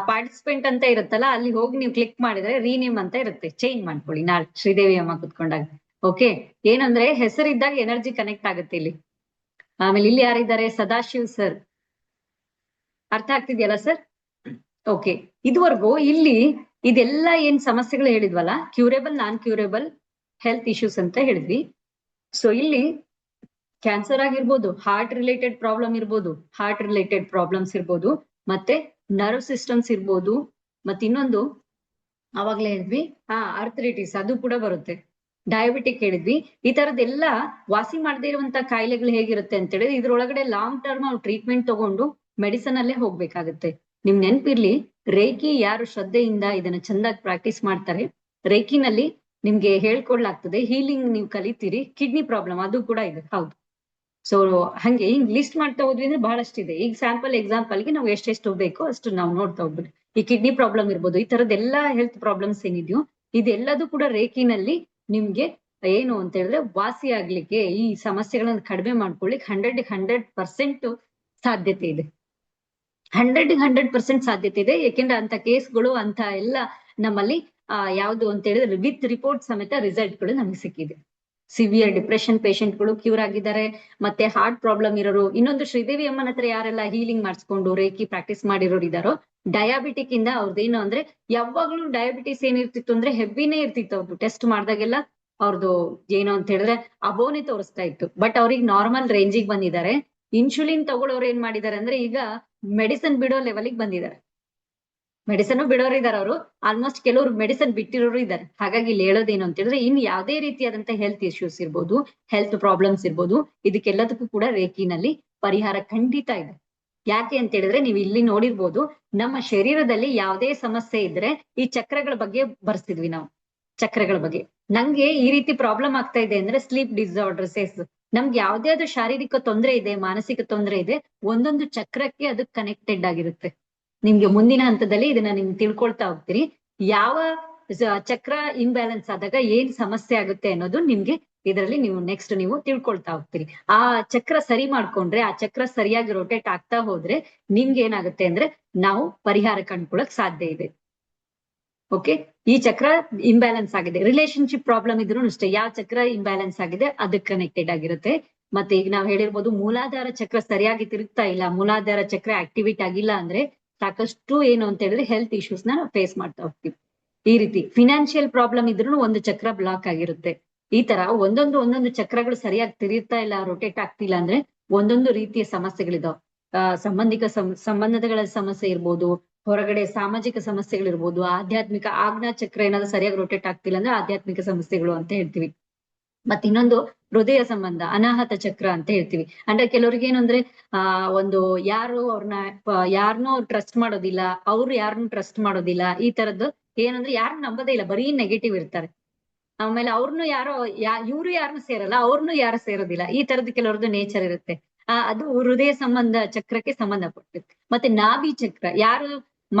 ಪಾರ್ಟಿಸಿಪೆಂಟ್ ಅಂತ ಇರುತ್ತಲ್ಲ, ಅಲ್ಲಿ ಹೋಗಿ ನೀವು ಕ್ಲಿಕ್ ಮಾಡಿದ್ರೆ ರೀನೇಮ್ ಅಂತ ಇರುತ್ತೆ, ಚೇಂಜ್ ಮಾಡ್ಕೊಳ್ಳಿ ನಾಳೆ ಶ್ರೀದೇವಿ ಅಮ್ಮ ಕುತ್ಕೊಂಡಾಗ. ಓಕೆ, ಏನಂದ್ರೆ ಹೆಸರಿದ್ದಾಗ ಎನರ್ಜಿ ಕನೆಕ್ಟ್ ಆಗುತ್ತೆ ಇಲ್ಲಿ. ಆಮೇಲೆ ಇಲ್ಲಿ ಯಾರಿದ್ದಾರೆ, ಸದಾಶಿವ್ ಸರ್. ಅರ್ಥ ಆಗ್ತಿದ್ಯಲ್ಲ ಸರ್? ಓಕೆ, ಇದುವರೆಗೂ ಇಲ್ಲಿ ಇದೆಲ್ಲ ಏನ್ ಸಮಸ್ಯೆಗಳು ಹೇಳಿದ್ವಲ್ಲ, ಕ್ಯೂರೇಬಲ್, ನಾನ್ ಕ್ಯೂರೇಬಲ್ ಹೆಲ್ತ್ ಇಶ್ಯೂಸ್ ಅಂತ ಹೇಳಿದ್ವಿ. ಸೊ ಇಲ್ಲಿ ಕ್ಯಾನ್ಸರ್ ಆಗಿರ್ಬೋದು, ಹಾರ್ಟ್ ರಿಲೇಟೆಡ್ ಪ್ರಾಬ್ಲಮ್ಸ್ ಇರ್ಬೋದು, ಮತ್ತೆ ನರ್ವ್ ಸಿಸ್ಟಮ್ಸ್ ಇರ್ಬೋದು, ಮತ್ತೆ ಇನ್ನೊಂದು ಅವಾಗ್ಲೇ ಹೇಳಿದ್ವಿ ಆರ್ಥರೈಟಿಸ್, ಅದು ಕೂಡ ಬರುತ್ತೆ. ಡಯಾಬಿಟಿಕ್ ಹೇಳಿದ್ವಿ. ಈ ತರದ್ದೆಲ್ಲ ವಾಸಿ ಮಾಡದೇ ಇರುವಂತ ಕಾಯಿಲೆಗಳು ಹೇಗಿರುತ್ತೆ ಅಂತ ಹೇಳಿದ್ರೆ, ಇದ್ರೊಳಗಡೆ ಲಾಂಗ್ ಟರ್ಮ್ ಅವ್ರು ಟ್ರೀಟ್ಮೆಂಟ್ ತಗೊಂಡು ಮೆಡಿಸನ್ ಅಲ್ಲೇ ಹೋಗ್ಬೇಕಾಗುತ್ತೆ. ನಿಮ್ ನೆನ್ಪಿರ್ಲಿ, ರೇಖಿ ಯಾರು ಶ್ರದ್ಧೆಯಿಂದ ಇದನ್ನ ಚಂದಾಗಿ ಪ್ರಾಕ್ಟೀಸ್ ಮಾಡ್ತಾರೆ, ರೇಖಿನಲ್ಲಿ ನಿಮ್ಗೆ ಹೇಳ್ಕೊಡ್ಲಾಗ್ತದೆ, ಹೀಲಿಂಗ್ ನೀವು ಕಲಿತೀರಿ. ಕಿಡ್ನಿ ಪ್ರಾಬ್ಲಮ್ ಅದು ಕೂಡ ಇದೆ, ಹೌದು. ಸೊ ಹಂಗೆ ಹಿಂಗ್ ಲಿಸ್ಟ್ ಮಾಡ್ತಾ ಹೋದ್ವಿ ಅಂದ್ರೆ ಬಹಳಷ್ಟಿದೆ. ಈಗ ಎಕ್ಸಾಂಪಲ್ಗೆ ನಾವು ಎಷ್ಟೆಷ್ಟು ಬೇಕೋ ಅಷ್ಟು ನಾವು ನೋಡ್ತಾ ಹೋಗ್ಬಿಡಿ. ಈ ಕಿಡ್ನಿ ಪ್ರಾಬ್ಲಮ್ ಇರ್ಬೋದು, ಈ ತರದ್ದೆಲ್ಲ ಹೆಲ್ತ್ ಪ್ರಾಬ್ಲಮ್ಸ್ ಏನಿದೆಯೋ ಇದೆಲ್ಲದೂ ಕೂಡ ರೇಖಿನಲ್ಲಿ ನಿಮ್ಗೆ ಏನು ಅಂತ ಹೇಳಿದ್ರೆ ವಾಸಿ ಆಗ್ಲಿಕ್ಕೆ, ಈ ಸಮಸ್ಯೆಗಳನ್ನ ಕಡಿಮೆ ಮಾಡ್ಕೊಳ್ಳಿಕ್ 100% ಸಾಧ್ಯತೆ ಇದೆ. 100% ಸಾಧ್ಯತೆ ಇದೆ. ಯಾಕೆಂದ್ರೆ ಅಂತ ಕೇಸ್ಗಳು ಅಂತ ಎಲ್ಲ ನಮ್ಮಲ್ಲಿ ಯಾವ್ದು ಅಂತ ಹೇಳಿದ್ರೆ ವಿತ್ ರಿಪೋರ್ಟ್ ಸಮೇತ ರಿಸಲ್ಟ್ಗಳು ನಮ್ಗೆ ಸಿಕ್ಕಿದೆ. ಸಿವಿಯರ್ ಡಿಪ್ರೆಷನ್ ಪೇಷಂಟ್ಗಳು ಕ್ಯೂರ್ ಆಗಿದ್ದಾರೆ, ಮತ್ತೆ ಹಾರ್ಟ್ ಪ್ರಾಬ್ಲಮ್ ಇರೋರು. ಇನ್ನೊಂದು, ಶ್ರೀದೇವಿ ಅಮ್ಮನ ಹತ್ರ ಯಾರೆಲ್ಲ ಹೀಲಿಂಗ್ ಮಾಡಿಸ್ಕೊಂಡು ರೇಖಿ ಪ್ರಾಕ್ಟೀಸ್ ಮಾಡಿರೋರು ಇದಾರೋ, ಡಯಾಬಿಟಿಕ್ ಇಂದ ಅವ್ರದ್ದೇನು ಅಂದ್ರೆ ಯಾವಾಗ್ಲೂ ಡಯಾಬಿಟಿಸ್ ಏನಿರ್ತಿತ್ತು ಅಂದ್ರೆ ಹೆವಿನೇ ಇರ್ತಿತ್ತು. ಅವ್ರದ್ದು ಟೆಸ್ಟ್ ಮಾಡಿದಾಗೆಲ್ಲ ಅವ್ರದ್ದು ಏನು ಅಂತ ಹೇಳಿದ್ರೆ ಅಬೋನೆ ತೋರಿಸ್ತಾ ಇತ್ತು. ಬಟ್ ಅವ್ರಿಗೆ ನಾರ್ಮಲ್ ರೇಂಜಿಗೆ ಬಂದಿದ್ದಾರೆ. ಇನ್ಸುಲಿನ್ ತಗೊಳ್ಳೋರು ಏನ್ ಮಾಡಿದ್ದಾರೆ ಅಂದ್ರೆ ಈಗ ಮೆಡಿಸಿನ್ ಬಿಡೋ ಲೆವೆಲ್ಗೆ ಬಂದಿದ್ದಾರೆ. ಮೆಡಿಸನ್ ಬಿಡೋರು ಇದಾರೆ, ಅವರು ಆಲ್ಮೋಸ್ಟ್ ಕೆಲವರು ಮೆಡಿಸನ್ ಬಿಟ್ಟಿರೋರು ಇದ್ದಾರೆ. ಹಾಗಾಗಿ ಇಲ್ಲಿ ಹೇಳೋದೇನು ಅಂತ ಹೇಳಿದ್ರೆ, ಇನ್ ಯಾವುದೇ ರೀತಿಯಾದಂತಹ ಹೆಲ್ತ್ ಇಶ್ಯೂಸ್ ಇರ್ಬೋದು, ಹೆಲ್ತ್ ಪ್ರಾಬ್ಲಮ್ಸ್ ಇರ್ಬೋದು, ಇದಕ್ಕೆಲ್ಲದಕ್ಕೂ ಕೂಡ ರೇಖಿನಲ್ಲಿ ಪರಿಹಾರ ಖಂಡಿತ ಇದೆ. ಯಾಕೆ ಅಂತ ಹೇಳಿದ್ರೆ, ನೀವು ಇಲ್ಲಿ ನೋಡಿರ್ಬೋದು, ನಮ್ಮ ಶರೀರದಲ್ಲಿ ಯಾವುದೇ ಸಮಸ್ಯೆ ಇದ್ರೆ ಈ ಚಕ್ರಗಳ ಬಗ್ಗೆ ಬರ್ಸ್ತಿದ್ವಿ ನಾವು. ಚಕ್ರಗಳ ಬಗ್ಗೆ ನಂಗೆ ಈ ರೀತಿ ಪ್ರಾಬ್ಲಮ್ ಆಗ್ತಾ ಇದೆ ಅಂದ್ರೆ ಸ್ಲೀಪ್ ಡಿಸಾರ್ಡರ್ಸ್, ನಮ್ಗೆ ಯಾವ್ದೇ ಆದ್ರೂ ಶಾರೀರಿಕ ತೊಂದರೆ ಇದೆ, ಮಾನಸಿಕ ತೊಂದರೆ ಇದೆ, ಒಂದೊಂದು ಚಕ್ರಕ್ಕೆ ಅದಕ್ಕೆ ಕನೆಕ್ಟೆಡ್ ಆಗಿರುತ್ತೆ. ನಿಮ್ಗೆ ಮುಂದಿನ ಹಂತದಲ್ಲಿ ಇದನ್ನ ನಿಮ್ಗೆ ತಿಳ್ಕೊಳ್ತಾ ಹೋಗ್ತೀರಿ. ಯಾವ ಚಕ್ರ ಇಂಬ್ಯಾಲೆನ್ಸ್ ಆದಾಗ ಏನ್ ಸಮಸ್ಯೆ ಆಗುತ್ತೆ ಅನ್ನೋದು ನಿಮ್ಗೆ ಇದರಲ್ಲಿ ನೀವು ತಿಳ್ಕೊಳ್ತಾ ಹೋಗ್ತೀರಿ. ಆ ಚಕ್ರ ಸರಿ ಮಾಡ್ಕೊಂಡ್ರೆ, ಆ ಚಕ್ರ ಸರಿಯಾಗಿ ರೊಟೇಟ್ ಆಗ್ತಾ ಹೋದ್ರೆ ನಿಮ್ಗೆ ಏನಾಗುತ್ತೆ ಅಂದ್ರೆ ನಾವು ಪರಿಹಾರ ಕಂಡ್ಕೊಳಕ್ ಸಾಧ್ಯ ಇದೆ. ಓಕೆ, ಈ ಚಕ್ರ ಇಂಬ್ಯಾಲೆನ್ಸ್ ಆಗಿದೆ. ರಿಲೇಶನ್ಶಿಪ್ ಪ್ರಾಬ್ಲಮ್ ಇದ್ರೂ ಅಷ್ಟೇ, ಯಾವ ಚಕ್ರ ಇಂಬ್ಯಾಲೆನ್ಸ್ ಆಗಿದೆ ಅದಕ್ಕೆ ಕನೆಕ್ಟೆಡ್ ಆಗಿರುತ್ತೆ. ಮತ್ತೆ ಈಗ ನಾವು ಹೇಳಿರ್ಬೋದು ಮೂಲಾಧಾರ ಚಕ್ರ ಸರಿಯಾಗಿ ತಿರುಗ್ತಾ ಇಲ್ಲ, ಮೂಲಾಧಾರ ಚಕ್ರ ಆಕ್ಟಿವೇಟ್ ಆಗಿಲ್ಲ ಅಂದ್ರೆ ಸಾಕಷ್ಟು ಏನು ಅಂತ ಹೇಳಿದ್ರೆ ಹೆಲ್ತ್ ಇಶ್ಯೂಸ್ ನ ಫೇಸ್ ಮಾಡ್ತಾ ಹೋಗ್ತೀವಿ. ಈ ರೀತಿ ಫಿನಾನ್ಷಿಯಲ್ ಪ್ರಾಬ್ಲಮ್ ಇದ್ರೂ ಒಂದು ಚಕ್ರ ಬ್ಲಾಕ್ ಆಗಿರುತ್ತೆ. ಈ ತರ ಒಂದೊಂದು ಚಕ್ರಗಳು ಸರಿಯಾಗಿ ತಿರುಗ್ತಾ ಇಲ್ಲ, ರೊಟೇಟ್ ಆಗ್ತಿಲ್ಲ ಅಂದ್ರೆ ಒಂದೊಂದು ರೀತಿಯ ಸಮಸ್ಯೆಗಳಿದಾವೆ. ಸಂಬಂಧಗಳ ಸಮಸ್ಯೆ ಇರ್ಬೋದು, ಹೊರಗಡೆ ಸಾಮಾಜಿಕ ಸಮಸ್ಯೆಗಳಿರ್ಬೋದು, ಆಧ್ಯಾತ್ಮಿಕ ಆಜ್ಞಾ ಚಕ್ರ ಏನಾದ್ರು ಸರಿಯಾಗಿ ರೊಟೇಟ್ ಆಗ್ತಿಲ್ಲ ಅಂದ್ರೆ ಆಧ್ಯಾತ್ಮಿಕ ಸಮಸ್ಯೆಗಳು ಅಂತ ಹೇಳ್ತೀವಿ. ಮತ್ತೆ ಇನ್ನೊಂದು ಹೃದಯ ಸಂಬಂಧ, ಅನಾಹತ ಚಕ್ರ ಅಂತ ಹೇಳ್ತೀವಿ. ಅಂದ್ರೆ ಕೆಲವ್ರಿಗೆ ಏನು ಅಂದ್ರೆ ಒಂದು ಯಾರು ಯಾರನ್ನೂ ಟ್ರಸ್ಟ್ ಮಾಡೋದಿಲ್ಲ, ಅವ್ರು ಯಾರನ್ನು ಟ್ರಸ್ಟ್ ಮಾಡೋದಿಲ್ಲ, ಈ ತರದ್ದು ಏನಂದ್ರೆ ಯಾರನ್ನ ನಂಬೋದೇ ಇಲ್ಲ, ಬರೀ ನೆಗೆಟಿವ್ ಇರ್ತಾರೆ. ಆಮೇಲೆ ಅವ್ರನ್ನು ಯಾರೋ ಇವ್ರು ಯಾರನ್ನು ಸೇರಲ್ಲ, ಅವ್ರನ್ನು ಯಾರು ಸೇರೋದಿಲ್ಲ, ಈ ತರದ್ದು ಕೆಲವ್ರದ್ದು ನೇಚರ್ ಇರುತ್ತೆ. ಅದು ಹೃದಯ ಸಂಬಂಧ ಚಕ್ರಕ್ಕೆ ಸಂಬಂಧಪಟ್ಟಿರುತ್ತೆ. ಮತ್ತೆ ನಾಭಿ ಚಕ್ರ, ಯಾರು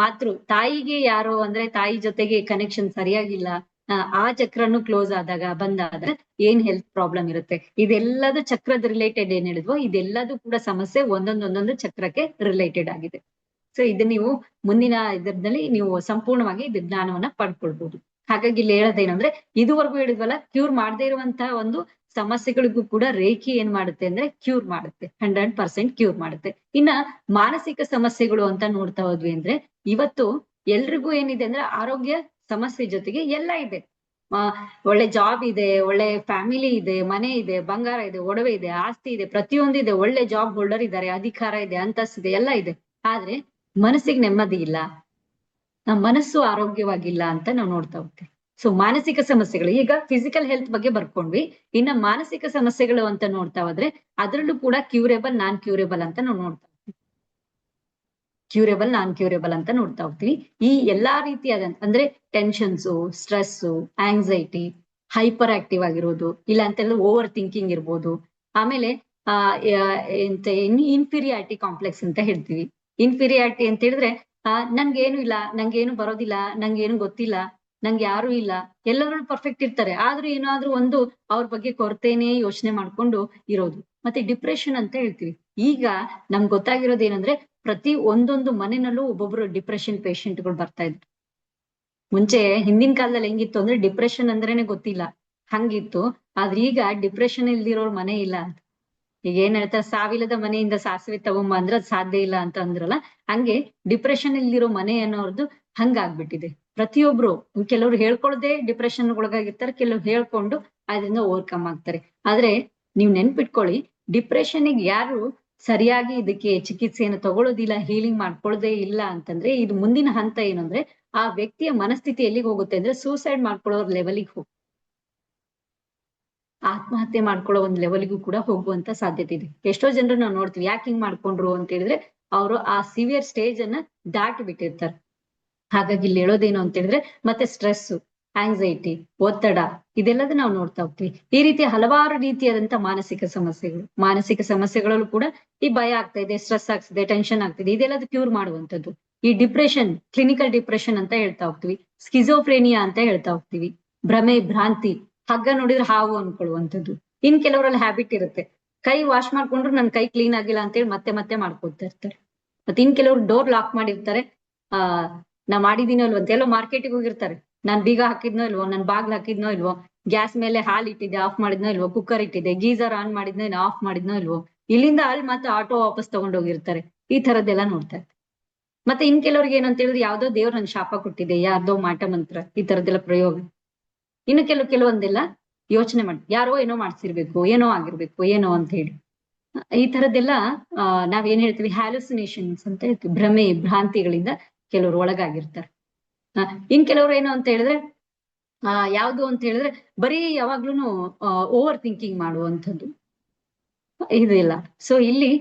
ತಾಯಿಗೆ ಯಾರು ಅಂದ್ರೆ ತಾಯಿ ಜೊತೆಗೆ ಕನೆಕ್ಷನ್ ಸರಿಯಾಗಿಲ್ಲ, ಆ ಚಕ್ರನು ಕ್ಲೋಸ್ ಬಂದಾದ ಏನ್ ಹೆಲ್ತ್ ಪ್ರಾಬ್ಲಮ್ ಇರುತ್ತೆ. ಇದೆಲ್ಲದು ಚಕ್ರದ ರಿಲೇಟೆಡ್ ಏನ್ ಹೇಳಿದ್ವೋ ಇದೆಲ್ಲದು ಕೂಡ ಸಮಸ್ಯೆ ಒಂದೊಂದೊಂದೊಂದು ಚಕ್ರಕ್ಕೆ ರಿಲೇಟೆಡ್ ಆಗಿದೆ. ಸೊ ಇದನ್ನ ನೀವು ಮುಂದಿನ ಇದರಲ್ಲಿ ನೀವು ಸಂಪೂರ್ಣವಾಗಿ ಇದು ಜ್ಞಾನವನ್ನ ಪಡ್ಕೊಳ್ಬಹುದು. ಹಾಗಾಗಿ ಇಲ್ಲಿ ಹೇಳೋದೇನಂದ್ರೆ ಇದುವರೆಗೂ ಹೇಳಿದ್ವಲ್ಲ, ಕ್ಯೂರ್ ಮಾಡದೇ ಇರುವಂತಹ ಒಂದು ಸಮಸ್ಯೆಗಳಿಗೂ ಕೂಡ ರೇಖಿ ಏನ್ ಮಾಡುತ್ತೆ ಅಂದ್ರೆ ಕ್ಯೂರ್ ಮಾಡುತ್ತೆ, 100% ಕ್ಯೂರ್ ಮಾಡುತ್ತೆ. ಇನ್ನ ಮಾನಸಿಕ ಸಮಸ್ಯೆಗಳು ಅಂತ ನೋಡ್ತಾ ಹೋದ್ವಿ ಅಂದ್ರೆ ಇವತ್ತು ಎಲ್ರಿಗೂ ಏನಿದೆ ಅಂದ್ರೆ ಆರೋಗ್ಯ ಸಮಸ್ಯೆ ಜೊತೆಗೆ ಎಲ್ಲ ಇದೆ. ಒಳ್ಳೆ ಜಾಬ್ ಇದೆ, ಒಳ್ಳೆ ಫ್ಯಾಮಿಲಿ ಇದೆ, ಮನೆ ಇದೆ, ಬಂಗಾರ ಇದೆ, ಒಡವೆ ಇದೆ, ಆಸ್ತಿ ಇದೆ, ಪ್ರತಿಯೊಂದು ಇದೆ, ಒಳ್ಳೆ ಜಾಬ್ ಹೋಲ್ಡರ್ ಇದ್ದಾರೆ, ಅಧಿಕಾರ ಇದೆ, ಅಂತಸ್ತಿದೆ, ಎಲ್ಲ ಇದೆ. ಆದ್ರೆ ಮನಸ್ಸಿಗೆ ನೆಮ್ಮದಿ ಇಲ್ಲ, ನಮ್ಮ ಮನಸ್ಸು ಆರೋಗ್ಯವಾಗಿಲ್ಲ ಅಂತ ನಾವು ನೋಡ್ತಾ ಹೋಗ್ತೀವಿ. ಸೊ ಮಾನಸಿಕ ಸಮಸ್ಯೆಗಳು, ಈಗ ಫಿಸಿಕಲ್ ಹೆಲ್ತ್ ಬಗ್ಗೆ ಬರ್ಕೊಂಡ್ವಿ, ಇನ್ನ ಮಾನಸಿಕ ಸಮಸ್ಯೆಗಳು ಅಂತ ನೋಡ್ತಾ ಹೋದ್ರೆ ಅದ್ರಲ್ಲೂ ಕೂಡ ಕ್ಯೂರೇಬಲ್, ನಾನ್ ಕ್ಯೂರೇಬಲ್ ಅಂತ ನಾವು ನೋಡ್ತಾ ಹೋಗ್ತೀವಿ. ಕ್ಯೂರೇಬಲ್, ನಾನ್ ಕ್ಯೂರೇಬಲ್ ಅಂತ ನೋಡ್ತಾ ಹೋಗ್ತೀವಿ. ಈ ಎಲ್ಲಾ ರೀತಿಯಾದಂತ ಅಂದ್ರೆ tensions, stress, anxiety, hyperactive ಆಗಿರೋದು, ಇಲ್ಲ ಅಂತ ಹೇಳಿದ್ರೆ ಓವರ್ ಥಿಂಕಿಂಗ್ ಇರ್ಬೋದು. ಆಮೇಲೆ ಇನ್ಫೀರಿಯಾರಿಟಿ ಕಾಂಪ್ಲೆಕ್ಸ್ ಅಂತ ಹೇಳ್ತೀವಿ. ಇನ್ಫೀರಿಯಾರಿಟಿ ಅಂತ ಹೇಳಿದ್ರೆ ನನ್ಗೇನು ಇಲ್ಲ, ನಂಗೇನು ಬರೋದಿಲ್ಲ, ನಂಗೇನು ಗೊತ್ತಿಲ್ಲ, ನಂಗೆ ಯಾರು ಇಲ್ಲ, ಎಲ್ಲರೂ ಪರ್ಫೆಕ್ಟ್ ಇರ್ತಾರೆ, ಆದ್ರೂ ಏನಾದ್ರೂ ಒಂದು ಅವ್ರ ಬಗ್ಗೆ ಕೊರತೆನೇ ಯೋಚನೆ ಮಾಡ್ಕೊಂಡು ಇರೋದು. ಮತ್ತೆ ಡಿಪ್ರೆಷನ್ ಅಂತ ಹೇಳ್ತೀವಿ. ಈಗ ನಮ್ಗೆ ಗೊತ್ತಾಗಿರೋದು ಏನಂದ್ರೆ ಪ್ರತಿ ಒಂದೊಂದು ಮನೆಯಲ್ಲೂ ಒಬ್ಬೊಬ್ರು ಡಿಪ್ರೆಷನ್ ಪೇಷಂಟ್ಗಳು ಬರ್ತಾ ಇದ್ರು. ಮುಂಚೆ ಹಿಂದಿನ ಕಾಲದಲ್ಲಿ ಹೆಂಗಿತ್ತು ಅಂದ್ರೆ ಡಿಪ್ರೆಷನ್ ಅಂದ್ರೇನೆ ಗೊತ್ತಿಲ್ಲ, ಹಂಗಿತ್ತು. ಆದ್ರೆ ಈಗ ಡಿಪ್ರೆಷನ್ ಇಲ್ದಿರೋರ್ ಮನೆ ಇಲ್ಲ ಅಂತ. ಈಗ ಏನ್ ಹೇಳ್ತಾರೆ, ಸಾವಿಲ್ಲದ ಮನೆಯಿಂದ ಸಾಸಿವೆ ತಗೊಂಬ ಅಂದ್ರೆ ಅದ್ ಸಾಧ್ಯ ಇಲ್ಲ ಅಂತ ಅಂದ್ರಲ್ಲ, ಹಂಗೆ ಡಿಪ್ರೆಷನ್ ಇಲ್ದಿರೋ ಮನೆ ಅನ್ನೋರ್ದು ಹಂಗಾಗ್ಬಿಟ್ಟಿದೆ. ಪ್ರತಿಯೊಬ್ರು, ಕೆಲವ್ರು ಹೇಳ್ಕೊಳ್ದೆ ಡಿಪ್ರೆಷನ್ ಒಳಗಾಗಿರ್ತಾರೆ, ಕೆಲವ್ರು ಹೇಳ್ಕೊಂಡು ಅದರಿಂದ ಓವರ್ಕಮ್ ಆಗ್ತಾರೆ. ಆದ್ರೆ ನೀವ್ ನೆನ್ಪಿಟ್ಕೊಳ್ಳಿ, ಡಿಪ್ರೆಷನ್ಗೆ ಯಾರು ಸರಿಯಾಗಿ ಇದಕ್ಕೆ ಚಿಕಿತ್ಸೆಯನ್ನು ತಗೊಳ್ಳೋದಿಲ್ಲ, ಹೀಲಿಂಗ್ ಮಾಡ್ಕೊಳ್ಳೋದೇ ಇಲ್ಲ ಅಂತಂದ್ರೆ ಇದು ಮುಂದಿನ ಹಂತ ಏನಂದ್ರೆ ಆ ವ್ಯಕ್ತಿಯ ಮನಸ್ಥಿತಿ ಎಲ್ಲಿಗೆ ಹೋಗುತ್ತೆ ಅಂದ್ರೆ ಸೂಸೈಡ್ ಮಾಡ್ಕೊಳ್ಳೋ ಲೆವೆಲಿಗೆ ಆತ್ಮಹತ್ಯೆ ಮಾಡ್ಕೊಳ್ಳೋ ಒಂದು ಲೆವೆಲ್ಗೂ ಕೂಡ ಹೋಗುವಂತ ಸಾಧ್ಯತೆ ಇದೆ. ಎಷ್ಟೋ ಜನರು ನಾವು ನೋಡ್ತೀವಿ, ಯಾಕೆ ಹಿಂಗ್ ಮಾಡ್ಕೊಂಡ್ರು ಅಂತ ಹೇಳಿದ್ರೆ ಅವರು ಆ ಸಿವಿಯರ್ ಸ್ಟೇಜ್ ಅನ್ನ ದಾಟಿ ಬಿಟ್ಟಿರ್ತಾರೆ. ಹಾಗಾಗಿ ಇಲ್ಲಿ ಹೇಳೋದೇನು ಅಂತ ಹೇಳಿದ್ರೆ ಮತ್ತೆ ಸ್ಟ್ರೆಸ್, ಆಂಗ್ಸೈಟಿ, ಒತ್ತಡ, ಇದೆಲ್ಲದ ನಾವು ನೋಡ್ತಾ ಹೋಗ್ತೀವಿ. ಈ ರೀತಿ ಹಲವಾರು ರೀತಿಯಾದಂತ ಮಾನಸಿಕ ಸಮಸ್ಯೆಗಳಲ್ಲೂ ಕೂಡ ಈ ಭಯ ಆಗ್ತಾ ಇದೆ, ಸ್ಟ್ರೆಸ್ ಆಗ್ತಿದೆ, ಟೆನ್ಷನ್ ಆಗ್ತಿದೆ, ಇದೆಲ್ಲದು ಕ್ಯೂರ್ ಮಾಡುವಂತದ್ದು. ಈ ಡಿಪ್ರೆಷನ್, ಕ್ಲಿನಿಕಲ್ ಡಿಪ್ರೆಷನ್ ಅಂತ ಹೇಳ್ತಾ ಹೋಗ್ತೀವಿ, ಸ್ಕಿಜೋಫ್ರೇನಿಯಾ ಅಂತ ಹೇಳ್ತಾ ಹೋಗ್ತೀವಿ, ಭ್ರಾಂತಿ, ಹಗ್ಗ ನೋಡಿದ್ರೆ ಹಾವು ಅನ್ಕೊಳ್ಳುವಂಥದ್ದು. ಇನ್ ಕೆಲವರಲ್ಲಿ ಹ್ಯಾಬಿಟ್ ಇರುತ್ತೆ, ಕೈ ವಾಶ್ ಮಾಡ್ಕೊಂಡ್ರು ನನ್ ಕೈ ಕ್ಲೀನ್ ಆಗಿಲ್ಲ ಅಂತೇಳಿ ಮತ್ತೆ ಮತ್ತೆ ಮಾಡ್ಕೊತಾ ಇರ್ತಾರೆ. ಮತ್ತೆ ಇನ್ ಕೆಲವ್ರು ಡೋರ್ ಲಾಕ್ ಮಾಡಿರ್ತಾರೆ, ನಾ ಮಾಡಿದೀನೋ ಇಲ್ವೋ ಅಂತ. ಎಲ್ಲೋ ಮಾರ್ಕೆಟಿಗೆ ಹೋಗಿರ್ತಾರೆ, ನಾನ್ ಬೀಗ ಹಾಕಿದ್ನೋ ಇಲ್ವೋ, ನನ್ ಬಾಗ್ಲ ಹಾಕಿದ್ನೋ ಇಲ್ವೋ, ಗ್ಯಾಸ್ ಮೇಲೆ ಹಾಲ್ ಇಟ್ಟಿದ್ದೆ ಆಫ್ ಮಾಡಿದ್ನೋ ಇಲ್ವೋ, ಕುಕ್ಕರ್ ಇಟ್ಟಿದ್ದೆ, ಗೀಸರ್ ಆನ್ ಮಾಡಿದ್ನೋ ಇಲ್ಲ ಆಫ್ ಮಾಡಿದ್ನೋ ಇಲ್ವೋ, ಇಲ್ಲಿಂದ ಅಲ್ಲಿ ಮತ್ತೆ ಆಟೋ ವಾಪಸ್ ತಗೊಂಡೋಗಿರ್ತಾರೆ. ಈ ತರದ್ದೆಲ್ಲ ನೋಡ್ತಾ ಇರ್ತಾರೆ. ಮತ್ತೆ ಇನ್ ಕೆಲವ್ರಿಗೆ ಏನಂತ ಹೇಳಿದ್ರೆ ಯಾವ್ದೋ ದೇವ್ರ ನನ್ ಶಾಪ ಕೊಟ್ಟಿದೆ, ಯಾರ್ದೋ ಮಾಟ ಮಂತ್ರ, ಈ ತರದ್ದೆಲ್ಲ ಪ್ರಯೋಗ. ಇನ್ನು ಕೆಲವೊಂದೆಲ್ಲ ಯೋಚನೆ ಮಾಡಿ ಯಾರೋ ಏನೋ ಮಾಡ್ಸಿರ್ಬೇಕು, ಏನೋ ಆಗಿರ್ಬೇಕು, ಏನೋ ಅಂತ ಹೇಳಿ ಈ ತರದ್ದೆಲ್ಲ ನಾವೇನ್ ಹೇಳ್ತೀವಿ ಹ್ಯಾಲುಸಿನೇಷನ್ಸ್ ಅಂತ ಹೇಳ್ತೀವಿ. ಭ್ರಾಂತಿಗಳಿಂದ ಕೆಲವರು ಒಳಗಾಗಿರ್ತಾರೆ. ಇನ್ ಕೆಲವ್ರು ಏನು ಅಂತ ಹೇಳಿದ್ರೆ ಯಾವ್ದು ಅಂತ ಹೇಳಿದ್ರೆ ಬರೀ ಯಾವಾಗ್ಲೂನು ಓವರ್ ಥಿಂಕಿಂಗ್ ಮಾಡುವಂಥದ್ದು ಇದೆಲ್ಲ. ಸೊ ಇಲ್ಲಿ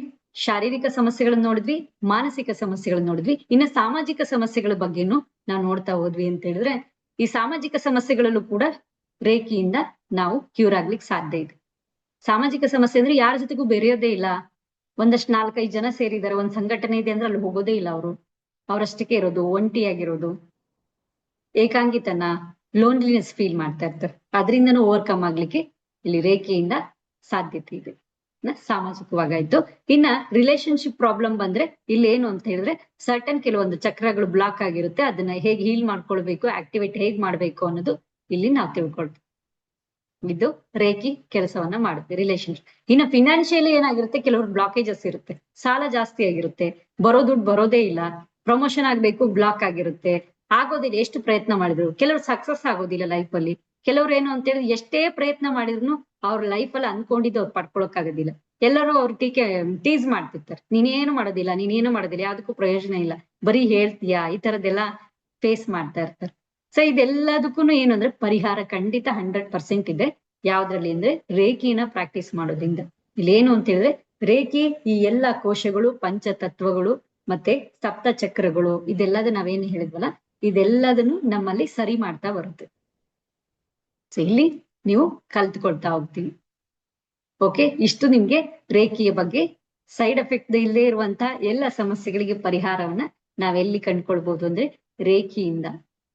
ಶಾರೀರಿಕ ಸಮಸ್ಯೆಗಳನ್ನ ನೋಡಿದ್ವಿ, ಮಾನಸಿಕ ಸಮಸ್ಯೆಗಳನ್ನ ನೋಡಿದ್ವಿ. ಇನ್ನು ಸಾಮಾಜಿಕ ಸಮಸ್ಯೆಗಳ ಬಗ್ಗೆನು ನಾವು ನೋಡ್ತಾ ಹೋದ್ವಿ ಅಂತ ಹೇಳಿದ್ರೆ ಈ ಸಾಮಾಜಿಕ ಸಮಸ್ಯೆಗಳಲ್ಲೂ ಕೂಡ ರೇಖೆಯಿಂದ ನಾವು ಕ್ಯೂರ್ ಆಗ್ಲಿಕ್ಕೆ ಸಾಧ್ಯ ಇದೆ. ಸಾಮಾಜಿಕ ಸಮಸ್ಯೆ ಅಂದ್ರೆ ಯಾರ ಜೊತೆಗೂ ಬೆರೆಯೋದೇ ಇಲ್ಲ, ಒಂದಷ್ಟು 4-5 ಜನ ಸೇರಿದ್ದಾರೆ, ಒಂದ್ ಸಂಘಟನೆ ಇದೆ ಅಂದ್ರೆ ಅಲ್ಲಿ ಹೋಗೋದೇ ಇಲ್ಲ ಅವರು, ಅವರಷ್ಟಕ್ಕೆ ಇರೋದು, ಒಂಟಿಯಾಗಿರೋದು, ಏಕಾಂಗಿತನ, ಲೋನ್ಲಿನೆಸ್ ಫೀಲ್ ಮಾಡ್ತಾ ಇರ್ತಾರೆ. ಅದರಿಂದನೂ ಓವರ್ಕಮ್ ಆಗ್ಲಿಕ್ಕೆ ಇಲ್ಲಿ ರೇಖೆಯಿಂದ ಸಾಧ್ಯತೆ ಇದೆ. ಸಾಮಾಜಿಕವಾಗಾಯ್ತು. ಇನ್ನ ರಿಲೇಶನ್ಶಿಪ್ ಪ್ರಾಬ್ಲಮ್ ಬಂದ್ರೆ ಇಲ್ಲಿ ಏನು ಅಂತ ಹೇಳಿದ್ರೆ ಸರ್ಟನ್ ಕೆಲವೊಂದು ಚಕ್ರಗಳು ಬ್ಲಾಕ್ ಆಗಿರುತ್ತೆ, ಅದನ್ನ ಹೇಗೆ ಹೀಲ್ ಮಾಡ್ಕೊಳ್ಬೇಕು, ಆಕ್ಟಿವೇಟ್ ಹೇಗ್ ಮಾಡ್ಬೇಕು ಅನ್ನೋದು ಇಲ್ಲಿ ನಾವು ತಿಳ್ಕೊಳ್ತೀವಿ. ಇದು ರೇಖಿ ಕೆಲಸವನ್ನ ಮಾಡುತ್ತೆ ರಿಲೇಶನ್ಶಿಪ್. ಇನ್ನು ಫಿನಾನ್ಷಿಯಲಿ ಏನಾಗಿರುತ್ತೆ, ಕೆಲವರು ಬ್ಲಾಕೇಜಸ್ ಇರುತ್ತೆ, ಸಾಲ ಜಾಸ್ತಿ ಆಗಿರುತ್ತೆ, ದುಡ್ಡು ಬರೋದೇ ಇಲ್ಲ, ಪ್ರಮೋಷನ್ ಆಗ್ಬೇಕು ಬ್ಲಾಕ್ ಆಗಿರುತ್ತೆ, ಆಗೋದಿಲ್ಲ ಎಷ್ಟು ಪ್ರಯತ್ನ ಮಾಡಿದ್ರು, ಕೆಲವರು ಸಕ್ಸಸ್ ಆಗೋದಿಲ್ಲ ಲೈಫ್ ಅಲ್ಲಿ, ಕೆಲವ್ರು ಏನು ಅಂತ ಹೇಳಿದ್ರೆ ಎಷ್ಟೇ ಪ್ರಯತ್ನ ಮಾಡಿದ್ರು ಅವ್ರ ಲೈಫ್ ಅಲ್ಲಿ ಅನ್ಕೊಂಡಿದ್ದು ಅವ್ರು ಪಡ್ಕೊಳಕ್ ಆಗೋದಿಲ್ಲ, ಎಲ್ಲರೂ ಅವ್ರ ಟೀಸ್ ಮಾಡ್ತಿರ್ತಾರೆ, ನೀನೇನು ಮಾಡೋದಿಲ್ಲ ಯಾವ್ದಕ್ಕೂ ಪ್ರಯೋಜನ ಇಲ್ಲ, ಬರೀ ಹೇಳ್ತೀಯಾ, ಈ ತರದ್ದೆಲ್ಲ ಫೇಸ್ ಮಾಡ್ತಾ ಇರ್ತಾರೆ. ಸೊ ಇದೆಲ್ಲದಕ್ಕೂ ಏನು ಅಂದ್ರೆ ಪರಿಹಾರ ಖಂಡಿತ 100% ಇದೆ. ಯಾವ್ದ್ರಲ್ಲಿ ಅಂದ್ರೆ ರೇಖಿನ ಪ್ರಾಕ್ಟೀಸ್ ಮಾಡೋದ್ರಿಂದ. ಇಲ್ಲೇನು ಅಂತ ಹೇಳಿದ್ರೆ ರೇಖಿ ಈ ಎಲ್ಲಾ ಕೋಶಗಳು, ಪಂಚತತ್ವಗಳು ಮತ್ತೆ ಸಪ್ತ ಚಕ್ರಗಳು ಇದೆಲ್ಲದ ನಾವೇನು ಹೇಳಿದ್ವಲ್ಲ ಇದೆಲ್ಲದನ್ನು ನಮ್ಮಲ್ಲಿ ಸರಿ ಮಾಡ್ತಾ ಬರುತ್ತೆ. ಸೊ ಇಲ್ಲಿ ನೀವು ಕಲ್ತ್ಕೊಳ್ತಾ ಹೋಗ್ತೀವಿ. ಓಕೆ, ಇಷ್ಟು ನಿಮ್ಗೆ ರೇಖಿಯ ಬಗ್ಗೆ ಸೈಡ್ ಎಫೆಕ್ಟ್ ಇಲ್ಲದೆ ಇರುವಂತ ಎಲ್ಲ ಸಮಸ್ಯೆಗಳಿಗೆ ಪರಿಹಾರವನ್ನ ನಾವೆಲ್ಲಿ ಕಂಡ್ಕೊಳ್ಬಹುದು ಅಂದ್ರೆ ರೇಖಿಯಿಂದ.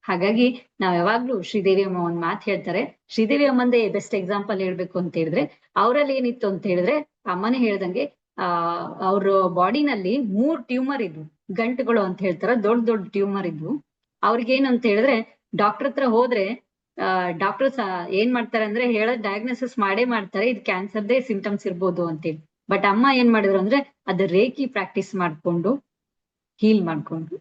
ಹಾಗಾಗಿ ನಾವ್ ಯಾವಾಗ್ಲೂ ಶ್ರೀದೇವಿ ಅಮ್ಮ ಒಂದ್ ಮಾತು ಹೇಳ್ತಾರೆ, ಶ್ರೀದೇವಿ ಅಮ್ಮಂದೇ ಬೆಸ್ಟ್ ಎಕ್ಸಾಂಪಲ್ ಹೇಳ್ಬೇಕು ಅಂತ ಹೇಳಿದ್ರೆ ಅವರಲ್ಲಿ ಏನಿತ್ತು ಅಂತ ಹೇಳಿದ್ರೆ ಅಮ್ಮನೇ ಹೇಳ್ದಂಗೆ ಅವ್ರ ಬಾಡಿನಲ್ಲಿ 3 ಟ್ಯೂಮರ್ ಇದ್ವು, ಗಂಟುಗಳು ಅಂತ ಹೇಳ್ತಾರ, ದೊಡ್ಡ ದೊಡ್ಡ ಟ್ಯೂಮರ್ ಇದ್ವು. ಅವ್ರಿಗೇನಂತ ಹೇಳಿದ್ರೆ ಡಾಕ್ಟರ್ ಹತ್ರ ಹೋದ್ರೆ ಡಾಕ್ಟರ್ಸ್ ಏನ್ ಮಾಡ್ತಾರೆ ಅಂದ್ರೆ ಹೇಳೋದ್ ಡಯಾಗ್ನೋಸಿಸ್ ಮಾಡೇ ಮಾಡ್ತಾರೆ, ಇದು ಕ್ಯಾನ್ಸರ್ದೇ ಸಿಂಟಮ್ಸ್ ಇರ್ಬೋದು ಅಂತೇಳಿ. ಬಟ್ ಅಮ್ಮ ಏನ್ ಮಾಡಿದ್ರು ಅಂದ್ರೆ ಅದ ರೇಖಿ ಪ್ರಾಕ್ಟೀಸ್ ಮಾಡ್ಕೊಂಡು ಹೀಲ್ ಮಾಡ್ಕೊಂಡು.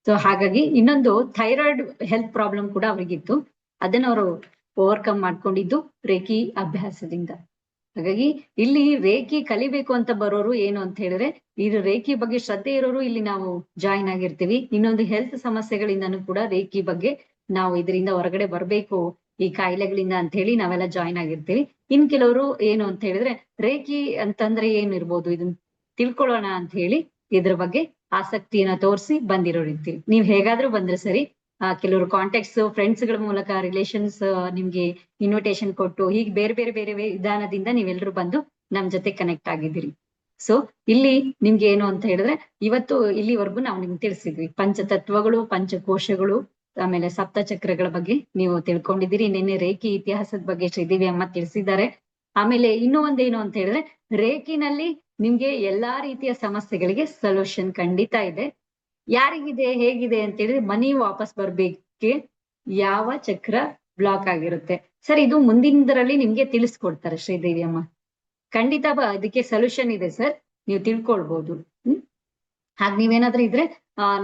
ಸೊ ಹಾಗಾಗಿ ಇನ್ನೊಂದು ಥೈರಾಯ್ಡ್ ಹೆಲ್ತ್ ಪ್ರಾಬ್ಲಮ್ ಕೂಡ ಅವ್ರಿಗಿತ್ತು, ಅದನ್ನ ಅವರು ಓವರ್ಕಮ್ ಮಾಡ್ಕೊಂಡಿದ್ದು ರೇಖಿ ಅಭ್ಯಾಸದಿಂದ. ಹಾಗಾಗಿ ಇಲ್ಲಿ ರೇಖಿ ಕಲಿಬೇಕು ಅಂತ ಬರೋರು ಏನು ಅಂತ ಹೇಳಿದ್ರೆ ಇದು ರೇಖಿ ಬಗ್ಗೆ ಶ್ರದ್ಧೆ ಇರೋರು ಇಲ್ಲಿ ನಾವು ಜಾಯಿನ್ ಆಗಿರ್ತೀವಿ. ಇನ್ನೊಂದು ಹೆಲ್ತ್ ಸಮಸ್ಯೆಗಳಿಂದನೂ ಕೂಡ ರೇಖಿ ಬಗ್ಗೆ ನಾವು ಇದರಿಂದ ಹೊರಗಡೆ ಬರ್ಬೇಕು ಈ ಕಾಯಿಲೆಗಳಿಂದ ಅಂತ ಹೇಳಿ ನಾವೆಲ್ಲ ಜಾಯಿನ್ ಆಗಿರ್ತೀವಿ. ಇನ್ ಕೆಲವರು ಏನು ಅಂತ ಹೇಳಿದ್ರೆ ರೇಖಿ ಅಂತಂದ್ರೆ ಏನ್ ಇರ್ಬೋದು ಇದನ್ನ ತಿಳ್ಕೊಳ್ಳೋಣ ಅಂತ ಹೇಳಿ ಇದ್ರ ಬಗ್ಗೆ ಆಸಕ್ತಿಯನ್ನ ತೋರಿಸಿ ಬಂದಿರೋರು ಇರ್ತೀವಿ. ನೀವ್ ಹೇಗಾದ್ರೂ ಬಂದ್ರೆ ಸರಿ, ಕೆಲವರು ಕಾಂಟ್ಯಾಕ್ಟ್ಸ್ ಫ್ರೆಂಡ್ಸ್ ಗಳ ಮೂಲಕ ರಿಲೇಷನ್ಸ್ ನಿಮ್ಗೆ ಇನ್ವಿಟೇಷನ್ ಕೊಟ್ಟು ಹೀಗೆ ಬೇರೆ ಬೇರೆ ಬೇರೆ ವಿಧಾನದಿಂದ ನೀವೆಲ್ಲರೂ ಬಂದು ನಮ್ ಜೊತೆ ಕನೆಕ್ಟ್ ಆಗಿದ್ದೀರಿ. ಸೊ ಇಲ್ಲಿ ನಿಮ್ಗೆ ಏನು ಅಂತ ಹೇಳಿದ್ರೆ ಇವತ್ತು ಇಲ್ಲಿವರೆಗೂ ನಾವು ನಿಮ್ಗೆ ತಿಳಿಸಿದ್ವಿ ಪಂಚತತ್ವಗಳು, ಪಂಚಕೋಶಗಳು, ಆಮೇಲೆ ಸಪ್ತ ಚಕ್ರಗಳ ಬಗ್ಗೆ ನೀವು ತಿಳ್ಕೊಂಡಿದ್ದೀರಿ. ನಿನ್ನೆ ರೇಖಿ ಇತಿಹಾಸದ ಬಗ್ಗೆ ಶ್ರೀದೇವಿ ಅಮ್ಮ ತಿಳಿಸಿದ್ದಾರೆ. ಆಮೇಲೆ ಇನ್ನೂ ಒಂದೇನು ಅಂತ ಹೇಳಿದ್ರೆ ರೇಖಿನಲ್ಲಿ ನಿಮ್ಗೆ ಎಲ್ಲಾ ರೀತಿಯ ಸಮಸ್ಯೆಗಳಿಗೆ ಸೊಲ್ಯೂಷನ್ ಖಂಡಿತ ಇದೆ. ಯಾರಿಗಿದೆ ಹೇಗಿದೆ ಅಂತ ಹೇಳಿದ್ರೆ ಮನಿ ವಾಪಸ್ ಬರ್ಬೇಕೆ ಯಾವ ಚಕ್ರ ಬ್ಲಾಕ್ ಆಗಿರುತ್ತೆ ಸರ್, ಇದು ಮುಂದಿನದರಲ್ಲಿ ನಿಮ್ಗೆ ತಿಳಿಸ್ಕೊಡ್ತಾರೆ ಶ್ರೀದೇವಿ ಅಮ್ಮ. ಖಂಡಿತ ಅದಕ್ಕೆ ಸೊಲ್ಯೂಷನ್ ಇದೆ ಸರ್, ನೀವು ತಿಳ್ಕೊಳ್ಬಹುದು. ಹಾಗೆ ನೀವೇನಾದ್ರೂ ಇದ್ರೆ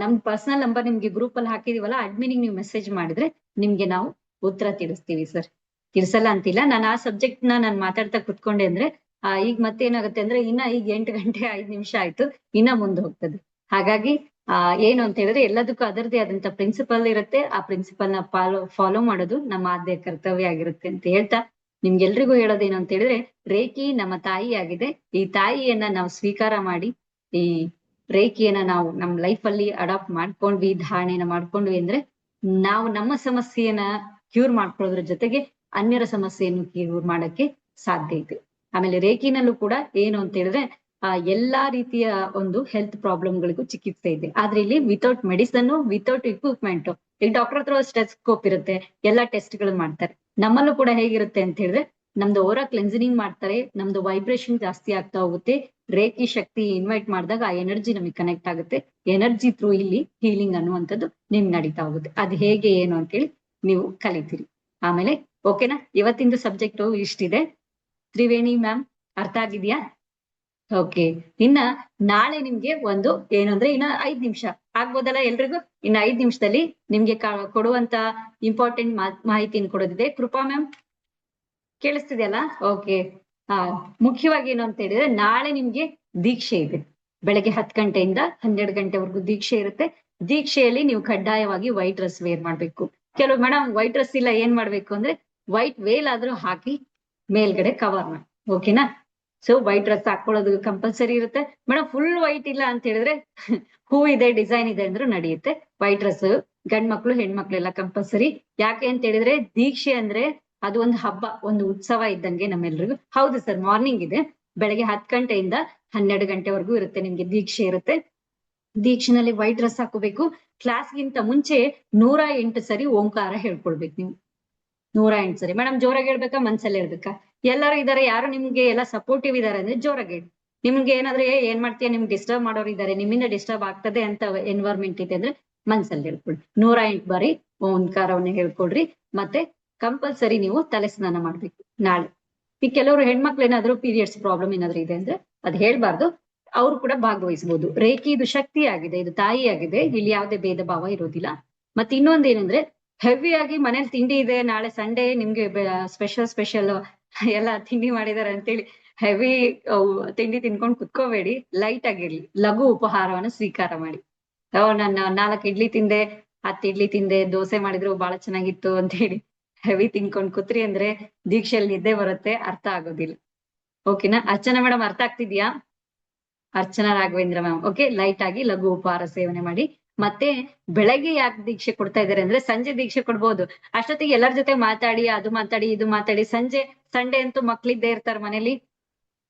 ನಮ್ ಪರ್ಸನಲ್ ನಂಬರ್ ನಿಮ್ಗೆ ಗ್ರೂಪ್ ಅಲ್ಲಿ ಹಾಕಿದೀವಲ್ಲ, ಅಡ್ಮಿನಿಗೆ ನೀವು ಮೆಸೇಜ್ ಮಾಡಿದ್ರೆ ನಿಮ್ಗೆ ನಾವು ಉತ್ತರ ತಿಳಿಸ್ತೀವಿ ಸರ್. ತಿಳಿಸಲ್ಲ ಅಂತಿಲ್ಲ, ನಾನು ಆ ಸಬ್ಜೆಕ್ಟ್ ನಾನು ಮಾತಾಡ್ತಾ ಕುತ್ಕೊಂಡೆ ಅಂದ್ರೆ ಈಗ ಮತ್ತೇನಾಗುತ್ತೆ ಅಂದ್ರೆ ಇನ್ನ ಈಗ 8 ಗಂಟೆ 5 ನಿಮಿಷ ಆಯ್ತು, ಇನ್ನ ಮುಂದೆ ಹೋಗ್ತದೆ. ಹಾಗಾಗಿ ಏನು ಅಂತ ಹೇಳಿದ್ರೆ ಎಲ್ಲದಕ್ಕೂ ಅದರದೇ ಆದಂತ ಪ್ರಿನ್ಸಿಪಲ್ ಇರುತ್ತೆ, ಆ ಪ್ರಿನ್ಸಿಪಲ್ ನ ಫಾಲೋ ಮಾಡೋದು ನಮ್ಮ ಆದ್ಯ ಕರ್ತವ್ಯ ಆಗಿರುತ್ತೆ ಅಂತ ಹೇಳ್ತಾ ನಿಮ್ಗೆಲ್ರಿಗೂ ಹೇಳೋದೇನು ಅಂತ ಹೇಳಿದ್ರೆ ರೇಖಿ ನಮ್ಮ ತಾಯಿ ಆಗಿದೆ. ಈ ತಾಯಿಯನ್ನ ನಾವು ಸ್ವೀಕಾರ ಮಾಡಿ ಈ ರೇಖಿಯನ್ನ ನಾವು ನಮ್ ಲೈಫ್ ಅಲ್ಲಿ ಅಡಾಪ್ಟ್ ಮಾಡ್ಕೊಂಡ್ವಿ, ಧಾರಣೆನ ಮಾಡ್ಕೊಂಡ್ವಿ ಅಂದ್ರೆ ನಾವು ನಮ್ಮ ಸಮಸ್ಯೆಯನ್ನ ಕ್ಯೂರ್ ಮಾಡ್ಕೊಳ್ಳೋದ್ರ ಜೊತೆಗೆ ಅನ್ಯರ ಸಮಸ್ಯೆಯನ್ನು ಕ್ಯೂರ್ ಮಾಡಕ್ಕೆ ಸಾಧ್ಯ ಇದೆ. ಆಮೇಲೆ ರೇಖಿನಲ್ಲೂ ಕೂಡ ಏನು ಅಂತ ಹೇಳಿದ್ರೆ ಎಲ್ಲಾ ರೀತಿಯ ಒಂದು ಹೆಲ್ತ್ ಪ್ರಾಬ್ಲಮ್ಗಳಿಗೂ ಚಿಕಿತ್ಸೆ ಇದೆ. ಆದ್ರೆ ಇಲ್ಲಿ ವಿತೌಟ್ ಮೆಡಿಸನ್, ವಿತೌಟ್ ಇಕ್ವಿಪ್ಮೆಂಟ್, ಈಗ ಡಾಕ್ಟರ್ ಹತ್ರ ಸ್ಟೆಥೋಸ್ಕೋಪ್ ಇರುತ್ತೆ, ಎಲ್ಲಾ ಟೆಸ್ಟ್ ಗಳನ್ನ ಮಾಡ್ತಾರೆ. ನಮ್ಮಲ್ಲೂ ಕೂಡ ಹೇಗಿರುತ್ತೆ ಅಂತ ಹೇಳಿದ್ರೆ ನಮ್ದು ಓರಾ ಕ್ಲೆನ್ಸಿಂಗ್ ಮಾಡ್ತಾರೆ, ನಮ್ದು ವೈಬ್ರೇಷನ್ ಜಾಸ್ತಿ ಆಗ್ತಾ ಹೋಗುತ್ತೆ, ರೇಖಿ ಶಕ್ತಿ ಇನ್ವೈಟ್ ಮಾಡಿದಾಗ ಆ ಎನರ್ಜಿ ನಮಗೆ ಕನೆಕ್ಟ್ ಆಗುತ್ತೆ, ಎನರ್ಜಿ ಥ್ರೂ ಇಲ್ಲಿ ಹೀಲಿಂಗ್ ಅನ್ನುವಂಥದ್ದು ನಿಮ್ ನಡೀತಾ ಹೋಗುತ್ತೆ. ಅದು ಹೇಗೆ ಏನು ಅಂತೇಳಿ ನೀವು ಕಲಿತೀರಿ. ಆಮೇಲೆ ಓಕೆನಾ, ಇವತ್ತಿಂದು ಸಬ್ಜೆಕ್ಟ್ ಇಷ್ಟಿದೆ. ತ್ರಿವೇಣಿ ಮ್ಯಾಮ್ ಅರ್ಥ ಆಗಿದ್ಯಾ? ಓಕೆ, ಇನ್ನ ನಾಳೆ ನಿಮ್ಗೆ ಒಂದು ಏನು ಅಂದ್ರೆ ಇನ್ನ 5 ನಿಮಿಷ ಆಗ್ಬೋದಲ್ಲ ಎಲ್ರಿಗೂ? ಇನ್ನ 5 ನಿಮಿಷದಲ್ಲಿ ನಿಮ್ಗೆ ಕೊಡುವಂತ ಇಂಪಾರ್ಟೆಂಟ್ ಮಾಹಿತಿಯನ್ನು ಕೊಡೋದಿದೆ. ಕೃಪಾ ಮ್ಯಾಮ್ ಕೇಳಿಸ್ತಿದೆಯಲ್ಲ? ಓಕೆ. ಮುಖ್ಯವಾಗಿ ಏನು ಅಂತ ಹೇಳಿದ್ರೆ ನಾಳೆ ನಿಮ್ಗೆ ದೀಕ್ಷೆ ಇದೆ. ಬೆಳಗ್ಗೆ 10 ಗಂಟೆಯಿಂದ 12 ಗಂಟೆವರೆಗೂ ದೀಕ್ಷೆ ಇರುತ್ತೆ. ದೀಕ್ಷೆಯಲ್ಲಿ ನೀವು ಕಡ್ಡಾಯವಾಗಿ ವೈಟ್ ಡ್ರೆಸ್ ವೇರ್ ಮಾಡ್ಬೇಕು. ಕೆಲವು ಮೇಡಮ್ ವೈಟ್ ಡ್ರೆಸ್ ಇಲ್ಲ ಏನ್ ಮಾಡ್ಬೇಕು ಅಂದ್ರೆ ವೈಟ್ ವೇಲ್ ಆದ್ರೂ ಹಾಕಿ ಮೇಲ್ಗಡೆ ಕವರ್ ಮಾಡಿ, ಓಕೆನಾ? ಸೊ ವೈಟ್ ಡ್ರೆಸ್ ಹಾಕೊಳ್ಳೋದು ಕಂಪಲ್ಸರಿ ಇರುತ್ತೆ. ಮೇಡಮ್ ಫುಲ್ ವೈಟ್ ಇಲ್ಲ ಅಂತ ಹೇಳಿದ್ರೆ ಹೂ ಇದೆ, ಡಿಸೈನ್ ಇದೆ ಅಂದ್ರೂ ನಡೆಯುತ್ತೆ. ವೈಟ್ ಡ್ರೆಸ್ ಗಂಡ್ ಮಕ್ಳು ಹೆಣ್ಮಕ್ಳು ಎಲ್ಲ ಕಂಪಲ್ಸರಿ. ಯಾಕೆ ಅಂತ ಹೇಳಿದ್ರೆ ದೀಕ್ಷೆ ಅಂದ್ರೆ ಅದು ಒಂದು ಹಬ್ಬ, ಒಂದು ಉತ್ಸವ ಇದ್ದಂಗೆ ನಮ್ಮೆಲ್ರಿಗೂ. ಹೌದು ಸರ್, ಮಾರ್ನಿಂಗ್ ಇದೆ, ಬೆಳಗ್ಗೆ 10 ಗಂಟೆಯಿಂದ 12 ಗಂಟೆವರೆಗೂ ಇರುತ್ತೆ, ನಿಮ್ಗೆ ದೀಕ್ಷೆ ಇರುತ್ತೆ. ದೀಕ್ಷೆನಲ್ಲಿ ವೈಟ್ ಡ್ರೆಸ್ ಹಾಕೋಬೇಕು. ಕ್ಲಾಸ್ಗಿಂತ ಮುಂಚೆ 108 ಸರಿ ಓಂಕಾರ ಹೇಳ್ಕೊಳ್ಬೇಕು ನೀವು. 108 ಸರಿ. ಮೇಡಮ್ ಜೋರಾಗಿ ಹೇಳ್ಬೇಕಾ ಮನ್ಸಲ್ಲಿ ಹೇಳ್ಬೇಕಾ? ಎಲ್ಲರೂ ಇದಾರೆ, ಯಾರು ನಿಮ್ಗೆ ಎಲ್ಲ ಸಪೋರ್ಟಿವ್ ಇದಾರೆ ಅಂದ್ರೆ ಜೋರಾಗಿ ಹೇಳಿ. ನಿಮ್ಗೆ ಏನಾದ್ರೆ ಏನ್ ಮಾಡ್ತೀಯ, ನಿಮ್ಗೆ ಡಿಸ್ಟರ್ಬ್ ಮಾಡೋರು ಇದಾರೆ, ನಿಮ್ಮಿಂದ ಡಿಸ್ಟರ್ಬ್ ಆಗ್ತದೆ ಅಂತ ಎನ್ವೈರ್ಮೆಂಟ್ ಇದೆ ಅಂದ್ರೆ ಮನ್ಸಲ್ಲಿ ಹೇಳ್ಕೊಳ್ರಿ. 108 ಬಾರಿ ಓಂಕಾರವನ್ನ ಹೇಳ್ಕೊಡ್ರಿ. ಮತ್ತೆ ಕಂಪಲ್ಸರಿ ನೀವು ತಲೆ ಸ್ನಾನ ಮಾಡ್ಬೇಕು ನಾಳೆ. ಈ ಕೆಲವರು ಹೆಣ್ಮಕ್ಳು ಏನಾದ್ರು ಪೀರಿಯಡ್ಸ್ ಪ್ರಾಬ್ಲಮ್ ಏನಾದ್ರು ಇದೆ ಅಂದ್ರೆ ಅದ್ ಹೇಳ್ಬಾರ್ದು, ಅವ್ರು ಕೂಡ ಭಾಗವಹಿಸಬಹುದು. ರೇಖಿ ಇದು ಶಕ್ತಿ ಆಗಿದೆ, ಇದು ತಾಯಿ ಆಗಿದೆ, ಇಲ್ಲಿ ಯಾವುದೇ ಭೇದ ಭಾವ ಇರೋದಿಲ್ಲ. ಮತ್ತೆ ಇನ್ನೊಂದ್ ಏನಂದ್ರೆ ಹೆವಿ ಆಗಿ ಮನೇಲಿ ತಿಂಡಿ ಇದೆ, ನಾಳೆ ಸಂಡೇ ನಿಮ್ಗೆ ಸ್ಪೆಷಲ್ ಎಲ್ಲ ತಿಂಡಿ ಮಾಡಿದಾರೆ ಅಂತೇಳಿ ಹೆವಿ ತಿಂಡಿ ತಿನ್ಕೊಂಡು ಕುತ್ಕೋಬೇಡಿ. ಲೈಟ್ ಆಗಿರ್ಲಿ, ಲಘು ಉಪಹಾರವನ್ನು ಸ್ವೀಕಾರ ಮಾಡಿ. ನನ್ನ 4 ಇಡ್ಲಿ ತಿಂದೆ, 10 ಇಡ್ಲಿ ತಿಂದೆ, ದೋಸೆ ಮಾಡಿದ್ರು ಬಹಳ ಚೆನ್ನಾಗಿತ್ತು ಅಂತ ಹೇಳಿ ಹೆವಿ ತಿನ್ಕೊಂಡ್ ಕೂತ್ರಿ ಅಂದ್ರೆ ದೀಕ್ಷೆಯಲ್ಲಿ ನಿದ್ದೆ ಬರುತ್ತೆ, ಅರ್ಥ ಆಗೋದಿಲ್ಲ. ಓಕೆನಾ? ಅರ್ಚನಾ ಮೇಡಮ್ ಅರ್ಥ ಆಗ್ತಿದ್ಯಾ? Archana Raghavendra ma'am, okay. Light ಆಗಿ ಲಘು ಉಪಹಾರ ಸೇವನೆ ಮಾಡಿ. ಮತ್ತೆ ಬೆಳಗ್ಗೆ ಯಾಕೆ ದೀಕ್ಷೆ ಕೊಡ್ತಾ ಇದಾರೆ ಅಂದ್ರೆ ಸಂಜೆ ದೀಕ್ಷೆ ಕೊಡ್ಬೋದು, ಅಷ್ಟೊತ್ತಿಗೆ ಎಲ್ಲರ ಜೊತೆ ಮಾತಾಡಿ, ಅದು ಮಾತಾಡಿ ಇದು ಮಾತಾಡಿ, ಸಂಜೆ ಸಂಡೇ ಅಂತೂ ಮಕ್ಳಿದ್ದೇ ಇರ್ತಾರೆ ಮನೇಲಿ,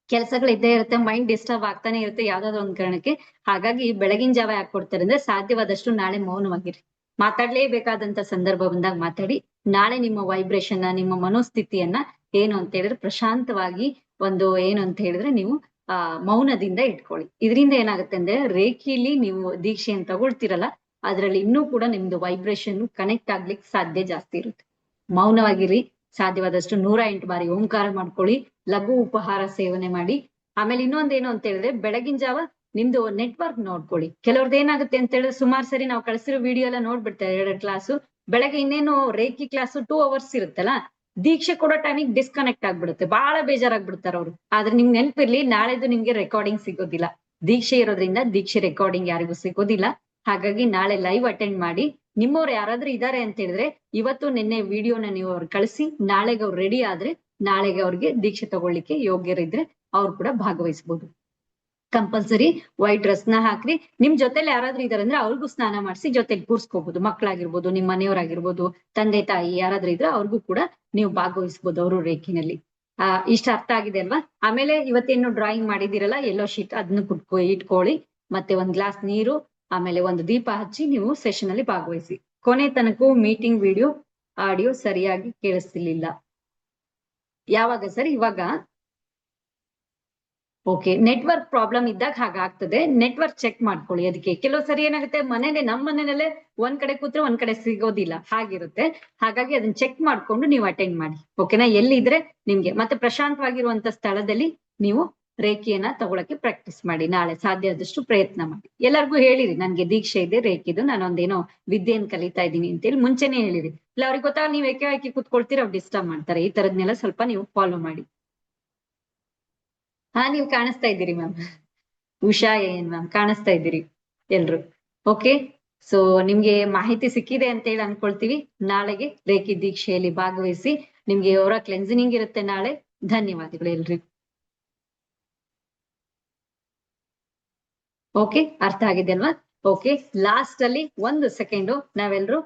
ಕೆಲಸಗಳು ಇದ್ದೇ ಇರುತ್ತೆ, ಮೈಂಡ್ ಡಿಸ್ಟರ್ಬ್ ಆಗ್ತಾನೆ ಇರುತ್ತೆ ಯಾವ್ದಾದ್ರು ಒಂದ್ ಕಾರಣಕ್ಕೆ. ಹಾಗಾಗಿ ಬೆಳಗಿನ ಜಾವ ಯಾಕೆ ಕೊಡ್ತಾರೆ ಅಂದ್ರೆ ಸಾಧ್ಯವಾದಷ್ಟು ನಾಳೆ ಮೌನವಾಗಿರಿ. ಮಾತಾಡ್ಲೇಬೇಕಾದಂತ ಸಂದರ್ಭ ಬಂದಾಗ ಮಾತಾಡಿ. ನಾಳೆ ನಿಮ್ಮ ವೈಬ್ರೇಷನ್, ನಿಮ್ಮ ಮನೋಸ್ಥಿತಿಯನ್ನ ಏನು ಅಂತ ಹೇಳಿದ್ರೆ ಪ್ರಶಾಂತವಾಗಿ ಒಂದು ಏನು ಅಂತ ಹೇಳಿದ್ರೆ ನೀವು ಮೌನದಿಂದ ಇಟ್ಕೊಳ್ಳಿ. ಇದರಿಂದ ಏನಾಗುತ್ತೆ ಅಂದ್ರೆ ರೇಖಿಲಿ ನೀವು ದೀಕ್ಷೆಯನ್ನು ತಗೊಳ್ತಿರಲ್ಲ, ಅದ್ರಲ್ಲಿ ಇನ್ನೂ ಕೂಡ ನಿಮ್ದು ವೈಬ್ರೇಷನ್ ಕನೆಕ್ಟ್ ಆಗ್ಲಿಕ್ಕೆ ಸಾಧ್ಯ ಜಾಸ್ತಿ ಇರುತ್ತೆ. ಮೌನವಾಗಿರಿ. ಸಾಧ್ಯವಾದಷ್ಟು 108 ಬಾರಿ ಓಂಕಾರ ಮಾಡ್ಕೊಳ್ಳಿ. ಲಘು ಉಪಹಾರ ಸೇವನೆ ಮಾಡಿ. ಆಮೇಲೆ ಇನ್ನೊಂದೇನು ಅಂತ ಹೇಳಿದ್ರೆ ಬೆಳಗಿನ ಜಾವ ನಿಮ್ದು ನೆಟ್ವರ್ಕ್ ನೋಡ್ಕೊಳ್ಳಿ. ಕೆಲವ್ರದ್ದು ಏನಾಗುತ್ತೆ ಅಂತ ಹೇಳಿದ್ರೆ ಸುಮಾರು ಸರಿ ನಾವು ಕಳಿಸಿರೋ ವಿಡಿಯೋ ಎಲ್ಲ ನೋಡ್ಬಿಡ್ತಾರೆ 2 ಕ್ಲಾಸು. ಬೆಳಗ್ಗೆ ಇನ್ನೇನು ರೇಖಿ ಕ್ಲಾಸು 2 ಅವರ್ಸ್ ಇರುತ್ತಲ್ಲ, ದೀಕ್ಷೆ ಕೊಡೋ ಟೈಮಿಗೆ ಡಿಸ್ಕನೆಕ್ಟ್ ಆಗ್ಬಿಡುತ್ತೆ, ಬಹಳ ಬೇಜಾರಾಗ್ಬಿಡ್ತಾರೆ ಅವ್ರು. ಆದ್ರೆ ನಿಮ್ಗೆ ನೆನ್ಪಿರ್ಲಿ, ನಾಳೆದು ನಿಮ್ಗೆ ರೆಕಾರ್ಡಿಂಗ್ ಸಿಗೋದಿಲ್ಲ. ದೀಕ್ಷೆ ಇರೋದ್ರಿಂದ ದೀಕ್ಷೆ ರೆಕಾರ್ಡಿಂಗ್ ಯಾರಿಗೂ ಸಿಗೋದಿಲ್ಲ. ಹಾಗಾಗಿ ನಾಳೆ ಲೈವ್ ಅಟೆಂಡ್ ಮಾಡಿ. ನಿಮ್ಮವ್ರು ಯಾರಾದ್ರೂ ಇದಾರೆ ಅಂತ ಹೇಳಿದ್ರೆ ಇವತ್ತು ನಿನ್ನೆ ವಿಡಿಯೋನ ನೀವು ಅವ್ರು ಕಳಿಸಿ, ನಾಳೆಗೆ ಅವ್ರು ರೆಡಿ ಆದ್ರೆ ನಾಳೆಗೆ ಅವ್ರಿಗೆ ದೀಕ್ಷೆ ತಗೊಳ್ಳಿಕ್ಕೆ ಯೋಗ್ಯರಿದ್ರೆ ಅವ್ರು ಕೂಡ ಭಾಗವಹಿಸಬಹುದು. ಕಂಪಲ್ಸರಿ ವೈಟ್ ಡ್ರೆಸ್ ನ ಹಾಕ್ರಿ. ನಿಮ್ ಜೊತೆಲಿ ಯಾರಾದ್ರೂ ಇದಾರೆ ಅಂದ್ರೆ ಅವ್ರಿಗೂ ಸ್ನಾನ ಮಾಡಿಸಿ ಜೊತೆಲಿ ಕೂರ್ಸ್ಕೋಬಹುದು. ಮಕ್ಕಳಾಗಿರ್ಬೋದು, ನಿಮ್ ಮನೆಯವರಾಗಿರ್ಬೋದು, ತಂದೆ ತಾಯಿ ಯಾರಾದ್ರೂ ಇದ್ರೆ ಅವ್ರಿಗೂ ಕೂಡ ನೀವು ಭಾಗವಹಿಸಬಹುದು ಅವರು ರೇಖಿನಲ್ಲಿ. ಇಷ್ಟ ಅರ್ಥ ಆಗಿದೆ ಅಲ್ವಾ? ಆಮೇಲೆ ಇವತ್ತೇನು ಡ್ರಾಯಿಂಗ್ ಮಾಡಿದಿರಲ್ಲ ಯೆಲ್ಲೋ ಶೀಟ್, ಅದನ್ನ ಇಟ್ಕೊಳ್ಳಿ. ಮತ್ತೆ ಒಂದ್ ಗ್ಲಾಸ್ ನೀರು, ಆಮೇಲೆ ಒಂದು ದೀಪ ಹಚ್ಚಿ ನೀವು ಸೆಷನ್ ಅಲ್ಲಿ ಭಾಗವಹಿಸಿ. ಕೊನೆ ತನಕ ಮೀಟಿಂಗ್ ವಿಡಿಯೋ ಆಡಿಯೋ ಸರಿಯಾಗಿ ಕೇಳಿಸ್ತಿರ್ಲಿಲ್ಲ. ಯಾವಾಗ ಸರ್? ಇವಾಗ ಓಕೆ. ನೆಟ್ವರ್ಕ್ ಪ್ರಾಬ್ಲಮ್ ಇದ್ದಾಗ ಹಾಗಾಗ್ತದೆ. ನೆಟ್ವರ್ಕ್ ಚೆಕ್ ಮಾಡ್ಕೊಳ್ಳಿ. ಅದಕ್ಕೆ ಕೆಲವು ಸರಿ ಏನಾಗುತ್ತೆ, ನಮ್ಮ ಮನೆಯಲ್ಲೇ ಒಂದ್ ಕಡೆ ಕೂತ್ರೆ ಒಂದ್ ಕಡೆ ಸಿಗೋದಿಲ್ಲ, ಹಾಗಿರುತ್ತೆ. ಹಾಗಾಗಿ ಅದನ್ನ ಚೆಕ್ ಮಾಡ್ಕೊಂಡು ನೀವು ಅಟೆಂಡ್ ಮಾಡಿ. ಓಕೆನಾ? ಎಲ್ಲಿದ್ರೆ ನಿಮ್ಗೆ ಮತ್ತೆ ಪ್ರಶಾಂತವಾಗಿರುವಂತ ಸ್ಥಳದಲ್ಲಿ ನೀವು ರೇಖಿಯನ್ನ ತಗೊಳಕ್ಕೆ ಪ್ರಾಕ್ಟೀಸ್ ಮಾಡಿ. ನಾಳೆ ಸಾಧ್ಯ ಆದಷ್ಟು ಪ್ರಯತ್ನ ಮಾಡಿ. ಎಲ್ಲರಿಗೂ ಹೇಳಿರಿ ನನ್ಗೆ ದೀಕ್ಷೆ ಇದೆ ರೇಖಿದು, ನಾನೊಂದೇನೋ ವಿದ್ಯೆಯನ್ನು ಕಲಿತಾ ಇದ್ದೀನಿ ಅಂತೇಳಿ ಮುಂಚೆನೆ ಹೇಳಿರಿ. ಇಲ್ಲ ಅವ್ರಿಗೆ ಗೊತ್ತಾಗ ನೀವ್ ಏಕೆ ಹಾಕಿ ಕೂತ್ಕೊಳ್ತೀರ, ಅವ್ರು ಡಿಸ್ಟರ್ಬ್ ಮಾಡ್ತಾರೆ. ಈ ತರದ್ನೆಲ್ಲ ಸ್ವಲ್ಪ ನೀವು ಫಾಲೋ ಮಾಡಿ. ನೀವು ಕಾಣಿಸ್ತಾ ಇದ್ದೀರಿ ಮ್ಯಾಮ್. ಉಷಾ ಏನ್ ಮ್ಯಾಮ್ ಕಾಣಿಸ್ತಾ ಇದ್ದೀರಿ ಎಲ್ರು. ಓಕೆ. ಸೊ ನಿಮ್ಗೆ ಮಾಹಿತಿ ಸಿಕ್ಕಿದೆ ಅಂತ ಹೇಳಿ ಅನ್ಕೊಳ್ತೀವಿ. ನಾಳೆಗೆ ರೇಖಿ ದೀಕ್ಷೆಯಲ್ಲಿ ಭಾಗವಹಿಸಿ. ನಿಮ್ಗೆ ಅವರ ಕ್ಲೆನ್ಸಿನಿಂಗ್ ಇರುತ್ತೆ ನಾಳೆ. ಧನ್ಯವಾದಗಳು ಎಲ್ರಿಗೂ. ಓಕೆ, ಅರ್ಥ ಆಗಿದೆ ಅಲ್ವಾ? ಓಕೆ. ಲಾಸ್ಟ್ ಅಲ್ಲಿ 1 ಸೆಕೆಂಡು ನಾವೆಲ್ರು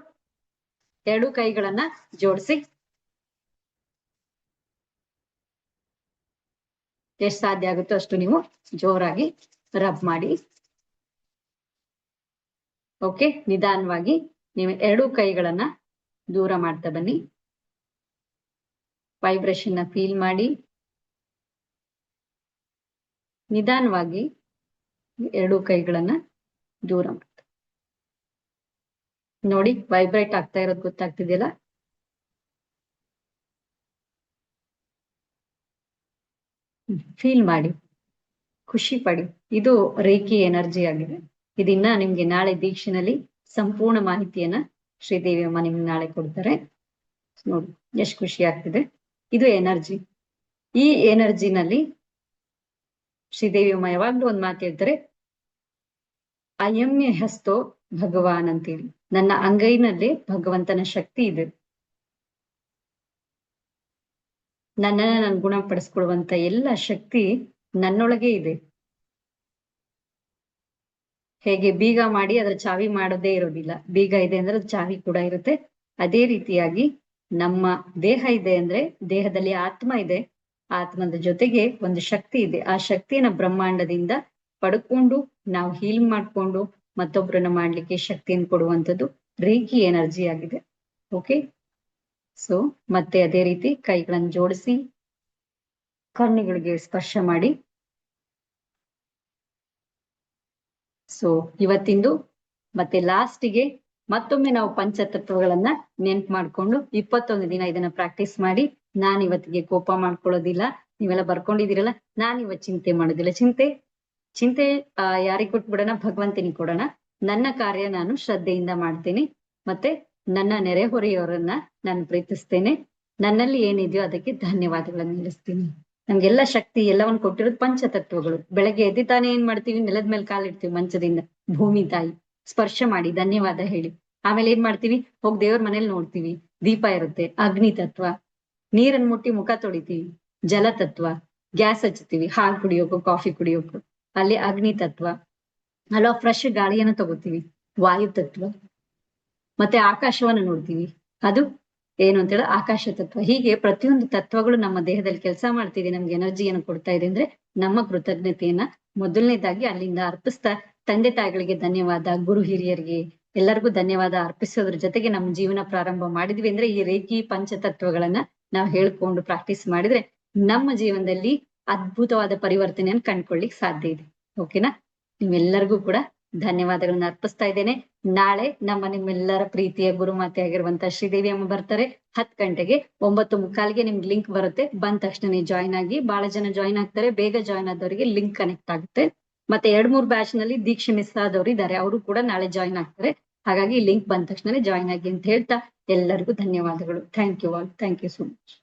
2 ಕೈಗಳನ್ನ ಜೋಡಿಸಿ ಎಷ್ಟು ಸಾಧ್ಯ ಆಗುತ್ತೋ ಅಷ್ಟು ನೀವು ಜೋರಾಗಿ ರಬ್ ಮಾಡಿ. ಓಕೆ. ನಿಧಾನವಾಗಿ ನೀವು 2 ಕೈಗಳನ್ನ ದೂರ ಮಾಡ್ತಾ ಬನ್ನಿ. ವೈಬ್ರೇಷನ್ ನ ಫೀಲ್ ಮಾಡಿ. ನಿಧಾನವಾಗಿ 2 ಕೈಗಳನ್ನ ದೂರ ಮಾಡಿ. ನೋಡಿ, ವೈಬ್ರೇಟ್ ಆಗ್ತಾ ಇರೋದು ಗೊತ್ತಾಗ್ತಿದೆಯಲ್ಲ? ಫೀಲ್ ಮಾಡಿ, ಖುಷಿ ಪಡಿ. ಇದು ರೇಖಿ ಎನರ್ಜಿ ಆಗಿದೆ. ಇದನ್ನ ನಿಮ್ಗೆ ನಾಳೆ ದೀಕ್ಷೆನಲ್ಲಿ ಸಂಪೂರ್ಣ ಮಾಹಿತಿಯನ್ನ ಶ್ರೀದೇವಿ ಅಮ್ಮ ನಿಮ್ಗೆ ನಾಳೆ ಕೊಡ್ತಾರೆ. ನೋಡಿ ಎಷ್ಟು ಖುಷಿ ಆಗ್ತಿದೆ. ಇದು ಎನರ್ಜಿ. ಈ ಎನರ್ಜಿನಲ್ಲಿ ಶ್ರೀದೇವಿ ಅಮ್ಮ ಯಾವಾಗ್ಲೂ ಒಂದ್ ಮಾತು ಹೇಳ್ತಾರೆ, ಅಯಮ್ಯ ಹಸ್ತೋ ಭಗವಾನ್ ಅಂತೇಳಿ. ನನ್ನ ಅಂಗೈನಲ್ಲಿ ಭಗವಂತನ ಶಕ್ತಿ ಇದೆ. ನನ್ನನ್ನ ನಾನು ಗುಣಪಡಿಸ್ಕೊಳ್ಳುವಂತ ಎಲ್ಲ ಶಕ್ತಿ ನನ್ನೊಳಗೆ ಇದೆ. ಹೇಗೆ ಬೀಗ ಮಾಡಿ ಅದರ ಚಾವಿ ಮಾಡೋದೇ ಇರೋದಿಲ್ಲ, ಬೀಗ ಇದೆ ಅಂದ್ರೆ ಅದು ಚಾವಿ ಕೂಡ ಇರುತ್ತೆ. ಅದೇ ರೀತಿಯಾಗಿ ನಮ್ಮ ದೇಹ ಇದೆ ಅಂದ್ರೆ ದೇಹದಲ್ಲಿ ಆತ್ಮ ಇದೆ. ಆತ್ಮದ ಜೊತೆಗೆ ಒಂದು ಶಕ್ತಿ ಇದೆ. ಆ ಶಕ್ತಿಯನ್ನ ಬ್ರಹ್ಮಾಂಡದಿಂದ ಪಡ್ಕೊಂಡು ನಾವು ಹೀಲ್ ಮಾಡ್ಕೊಂಡು ಮತ್ತೊಬ್ಬರನ್ನ ಮಾಡ್ಲಿಕ್ಕೆ ಶಕ್ತಿಯನ್ನು ಕೊಡುವಂಥದ್ದು ರೇಖಿ ಎನರ್ಜಿ ಆಗಿದೆ. ಓಕೆ. ಸೊ ಮತ್ತೆ ಅದೇ ರೀತಿ ಕೈಗಳನ್ನು ಜೋಡಿಸಿ ಕಣ್ಣುಗಳಿಗೆ ಸ್ಪರ್ಶ ಮಾಡಿ. ಸೊ ಇವತ್ತಿಂದು ಮತ್ತೆ ಲಾಸ್ಟಿಗೆ ಮತ್ತೊಮ್ಮೆ ನಾವು ಪಂಚತತ್ವಗಳನ್ನ ನೆನ್ಪು ಮಾಡ್ಕೊಂಡು 21 ದಿನ ಇದನ್ನ ಪ್ರಾಕ್ಟೀಸ್ ಮಾಡಿ. ನಾನ್ ಇವತ್ತಿಗೆ ಕೋಪ ಮಾಡ್ಕೊಳ್ಳೋದಿಲ್ಲ, ನೀವೆಲ್ಲ ಬರ್ಕೊಂಡಿದ್ದೀರಲ್ಲ, ನಾನ್ ಇವತ್ತು ಚಿಂತೆ ಮಾಡೋದಿಲ್ಲ. ಚಿಂತೆ ಯಾರಿಗ್ ಕೊಟ್ಬಿಡೋಣ, ಭಗವಂತನಿಗೆ ಕೊಡೋಣ. ನನ್ನ ಕಾರ್ಯ ನಾನು ಶ್ರದ್ಧೆಯಿಂದ ಮಾಡ್ತೇನೆ, ಮತ್ತೆ ನನ್ನ ನೆರೆಹೊರೆಯವರನ್ನ ನಾನು ಪ್ರೀತಿಸ್ತೇನೆ. ನನ್ನಲ್ಲಿ ಏನಿದೆಯೋ ಅದಕ್ಕೆ ಧನ್ಯವಾದಗಳನ್ನು ನಿಲ್ಲಿಸ್ತೀನಿ. ನಮ್ಗೆಲ್ಲ ಶಕ್ತಿ ಎಲ್ಲವನ್ನ ಕೊಟ್ಟಿರೋದು ಪಂಚತತ್ವಗಳು. ಬೆಳಗ್ಗೆ ಎದ್ದು ತಾನೇ ಏನ್ ಮಾಡ್ತೀವಿ, ನೆಲದ ಮೇಲೆ ಕಾಲಿಡ್ತೀವಿ, ಮಂಚದಿಂದ ಭೂಮಿ ತಾಯಿ ಸ್ಪರ್ಶ ಮಾಡಿ ಧನ್ಯವಾದ ಹೇಳಿ. ಆಮೇಲೆ ಏನ್ ಮಾಡ್ತೀವಿ, ಹೋಗಿ ದೇವ್ರ ಮನೇಲಿ ನೋಡ್ತೀವಿ, ದೀಪ ಇರುತ್ತೆ. ಅಗ್ನಿ ತತ್ವ, ನೀರನ್ ಮುಟ್ಟಿ ಮುಖ ತೊಳಿತೀವಿ. ಜಲ ತತ್ವ, ಗ್ಯಾಸ್ ಹಚ್ತೀವಿ ಹಾಲು ಕುಡಿಯೋಕು ಕಾಫಿ ಕುಡಿಯೋಕು, ಅಲ್ಲಿ ಅಗ್ನಿ ತತ್ವ. ಅಲ್ಲೋ ಫ್ರೆಶ್ ಗಾಳಿಯನ್ನ ತಗೋತೀವಿ, ವಾಯು ತತ್ವ. ಮತ್ತೆ ಆಕಾಶವನ್ನ ನೋಡ್ತೀವಿ, ಅದು ಏನು ಅಂತ ಹೇಳಿ ಆಕಾಶ ತತ್ವ. ಹೀಗೆ ಪ್ರತಿಯೊಂದು ತತ್ವಗಳು ನಮ್ಮ ದೇಹದಲ್ಲಿ ಕೆಲಸ ಮಾಡ್ತಿದೆ, ನಮ್ಗೆ ಎನರ್ಜಿಯನ್ನು ಕೊಡ್ತಾ ಇದೆ ಅಂದ್ರೆ ನಮ್ಮ ಕೃತಜ್ಞತೆಯನ್ನ ಮೊದಲನೇದಾಗಿ ಅಲ್ಲಿಂದ ಅರ್ಪಿಸ್ತಾ, ತಂದೆ ತಾಯಿಗಳಿಗೆ ಧನ್ಯವಾದ, ಗುರು ಹಿರಿಯರಿಗೆ ಎಲ್ಲರಿಗೂ ಧನ್ಯವಾದ ಅರ್ಪಿಸೋದ್ರ ಜೊತೆಗೆ ನಮ್ಮ ಜೀವನ ಪ್ರಾರಂಭ ಮಾಡಿದ್ವಿ ಅಂದ್ರೆ ಈ ರೇಖಿ ಪಂಚತತ್ವಗಳನ್ನ ನಾವು ಹೇಳ್ಕೊಂಡು ಪ್ರಾಕ್ಟೀಸ್ ಮಾಡಿದ್ರೆ ನಮ್ಮ ಜೀವನದಲ್ಲಿ ಅದ್ಭುತವಾದ ಪರಿವರ್ತನೆಯನ್ನು ಕಂಡ್ಕೊಳ್ಳಿಕ್ ಸಾಧ್ಯ ಇದೆ. ಓಕೆನಾ? ನಿಮ್ಮೆಲ್ಲರಿಗೂ ಕೂಡ ಧನ್ಯವಾದಗಳನ್ನ ಅರ್ಪಿಸ್ತಾ ಇದ್ದೇನೆ. ನಾಳೆ ನಿಮ್ಮೆಲ್ಲರ ಪ್ರೀತಿಯ ಗುರುಮಾತೆ ಆಗಿರುವಂತ ಶ್ರೀದೇವಿ ಅಮ್ಮ ಬರ್ತಾರೆ 10 ಗಂಟೆಗೆ. 9:45ಗೆ ನಿಮ್ಗೆ ಲಿಂಕ್ ಬರುತ್ತೆ, ಬಂದ ತಕ್ಷಣ ಜಾಯ್ನ್ ಆಗಿ. ಬಹಳ ಜನ ಜಾಯ್ನ್ ಆಗ್ತಾರೆ, ಬೇಗ ಜಾಯ್ನ್ ಆದವರಿಗೆ ಲಿಂಕ್ ಕನೆಕ್ಟ್ ಆಗುತ್ತೆ. ಮತ್ತೆ 2-3 ಬ್ಯಾಚ್ ನಲ್ಲಿ ದೀಕ್ಷೆ ಮಿಸ್ ಆದವರು ಇದ್ದಾರೆ, ಅವರು ಕೂಡ ನಾಳೆ ಜಾಯ್ನ್ ಆಗ್ತಾರೆ. ಹಾಗಾಗಿ ಲಿಂಕ್ ಬಂದ ತಕ್ಷಣ ಜಾಯ್ನ್ ಆಗಿ ಅಂತ ಹೇಳ್ತಾ ಎಲ್ಲರಿಗೂ ಧನ್ಯವಾದಗಳು. Thank you all, thank you so much.